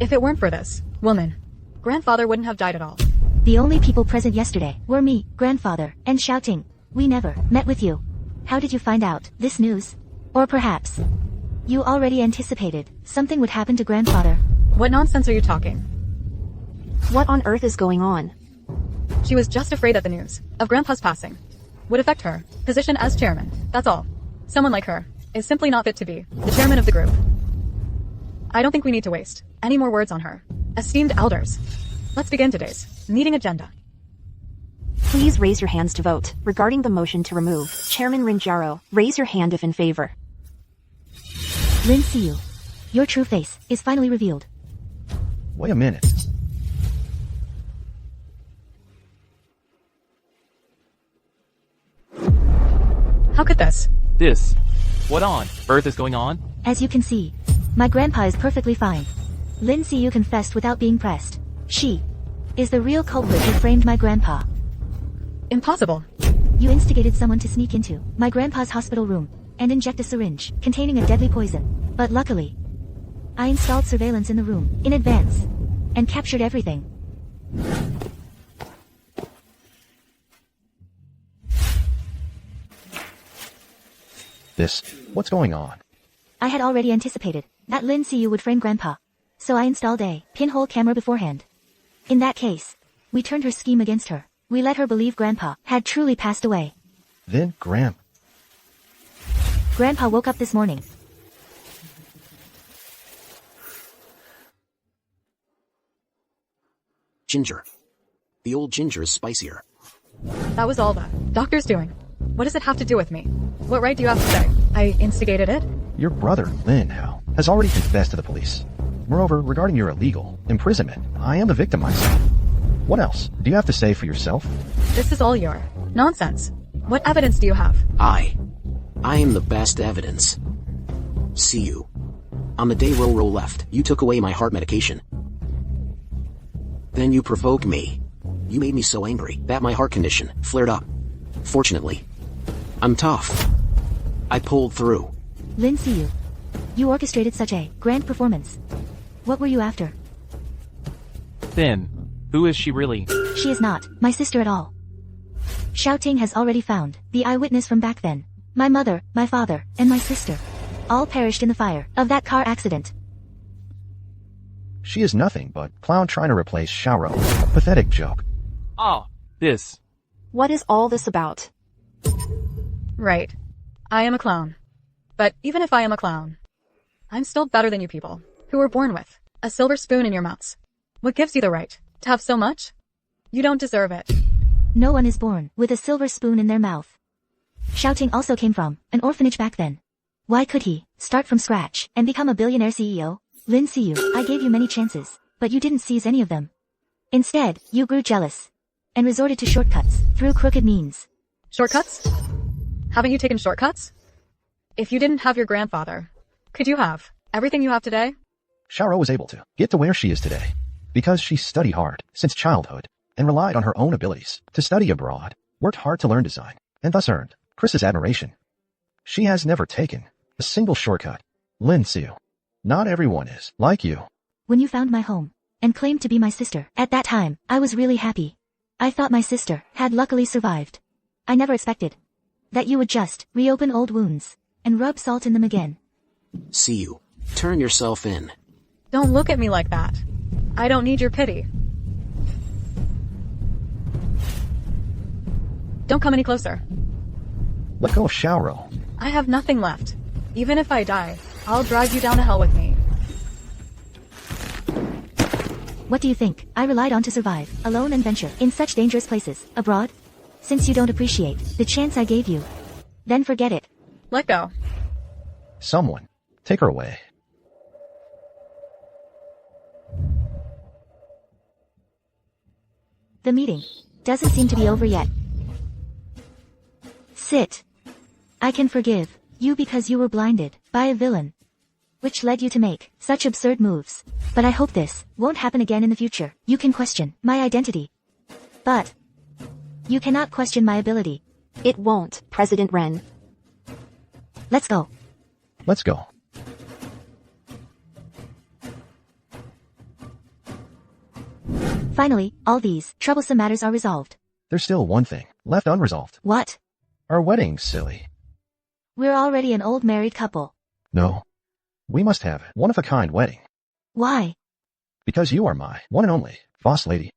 If it weren't for this woman, grandfather wouldn't have died at all. The only people present yesterday were me, grandfather, and shouting. We never met with you. How did you find out this news? Or perhaps you already anticipated something would happen to grandfather? What nonsense are you talking? What on earth is going on? She was just afraid that the news of grandpa's passing would affect her position as chairman. That's all. Someone like her is simply not fit to be the chairman of the group. I don't think we need to waste any more words on her. Esteemed elders, let's begin today's meeting agenda. Please raise your hands to vote regarding the motion to remove Chairman Renjiaro. Raise your hand if in favor. Lin Xiu, your true face is finally revealed. Wait a minute. How could this? What on earth is going on? As you can see, my grandpa is perfectly fine. Lin Xiu confessed without being pressed. She is the real culprit who framed my grandpa. Impossible. You instigated someone to sneak into my grandpa's hospital room and inject a syringe containing a deadly poison. But luckily, I installed surveillance in the room in advance and captured everything. What's going on? I had already anticipated that Lin Xiu would frame grandpa, so I installed a pinhole camera beforehand. In that case, we turned her scheme against her. We let her believe grandpa had truly passed away. Then Grandpa woke up this morning. Ginger. The old ginger is spicier. That was all the doctor's doing. What does it have to do with me? What right do you have to say I instigated it? Your brother, Lin Hao, has already confessed to the police. Moreover, regarding your illegal imprisonment, I am the victim myself. What else do you have to say for yourself? This is all your nonsense. What evidence do you have? I am the best evidence. See you. On the day Roro left, you took away my heart medication. Then you provoked me. You made me so angry that my heart condition flared up. Fortunately, I'm tough. I pulled through. Lin Xiu, you orchestrated such a grand performance. What were you after? Then, who is she really? She is not my sister at all. Shouting has already found the eyewitness from back then. My mother, my father, and my sister. All perished in the fire of that car accident. She is nothing but clown trying to replace Xiaoro. A pathetic joke. Ah, this. What is all this about? Right. I am a clown. But even if I am a clown, I'm still better than you people, who were born with a silver spoon in your mouths. What gives you the right to have so much? You don't deserve it. No one is born with a silver spoon in their mouth. Shouting also came from an orphanage back then. Why could he start from scratch and become a billionaire CEO? Lin Siyu, I gave you many chances, but you didn't seize any of them. Instead, you grew jealous and resorted to shortcuts through crooked means. Shortcuts? Haven't you taken shortcuts? If you didn't have your grandfather, could you have everything you have today? Xiaoro was able to get to where she is today because she studied hard since childhood and relied on her own abilities to study abroad, worked hard to learn design, and thus earned Chris's admiration. She has never taken a single shortcut. Lin Siu, not everyone is like you. When you found my home and claimed to be my sister, at that time, I was really happy. I thought my sister had luckily survived. I never expected that you would just reopen old wounds and rub salt in them again. See you. Turn yourself in. Don't look at me like that. I don't need your pity. Don't come any closer. Let go of Xiaoro. I have nothing left. Even if I die, I'll drag you down to hell with me. What do you think I relied on to survive, alone and venture in such dangerous places, abroad? Since you don't appreciate the chance I gave you, then forget it. Let go. Someone, take her away. The meeting doesn't seem to be over yet. Sit. I can forgive you because you were blinded by a villain, which led you to make such absurd moves. But I hope this won't happen again in the future. You can question my identity, but you cannot question my ability. It won't, President Ren. Let's go. Let's go. Finally, all these troublesome matters are resolved. There's still one thing left unresolved. What? Our wedding, silly. We're already an old married couple. No. We must have a one-of-a-kind wedding. Why? Because you are my one and only boss lady.